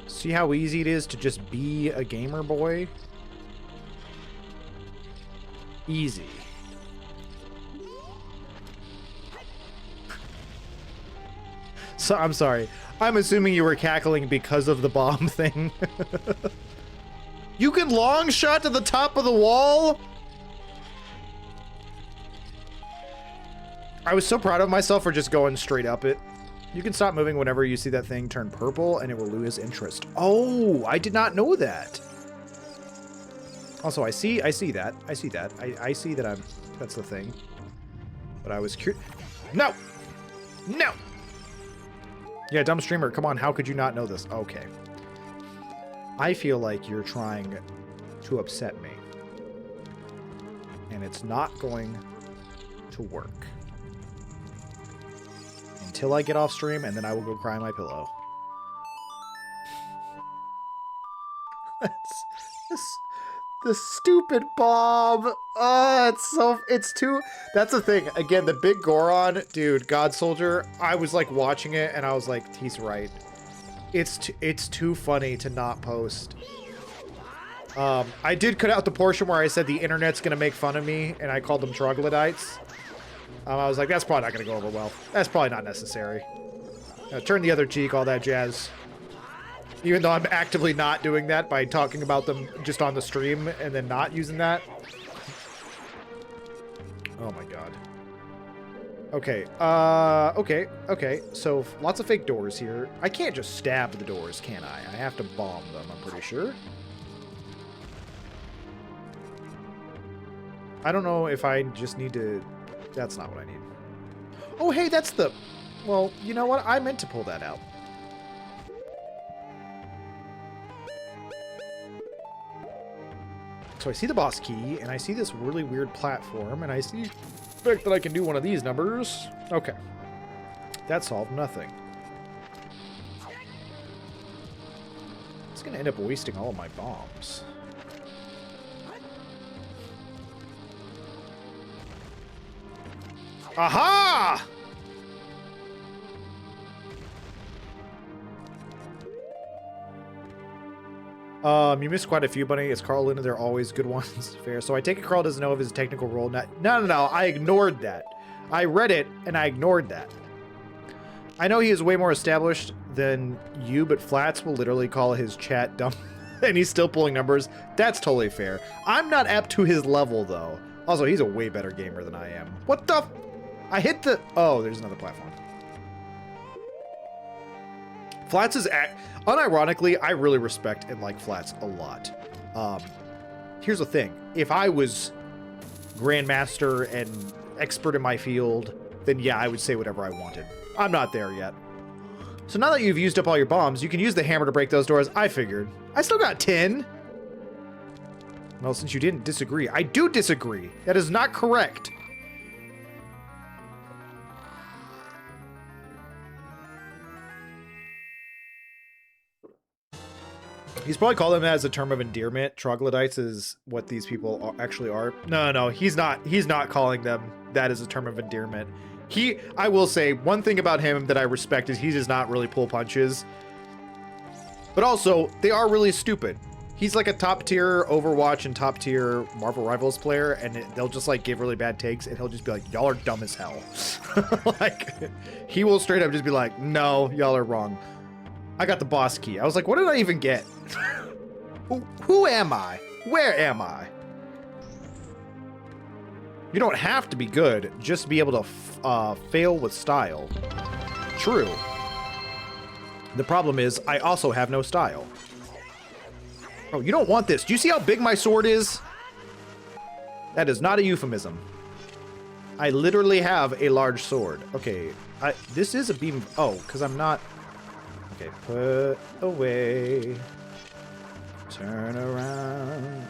See how easy it is to just be a gamer boy? Easy. So, I'm sorry. I'm assuming you were cackling because of the bomb thing. You can long shot to the top of the wall? I was so proud of myself for just going straight up it. You can stop moving whenever you see that thing turn purple and it will lose interest. Oh, I did not know that. Also, I see that. I see that. I see that that's the thing. But I was curious. No! No! Yeah, dumb streamer, come on, how could you not know this? Okay. I feel like you're trying to upset me. And it's not going to work. Until I get off stream, and then I will go cry on my pillow. The stupid Bob. It's too, that's the thing. Again, the big Goron, dude, God Soldier, I was like watching it and I was like, he's right. It's too funny to not post. I did cut out the portion where I said the internet's gonna make fun of me and I called them troglodytes. I was like, that's probably not gonna go over well. That's probably not necessary. Turn the other cheek, all that jazz. Even though I'm actively not doing that by talking about them just on the stream and then not using that. Oh my god. Okay, okay. So, lots of fake doors here. I can't just stab the doors, can I? I have to bomb them, I'm pretty sure. I don't know if I just need to... That's not what I need. Oh, hey, that's the... Well, you know what? I meant to pull that out. So I see the boss key, and I see this really weird platform, and I see the fact that I can do one of these numbers. Okay. That solved nothing. It's gonna end up wasting all of my bombs. Aha! You missed quite a few, Bunny. It's Carl Luna. They're always good ones. Fair. So I take it Carl doesn't know of his technical role. No. I ignored that. I read it, and I ignored that. I know he is way more established than you, but Flats will literally call his chat dumb, and he's still pulling numbers. That's totally fair. I'm not up to his level, though. Also, he's a way better gamer than I am. What the... I hit the... Oh, there's another platform. Flats is... Unironically, I really respect and like Flats a lot. Here's the thing. If I was Grandmaster and expert in my field, then yeah, I would say whatever I wanted. I'm not there yet. So now that you've used up all your bombs, you can use the hammer to break those doors. I figured. I still got 10. Well, since you didn't disagree, I do disagree. That is not correct. He's probably called them as a term of endearment. Troglodytes is what these people actually are. No, he's not. He's not calling them that as a term of endearment. I will say, one thing about him that I respect is he does not really pull punches. But also, they are really stupid. He's like a top tier Overwatch and top tier Marvel Rivals player, and they'll just like give really bad takes, and he'll just be like, y'all are dumb as hell. Like, he will straight up just be like, no, y'all are wrong. I got the boss key. I was like, what did I even get? Who am I? Where am I? You don't have to be good, just be able to fail with style. True. The problem is, I also have no style. Oh, you don't want this. Do you see how big my sword is? That is not a euphemism. I literally have a large sword. Okay, this is a beam... Oh, because I'm not... Okay, put away... Turn around.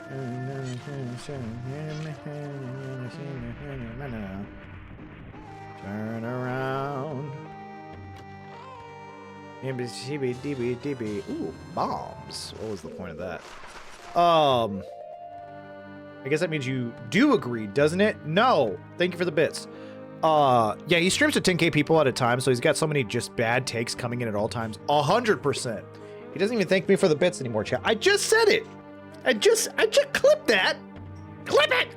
Turn around. Ooh, bombs. What was the point of that? I guess that means you do agree, doesn't it? No. Thank you for the bits. Yeah, he streams to 10k people at a time, so he's got so many just bad takes coming in at all times. 100%. He doesn't even thank me for the bits anymore, chat. I just said it. I just clipped that. Clip it.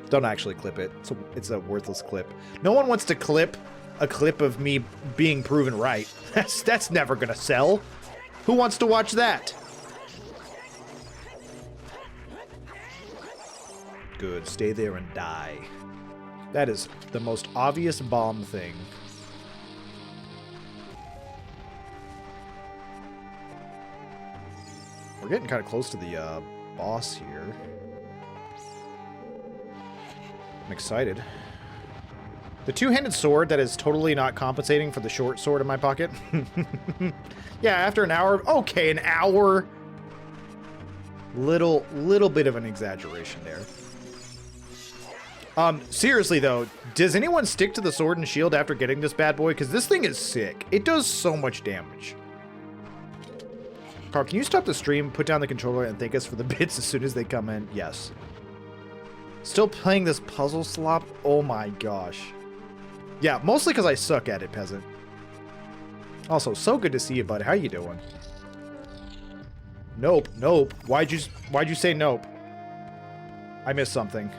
Don't actually clip it. It's a worthless clip. No one wants to clip a clip of me being proven right. That's never gonna sell. Who wants to watch that? Good. Stay there and die. That is the most obvious bomb thing. We're getting kind of close to the boss here. I'm excited. The two-handed sword that is totally not compensating for the short sword in my pocket. Yeah, after an hour. Okay, an hour. Little bit of an exaggeration there. Seriously though, does anyone stick to the sword and shield after getting this bad boy? Because this thing is sick. It does so much damage. Carl, can you stop the stream, put down the controller, and thank us for the bits as soon as they come in? Yes. Still playing this puzzle slop? Oh my gosh. Yeah, mostly because I suck at it, peasant. Also, so good to see you, bud. How you doing? Nope, nope. Why'd you say nope? I missed something.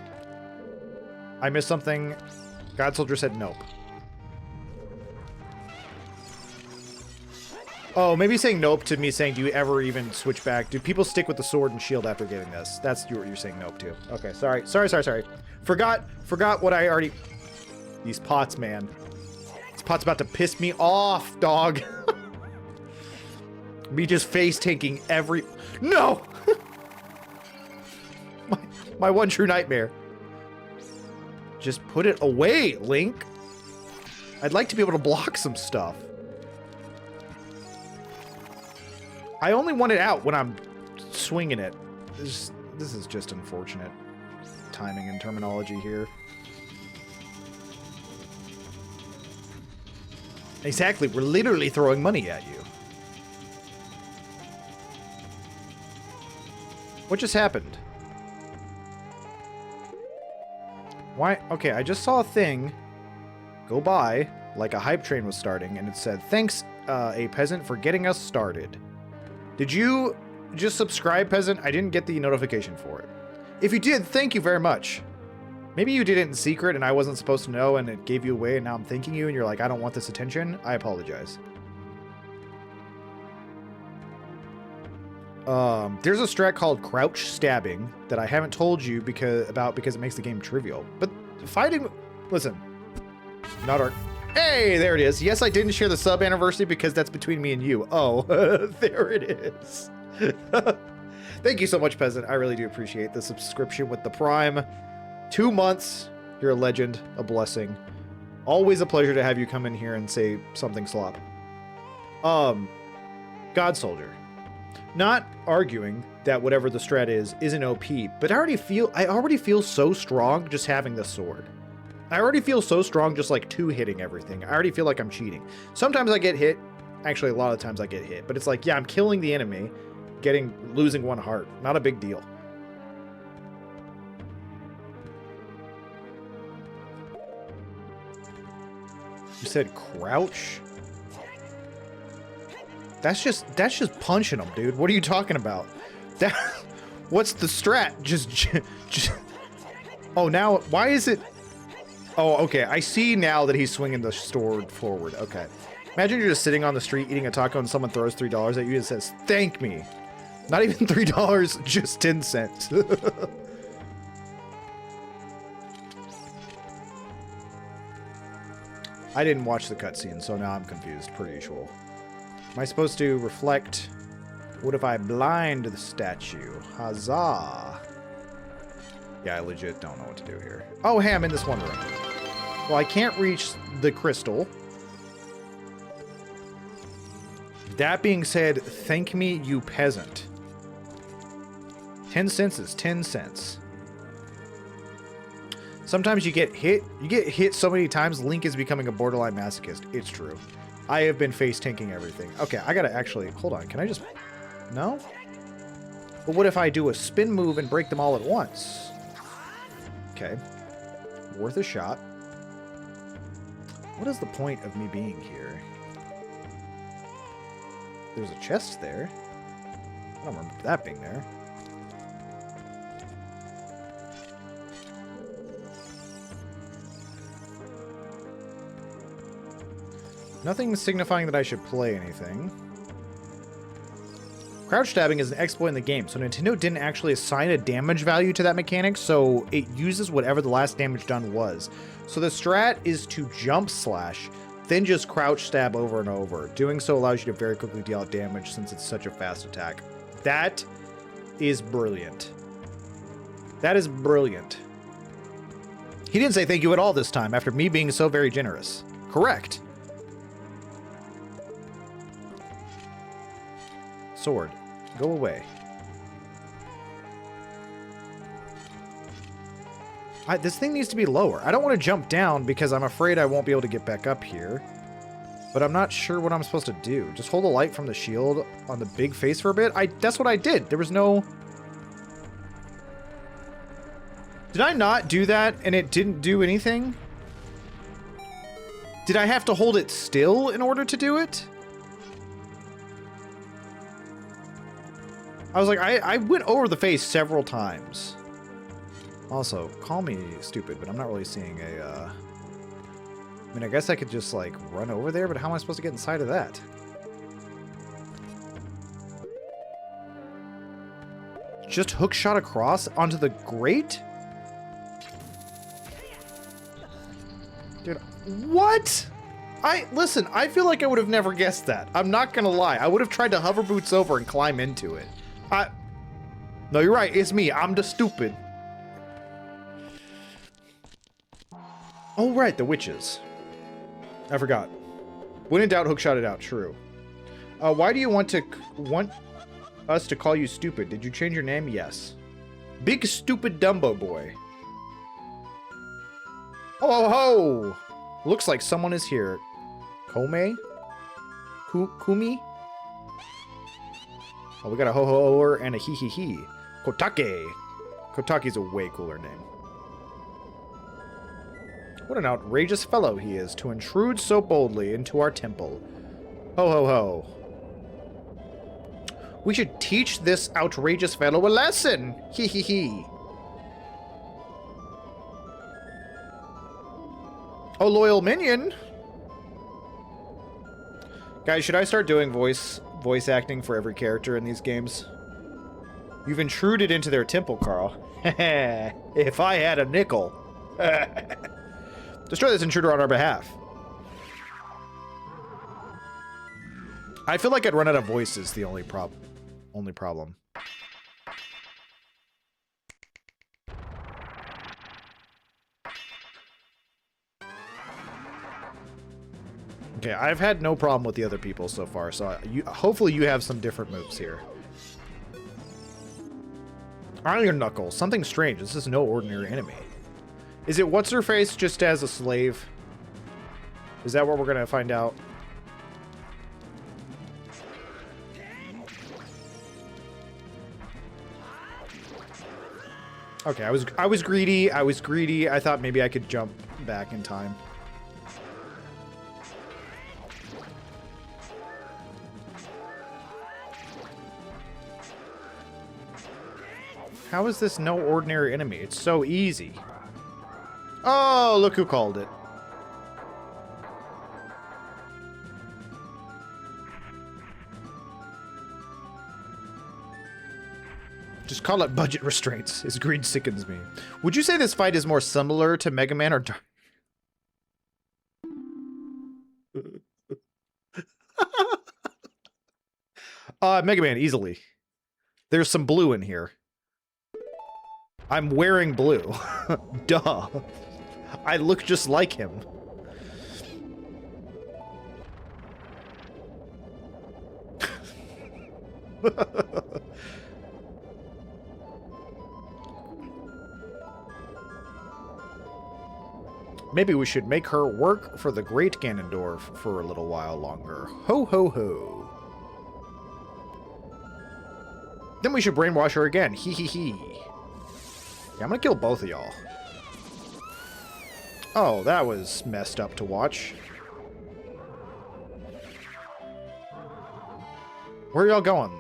I missed something. God Soldier said nope. Oh, maybe saying nope to me saying, do you ever even switch back? Do people stick with the sword and shield after getting this? That's what you're saying nope to. Okay, sorry. Forgot what I already... These pots, man. This pot's about to piss me off, dog. Me just face-taking every... No! my one true nightmare. Just put it away, Link. I'd like to be able to block some stuff. I only want it out when I'm swinging it. This is just unfortunate timing and terminology here. Exactly, we're literally throwing money at you. What just happened? Why? Okay, I just saw a thing go by like a hype train was starting, and it said, "Thanks, a peasant, for getting us started." Did you just subscribe, peasant? I didn't get the notification for it. If you did, thank you very much. Maybe you did it in secret and I wasn't supposed to know and it gave you away and now I'm thanking you and you're like, I don't want this attention. I apologize. There's a strat called crouch stabbing that I haven't told you because it makes the game trivial. But fighting, listen, not our... Hey, there it is. Yes, I didn't share the sub anniversary because that's between me and you. Oh, there it is. Thank you so much, peasant. I really do appreciate the subscription with the Prime. 2 months. You're a legend, a blessing. Always a pleasure to have you come in here and say something slop. God Soldier. Not arguing that whatever the strat is isn't OP, but I already feel so strong just having the sword. I already feel so strong just like two-hitting everything. I already feel like I'm cheating. Sometimes I get hit. Actually, a lot of times I get hit, but it's like, yeah, I'm killing the enemy, losing 1 heart. Not a big deal. You said crouch? That's just punching them, dude. What are you talking about? What's the strat? Just Oh, now why is it? Oh, okay. I see now that he's swinging the sword forward. Okay. Imagine you're just sitting on the street eating a taco and someone throws $3 at you and says, "Thank me." Not even $3, just 10 cents. I didn't watch the cutscene, so now I'm confused, per usual. Am I supposed to reflect? What if I blind the statue? Huzzah! Yeah, I legit don't know what to do here. Oh, hey, I'm in this one room. Well, I can't reach the crystal. That being said, thank me, you peasant. 10 cents is 10 cents. Sometimes you get hit. You get hit so many times, Link is becoming a borderline masochist. It's true. I have been face tanking everything. Okay, I gotta actually... Hold on, can I just... No? But what if I do a spin move and break them all at once? Okay. Worth a shot. What is the point of me being here? There's a chest there. I don't remember that being there. Nothing signifying that I should play anything. Crouch stabbing is an exploit in the game, so Nintendo didn't actually assign a damage value to that mechanic, so it uses whatever the last damage done was. So the strat is to jump slash, then just crouch stab over and over. Doing so allows you to very quickly deal out damage since it's such a fast attack. That is brilliant. That is brilliant. He didn't say thank you at all this time after me being so very generous. Correct. Sword, go away. This thing needs to be lower. I don't want to jump down because I'm afraid I won't be able to get back up here. But I'm not sure what I'm supposed to do. Just hold the light from the shield on the big face for a bit? That's what I did. There was no... Did I not do that and it didn't do anything? Did I have to hold it still in order to do it? I was like, I went over the face several times. Also, call me stupid, but I'm not really seeing a, I mean, I guess I could just, like, run over there, but how am I supposed to get inside of that? Just hook shot across onto the grate? Dude, what? Listen, I feel like I would have never guessed that. I'm not gonna lie. I would have tried to hover boots over and climb into it. No, you're right. It's me. I'm the stupid. Oh, right. The witches. I forgot. When in doubt, hookshot it out. True. Why do you want us to call you stupid? Did you change your name? Yes. Big stupid Dumbo boy. Oh, ho, ho. Looks like someone is here. Kome? Kumi? Oh, we got a ho-ho-er and a hee-hee-hee. Kotake. Kotake's a way cooler name. What an outrageous fellow he is to intrude so boldly into our temple. Ho ho ho. We should teach this outrageous fellow a lesson. Hee hee hee. Oh, loyal minion. Guys, should I start doing voice acting for every character in these games? You've intruded into their temple, Carl. If I had a nickel. Destroy this intruder on our behalf. I feel like I'd run out of voices, the only problem. Okay, I've had no problem with the other people so far, so hopefully you have some different moves here. Iron Knuckle, something strange. This is no ordinary enemy. Is it what's-her-face just as a slave? Is that what we're gonna find out? Okay, I was greedy. I thought maybe I could jump back in time. How is this no ordinary enemy? It's so easy. Oh, look who called it. Just call it budget restraints. His greed sickens me. Would you say this fight is more similar to Mega Man or Dark? Mega Man, easily. There's some blue in here. I'm wearing blue. Duh. I look just like him. Maybe we should make her work for the great Ganondorf for a little while longer. Ho ho ho. Then we should brainwash her again. Hee hee hee. Yeah, I'm gonna kill both of y'all. Oh, that was messed up to watch. Where are y'all going?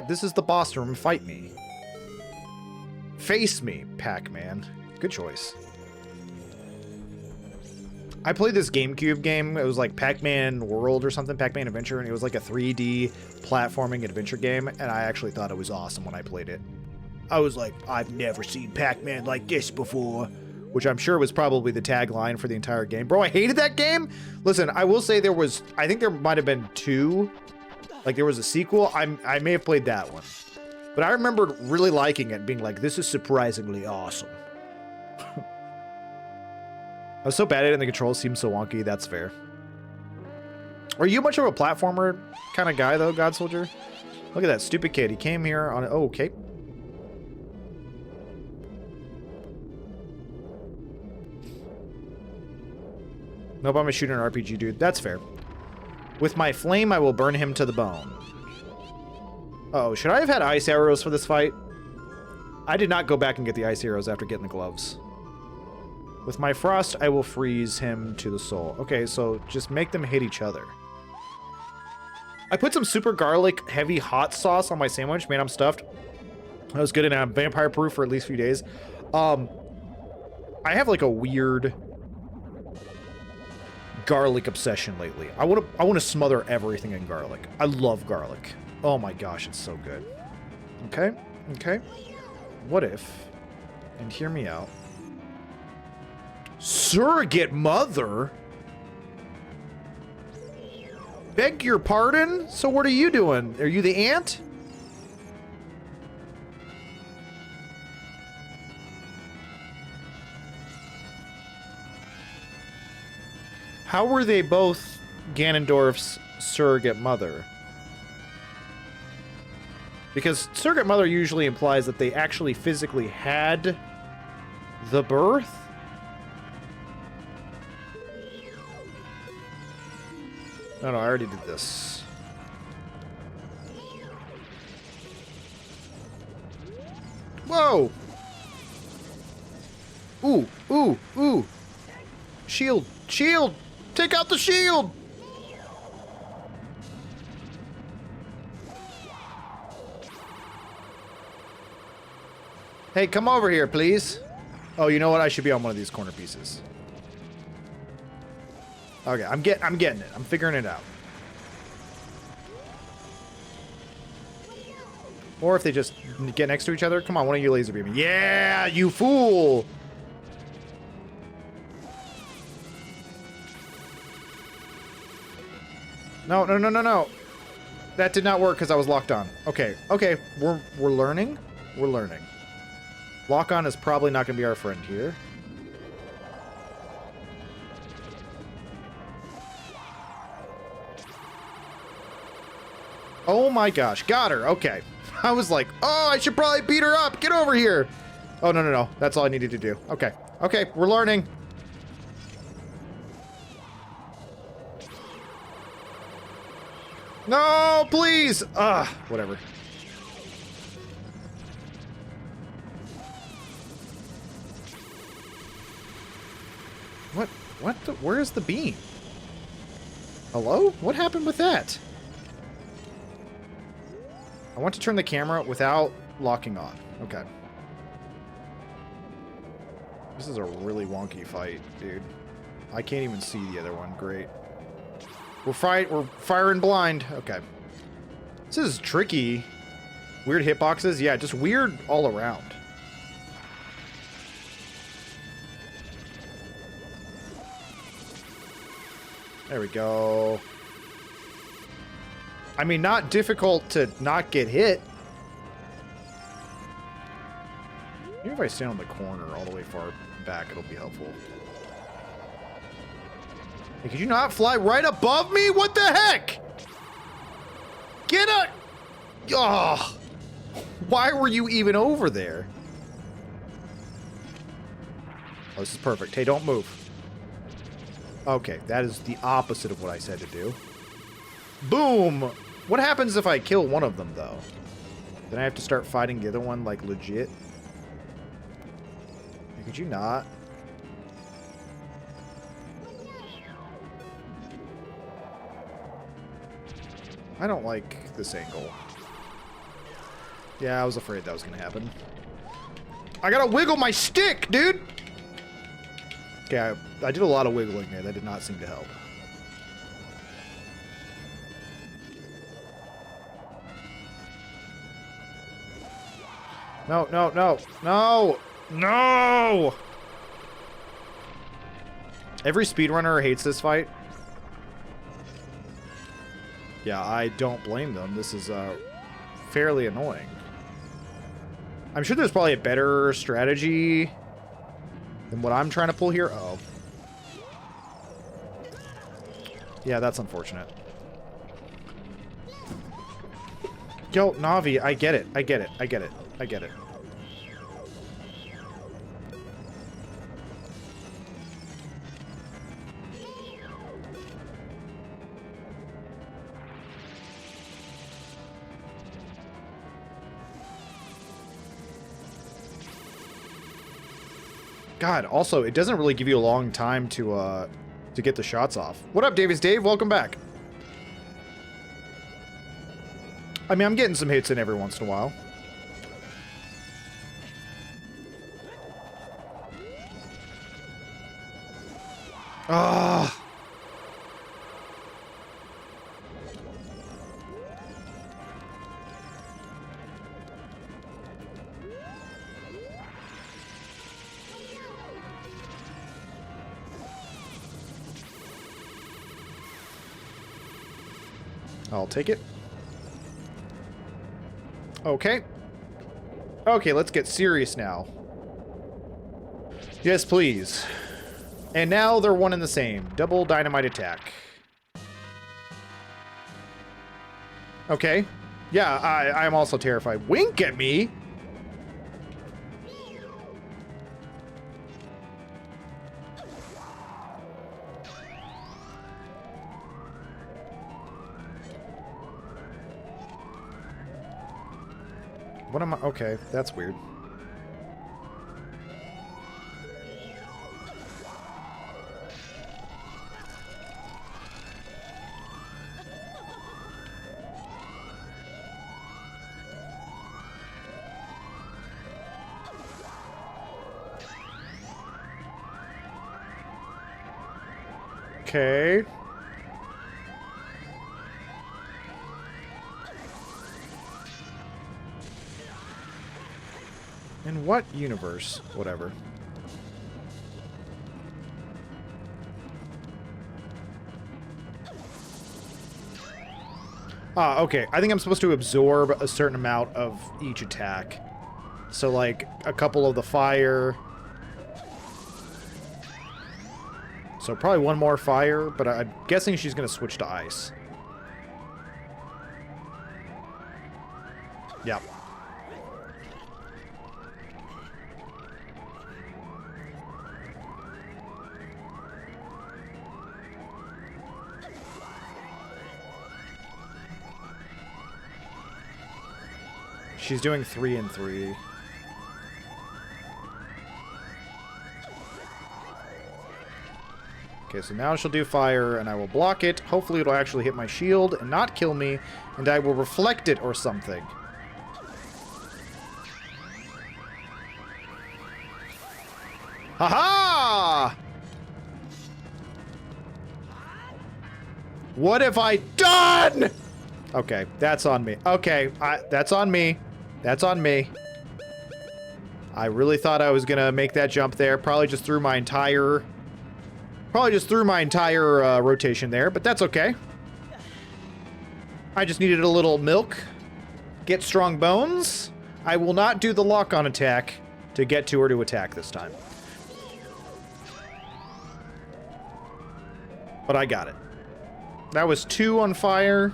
This is the boss room. Fight me. Face me, Pac-Man. Good choice. I played this GameCube game. It was like Pac-Man World or something, Pac-Man Adventure, and it was like a 3D platforming adventure game, and I actually thought it was awesome when I played it. I was like, I've never seen Pac-Man like this before, which I'm sure was probably the tagline for the entire game. Bro, I hated that game. Listen, I will say I think there might have been two, like there was a sequel. I may have played that one, but I remembered really liking it, being like, this is surprisingly awesome. I was so bad at it and the controls seemed so wonky. That's fair. Are you much of a platformer kind of guy though, God Soldier? Look at that stupid kid. He came here on oh, okay. Nope, I'm a shooter an RPG dude. That's fair. With my flame, I will burn him to the bone. Uh-oh, should I have had ice arrows for this fight? I did not go back and get the ice arrows after getting the gloves. With my frost, I will freeze him to the soul. Okay, so just make them hit each other. I put some super garlic heavy hot sauce on my sandwich. Man, I'm stuffed. That was good, and I'm vampire proof for at least a few days. I have like a weird garlic obsession lately. I want to smother everything in garlic. I love garlic. Oh my gosh, it's so good. Okay, okay. What if, and hear me out, surrogate mother? Beg your pardon? So what are you doing? Are you the aunt? How were they both Ganondorf's surrogate mother? Because surrogate mother usually implies that they actually physically had the birth. No, I already did this. Whoa! Ooh, ooh, ooh. Shield, shield! Take out the shield! Hey, come over here, please. Oh, you know what? I should be on one of these corner pieces. Okay, I'm getting it. I'm figuring it out. Or if they just get next to each other. Come on, one of you laser beam me. Yeah, you fool! No, no, no, no, no. That did not work because I was locked on. Okay, okay, we're learning. We're learning. Lock on is probably not going to be our friend here. Oh my gosh, got her. Okay. I was like, oh, I should probably beat her up. Get over here. Oh, no, no, no. That's all I needed to do. Okay. Okay, we're learning. No, please. Whatever. What the? Where is the beam? Hello? What happened with that? I want to turn the camera without locking on. Okay. This is a really wonky fight, dude. I can't even see the other one. Great. We're firing blind. Okay. This is tricky. Weird hitboxes. Yeah, just weird all around. There we go. I mean, not difficult to not get hit. Maybe if I stand on the corner all the way far back, it'll be helpful. Hey, could you not fly right above me? What the heck? Get a... Oh, why were you even over there? Oh, this is perfect. Hey, don't move. Okay, that is the opposite of what I said to do. Boom! What happens if I kill one of them, though? Then I have to start fighting the other one, like, legit? Hey, could you not? I don't like this angle. Yeah, I was afraid that was gonna happen. I gotta wiggle my stick, dude! Okay, I did a lot of wiggling there. That did not seem to help. No, no, no, no, no! Every speedrunner hates this fight. Yeah, I don't blame them. This is fairly annoying. I'm sure there's probably a better strategy than what I'm trying to pull here. Uh-oh. Yeah, that's unfortunate. Yo, Navi, I get it. I get it. I get it. I get it. God, also, it doesn't really give you a long time to get the shots off. What up, Davies Dave? Welcome back. I mean, I'm getting some hits in every once in a while. Ah. I'll take it. Okay. Okay, let's get serious now. Yes, please. And now they're one and the same. Double dynamite attack. Okay. Yeah, I'm also terrified. Wink at me? What am I? Okay, that's weird. Okay. In what universe? Whatever. Ah, okay. I think I'm supposed to absorb a certain amount of each attack. So, like, a couple of the fire. So probably one more fire, but I'm guessing she's going to switch to ice. Yep. She's doing 3 and 3. Okay, so now she'll do fire, and I will block it. Hopefully it'll actually hit my shield and not kill me, and I will reflect it or something. Haha! What have I done? Okay, that's on me. Okay, that's on me. That's on me. I really thought I was gonna make that jump there. Probably just threw my entire rotation there, but that's okay. I just needed a little milk. Get strong bones. I will not do the lock-on attack to get to her to attack this time. But I got it. That was 2 on fire.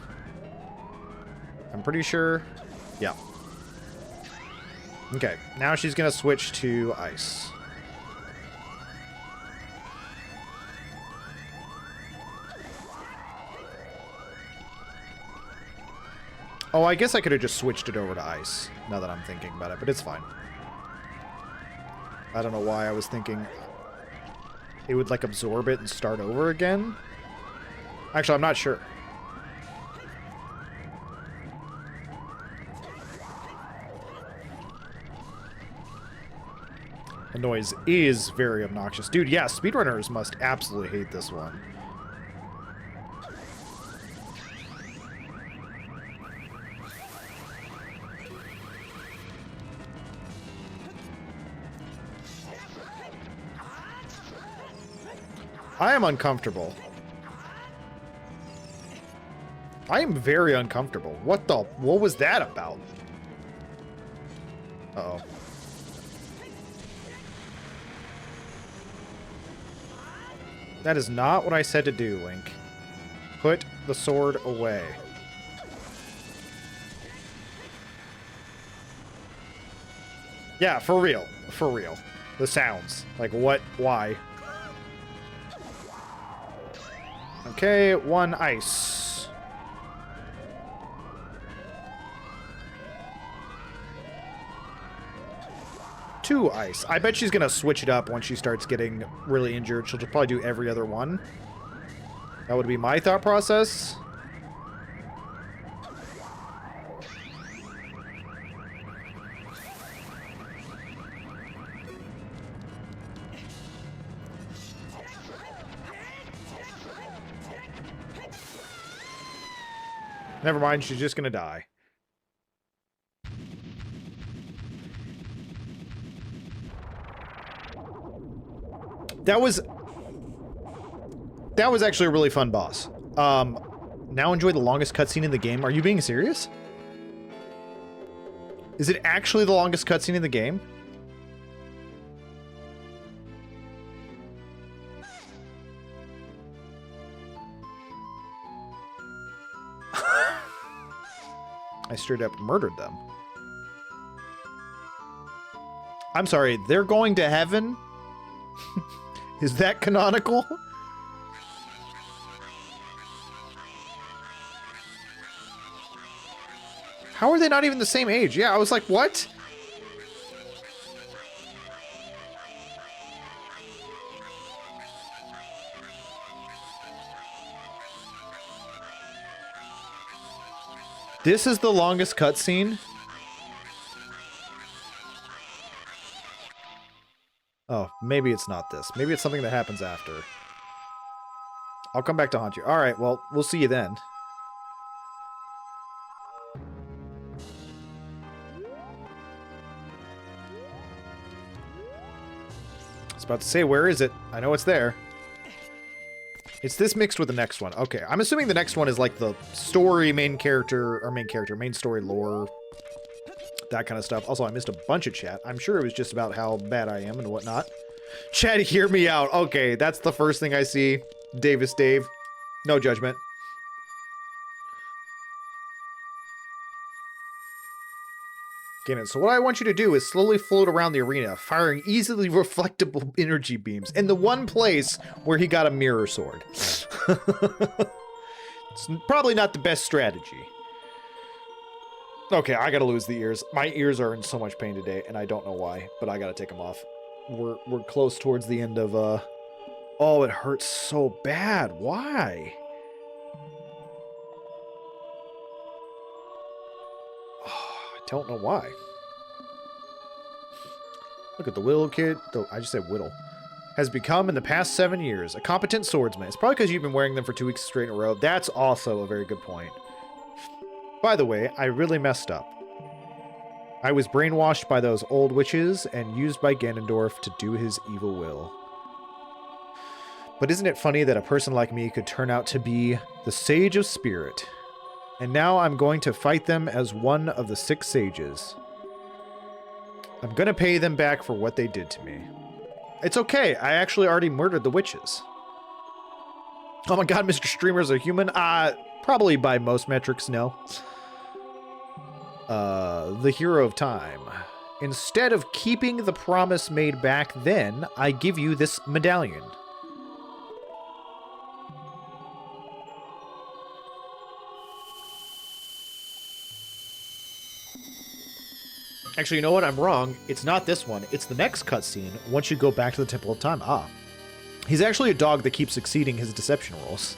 I'm pretty sure. Yeah. Okay, now she's gonna switch to ice. Oh, I guess I could have just switched it over to ice, now that I'm thinking about it, but it's fine. I don't know why I was thinking it would, like, absorb it and start over again. Actually, I'm not sure. The noise is very obnoxious. Dude, yeah, speedrunners must absolutely hate this one. I am uncomfortable. I am very uncomfortable. What was that about? Uh-oh. That is not what I said to do, Link. Put the sword away. Yeah, for real. For real. The sounds. Like, what? Why? Okay, 1 ice. Two ice. I bet she's gonna switch it up once she starts getting really injured. She'll just probably do every other one. That would be my thought process. Never mind, she's just gonna die. That was actually a really fun boss. Now enjoy the longest cutscene in the game. Are you being serious? Is it actually the longest cutscene in the game? I straight up murdered them. I'm sorry, they're going to heaven? Is that canonical? How are they not even the same age? Yeah, I was like, what? This is the longest cutscene? Oh, maybe it's not this. Maybe it's something that happens after. I'll come back to haunt you. All right, well, we'll see you then. I was about to say, where is it? I know it's there. It's this mixed with the next one. Okay, I'm assuming the next one is like the story, main story lore, that kind of stuff. Also, I missed a bunch of chat. I'm sure it was just about how bad I am and whatnot. Chat, hear me out. Okay, that's the first thing I see. Davis Dave. No judgment. Okay, so what I want you to do is slowly float around the arena, firing easily reflectable energy beams in the one place where he got a mirror sword. It's probably not the best strategy. Okay, I gotta lose the ears. My ears are in so much pain today, and I don't know why, but I gotta take them off. We're close towards the end of, Oh, it hurts so bad. Why? I don't know why. Look at the Whittle kid. I just said Whittle. Has become, in the past 7 years, a competent swordsman. It's probably because you've been wearing them for 2 weeks straight in a row. That's also a very good point. By the way, I really messed up. I was brainwashed by those old witches and used by Ganondorf to do his evil will. But isn't it funny that a person like me could turn out to be the Sage of Spirit? And now I'm going to fight them as one of the 6 sages. I'm gonna pay them back for what they did to me. It's okay, I actually already murdered the witches. Oh my god, Mr. Streamer's a human? Probably by most metrics, no. The hero of time. Instead of keeping the promise made back then, I give you this medallion. Actually, you know what? I'm wrong. It's not this one. It's the next cutscene once you go back to the Temple of Time. He's actually a dog that keeps succeeding his deception rolls.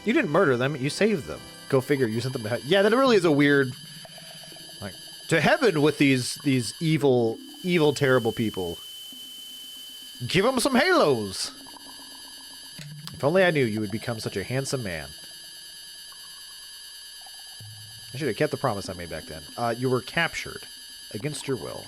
You didn't murder them. You saved them. Go figure. You sent them to yeah, that really is a weird... Like, to heaven with these evil, terrible people. Give them some halos! If only I knew you would become such a handsome man. I should have kept the promise I made back then. You were captured. Against your will.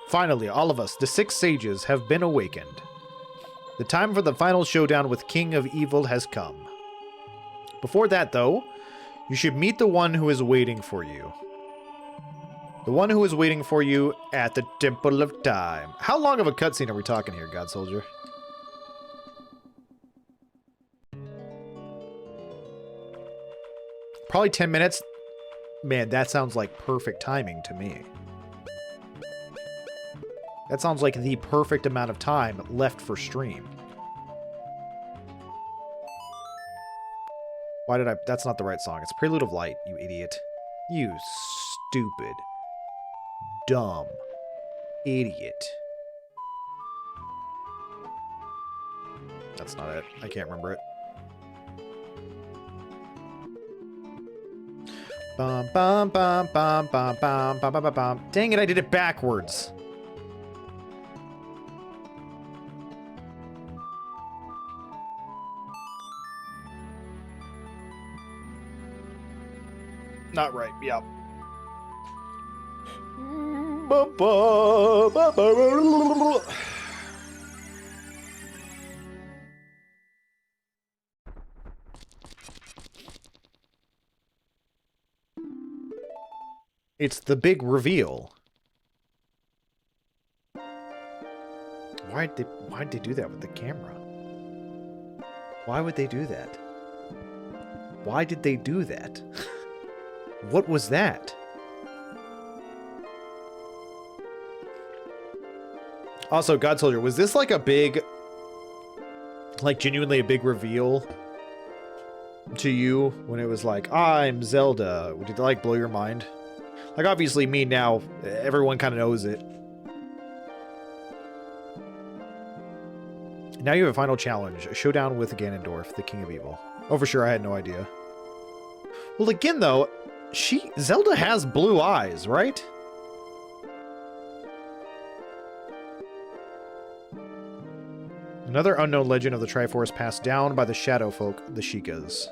Finally, all of us, the 6 sages, have been awakened. The time for the final showdown with King of Evil has come. Before that, though, you should meet the one who is waiting for you. The one who is waiting for you at the Temple of Time. How long of a cutscene are we talking here, God Soldier? Probably 10 minutes. Man, that sounds like perfect timing to me. That sounds like the perfect amount of time left for stream. Why did I... That's not the right song. It's Prelude of Light, you idiot. You stupid, dumb idiot. That's not it. I can't remember it. Bum, bum, bum, bum, bum, bum, bum, bum, bum. Dang it, I did it backwards. Not right, yep. It's the big reveal. Why'd they do that with the camera? Why would they do that? Why did they do that? What was that? Also, God Soldier, was this like a big, like genuinely a big reveal to you when it was like, I'm Zelda? Did it like blow your mind? Like, obviously, me now, everyone kind of knows it. Now you have a final challenge. A showdown with Ganondorf, the King of Evil. Oh, for sure, I had no idea. Well, again, though, Zelda has blue eyes, right? Another unknown legend of the Triforce passed down by the Shadow Folk, the Sheikahs.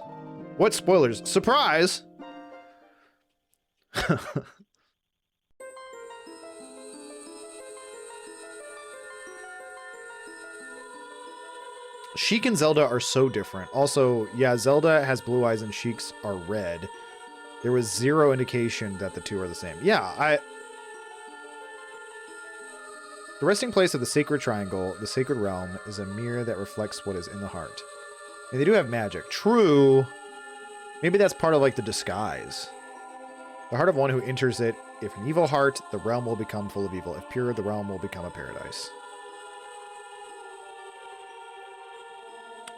What spoilers? Surprise! Sheik and Zelda are so different. Also, yeah, Zelda has blue eyes and Sheik's are red. There was zero indication that the two are the same. Yeah, The resting place of the Sacred Triangle, the Sacred Realm, is a mirror that reflects what is in the heart. And they do have magic. True. Maybe that's part of, like, the disguise. The heart of one who enters it, if an evil heart, the realm will become full of evil. If pure, the realm will become a paradise.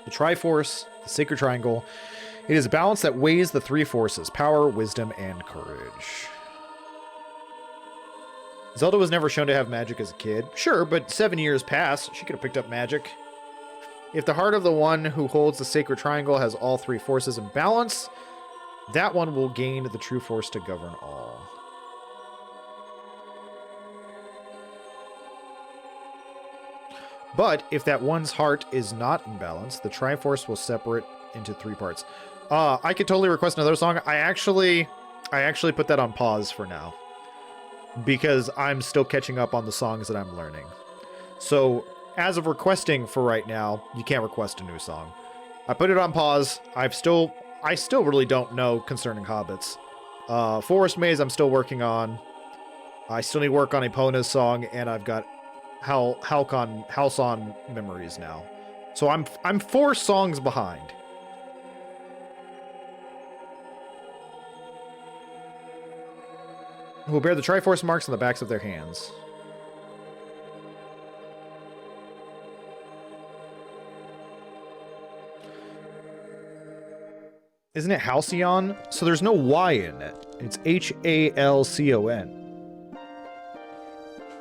The Triforce, the Sacred Triangle, it is a balance that weighs the three forces, power, wisdom, and courage. Zelda was never shown to have magic as a kid. Sure, but 7 years passed. She could have picked up magic. If the heart of the one who holds the Sacred Triangle has all three forces in balance, that one will gain the true force to govern all. But if that one's heart is not in balance, the Triforce will separate into three parts. I could totally request another song. I actually put that on pause for now, because I'm still catching up on the songs that I'm learning. So, as of requesting for right now, you can't request a new song. I put it on pause. I still really don't know concerning Hobbits. Forest Maze I'm still working on. I still need work on Epona's song, and I've got House on Memories now. So I'm 4 songs behind. Who will bear the Triforce marks on the backs of their hands. Isn't it Halcyon? So there's no Y in it. It's Halcon.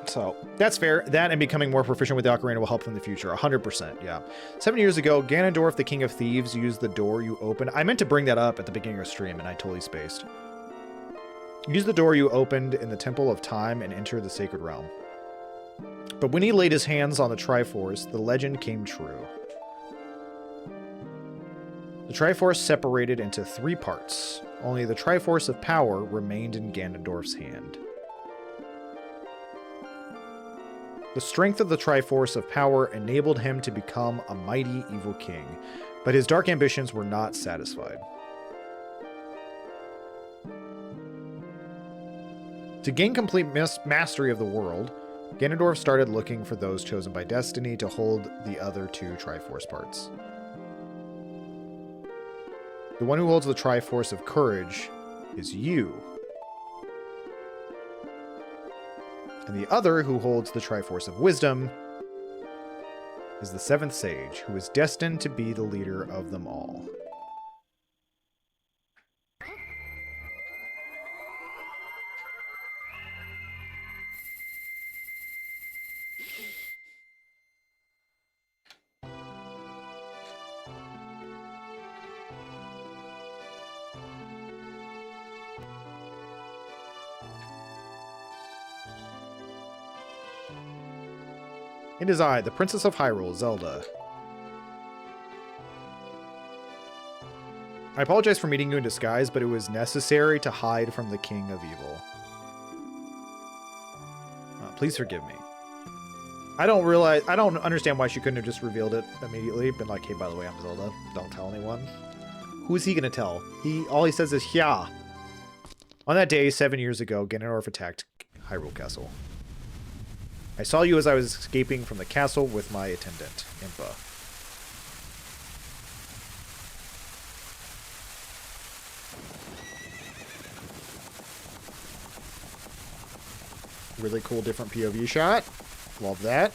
So, that's fair. That and becoming more proficient with the Ocarina will help in the future. 100%, yeah. 7 years ago, Ganondorf, the King of Thieves, used the door you opened. I meant to bring that up at the beginning of stream, and I totally spaced. Use the door you opened in the Temple of Time and enter the Sacred Realm. But when he laid his hands on the Triforce, the legend came true. The Triforce separated into 3 parts. Only the Triforce of Power remained in Ganondorf's hand. The strength of the Triforce of Power enabled him to become a mighty evil king, but his dark ambitions were not satisfied. To gain complete mastery of the world, Ganondorf started looking for those chosen by destiny to hold the other 2 Triforce parts. The one who holds the Triforce of Courage is you. And the other who holds the Triforce of Wisdom is the 7th Sage, who is destined to be the leader of them all. It is I, the Princess of Hyrule, Zelda. I apologize for meeting you in disguise, but it was necessary to hide from the King of Evil. Please forgive me. I don't understand why she couldn't have just revealed it immediately. Been like, hey, by the way, I'm Zelda. Don't tell anyone. Who is he gonna tell? All he says is, yeah. On that day, 7 years ago, Ganondorf attacked Hyrule Castle. I saw you as I was escaping from the castle with my attendant, Impa. Really cool different POV shot. Love that.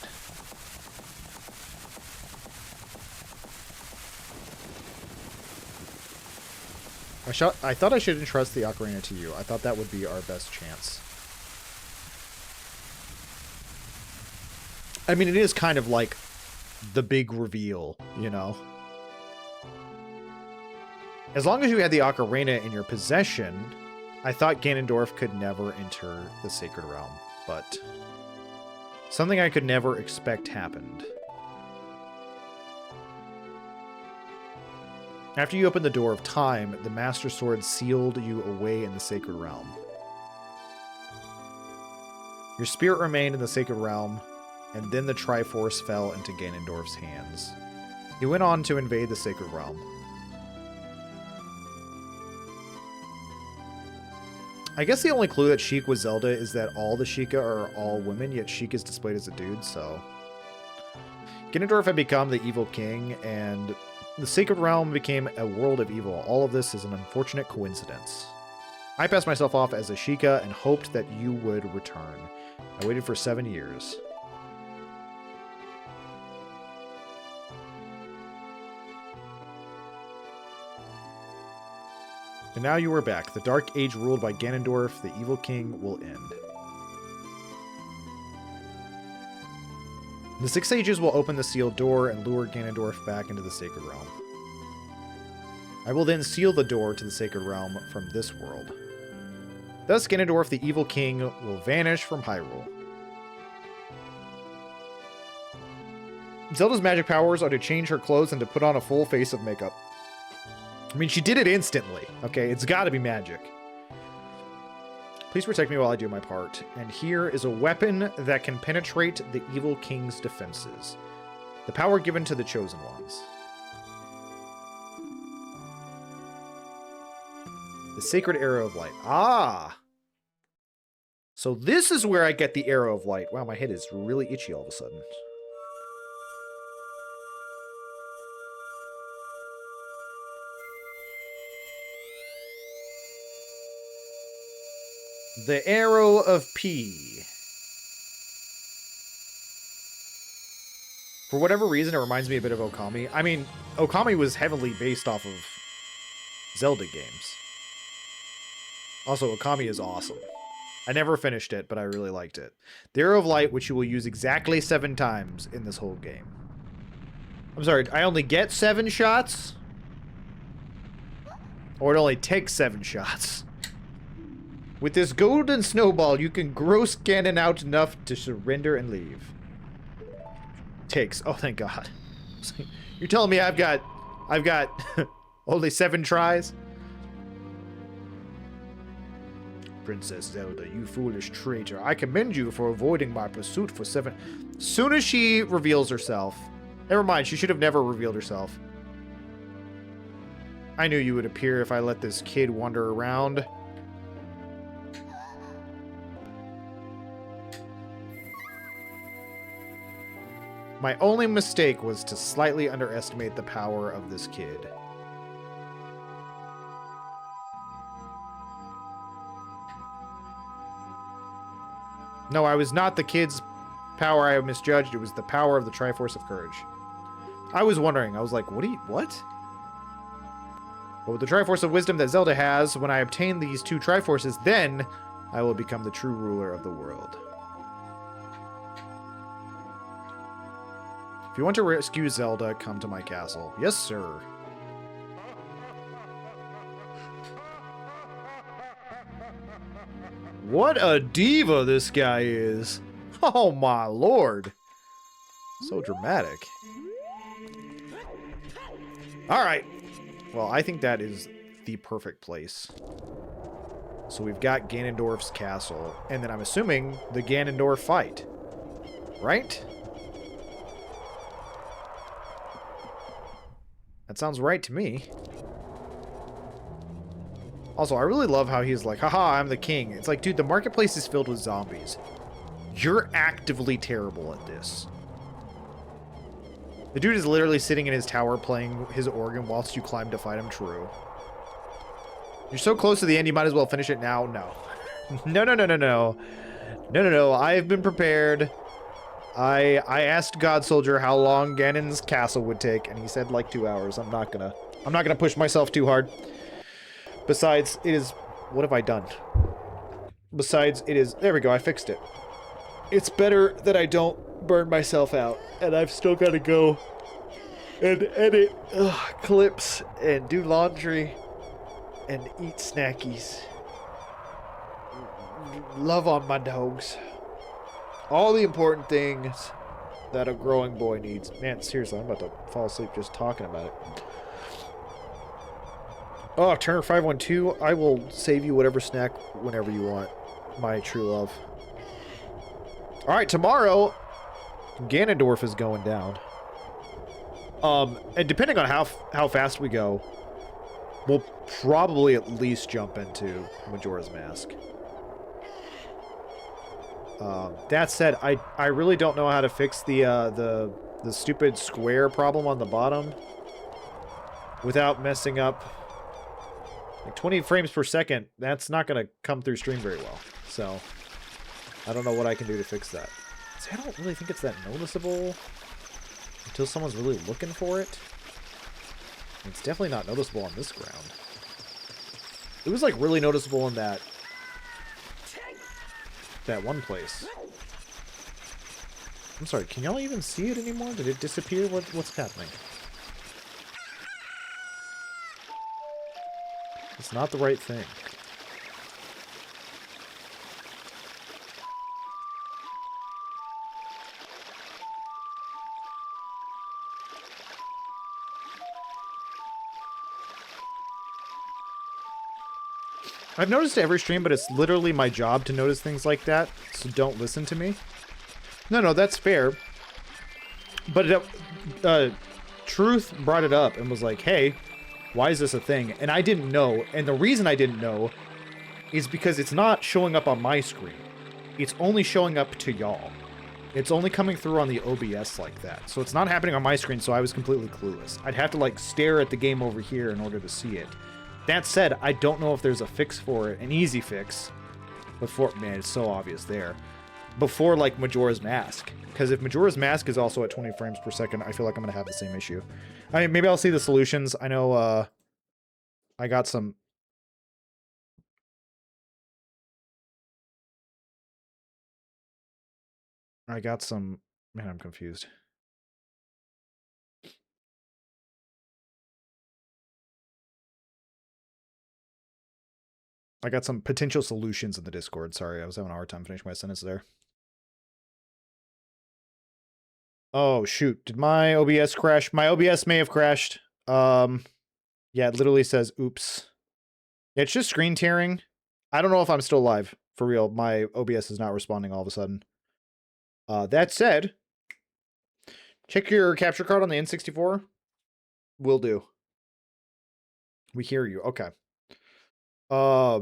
I thought I should entrust the Ocarina to you. I thought that would be our best chance. I mean, it is kind of like the big reveal, you know? As long as you had the Ocarina in your possession, I thought Ganondorf could never enter the Sacred Realm, but something I could never expect happened. After you opened the door of time, the Master Sword sealed you away in the Sacred Realm. Your spirit remained in the Sacred Realm, and then the Triforce fell into Ganondorf's hands. He went on to invade the Sacred Realm. I guess the only clue that Sheik was Zelda is that all the Sheikah are all women, yet Sheik is displayed as a dude, so... Ganondorf had become the evil king, and the Sacred Realm became a world of evil. All of this is an unfortunate coincidence. I passed myself off as a Sheikah and hoped that you would return. I waited for 7 years. And now you are back. The Dark Age ruled by Ganondorf, the evil king, will end. The 6 sages will open the sealed door and lure Ganondorf back into the Sacred Realm. I will then seal the door to the Sacred Realm from this world. Thus, Ganondorf, the evil king, will vanish from Hyrule. Zelda's magic powers are to change her clothes and to put on a full face of makeup. I mean, she did it instantly, okay? It's gotta be magic. Please protect me while I do my part. And here is a weapon that can penetrate the evil king's defenses. The power given to the chosen ones. The Sacred Arrow of Light. Ah! So this is where I get the Arrow of Light. Wow, my head is really itchy all of a sudden. The Arrow of P. For whatever reason, it reminds me a bit of Okami. I mean, Okami was heavily based off of Zelda games. Also, Okami is awesome. I never finished it, but I really liked it. The Arrow of Light, which you will use exactly 7 times in this whole game. I'm sorry, I only get 7 shots? Or it only takes 7 shots? With this golden snowball, you can gross Ganon out enough to surrender and leave. Takes. Oh, thank God. You're telling me I've got only 7 tries? Princess Zelda, you foolish traitor. I commend you for avoiding my pursuit for 7... Soon as she reveals herself... Never mind, she should have never revealed herself. I knew you would appear if I let this kid wander around. My only mistake was to slightly underestimate the power of this kid. No, I was not the kid's power I misjudged. It was the power of the Triforce of Courage. I was wondering. I was like, what? But with the Triforce of Wisdom that Zelda has, when I obtain these 2 Triforces, then I will become the true ruler of the world. If you want to rescue Zelda, come to my castle. Yes, sir. What a diva this guy is. Oh my lord. So dramatic. Alright. Well, I think that is the perfect place. So we've got Ganondorf's castle. And then I'm assuming the Ganondorf fight. Right? That sounds right to me. Also, I really love how he's like, haha, I'm the king. It's like, dude, the marketplace is filled with zombies. You're actively terrible at this. The dude is literally sitting in his tower playing his organ whilst you climb to fight him. True. You're so close to the end, you might as well finish it now. No. No, no, no, no, no. No, no, no. I have been prepared. I asked God Soldier how long Ganon's castle would take, and he said like 2 hours. I'm not gonna push myself too hard. Besides, it is... What have I done? Besides, it is... There we go, I fixed it. It's better that I don't burn myself out, and I've still got to go and edit clips and do laundry and eat snackies. love on my dogs. All the important things that a growing boy needs. Man, seriously, I'm about to fall asleep just talking about it. Oh, Turner 512, I will save you whatever snack whenever you want, my true love. All right, tomorrow, Ganondorf is going down. And depending on how fast we go, we'll probably at least jump into Majora's Mask. That said, I really don't know how to fix the stupid square problem on the bottom without messing up. Like 20 frames per second, that's not going to come through stream very well. So, I don't know what I can do to fix that. See, I don't really think it's that noticeable until someone's really looking for it. It's definitely not noticeable on this ground. It was like really noticeable in that one place. I'm sorry, can y'all even see it anymore? Did it disappear? What's happening? It's not the right thing. I've noticed every stream, but it's literally my job to notice things like that, so don't listen to me. No, that's fair. But Truth brought it up and was like, hey, why is this a thing? And I didn't know, and the reason I didn't know is because it's not showing up on my screen. It's only showing up to y'all. It's only coming through on the OBS like that. So it's not happening on my screen, so I was completely clueless. I'd have to, like, stare at the game over here in order to see it. That said, I don't know if there's a fix for it, an easy fix, before, man, it's so obvious there, before, like, Majora's Mask. Because if Majora's Mask is also at 20 frames per second, I feel like I'm going to have the same issue. I mean, maybe I'll see the solutions. I know, I got some... Man, I'm confused. I got some potential solutions in the Discord. Sorry, I was having a hard time finishing my sentence there. Oh, shoot. Did my OBS crash? My OBS may have crashed. Yeah, it literally says, oops. It's just screen tearing. I don't know if I'm still live. For real, my OBS is not responding all of a sudden. That said, check your capture card on the N64. Will do. We hear you. Okay. I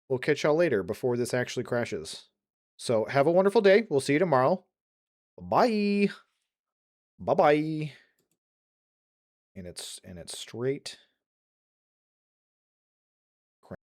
will catch y'all later before this actually crashes. So have a wonderful day. We'll see you tomorrow. Bye. Bye-bye. And it's straight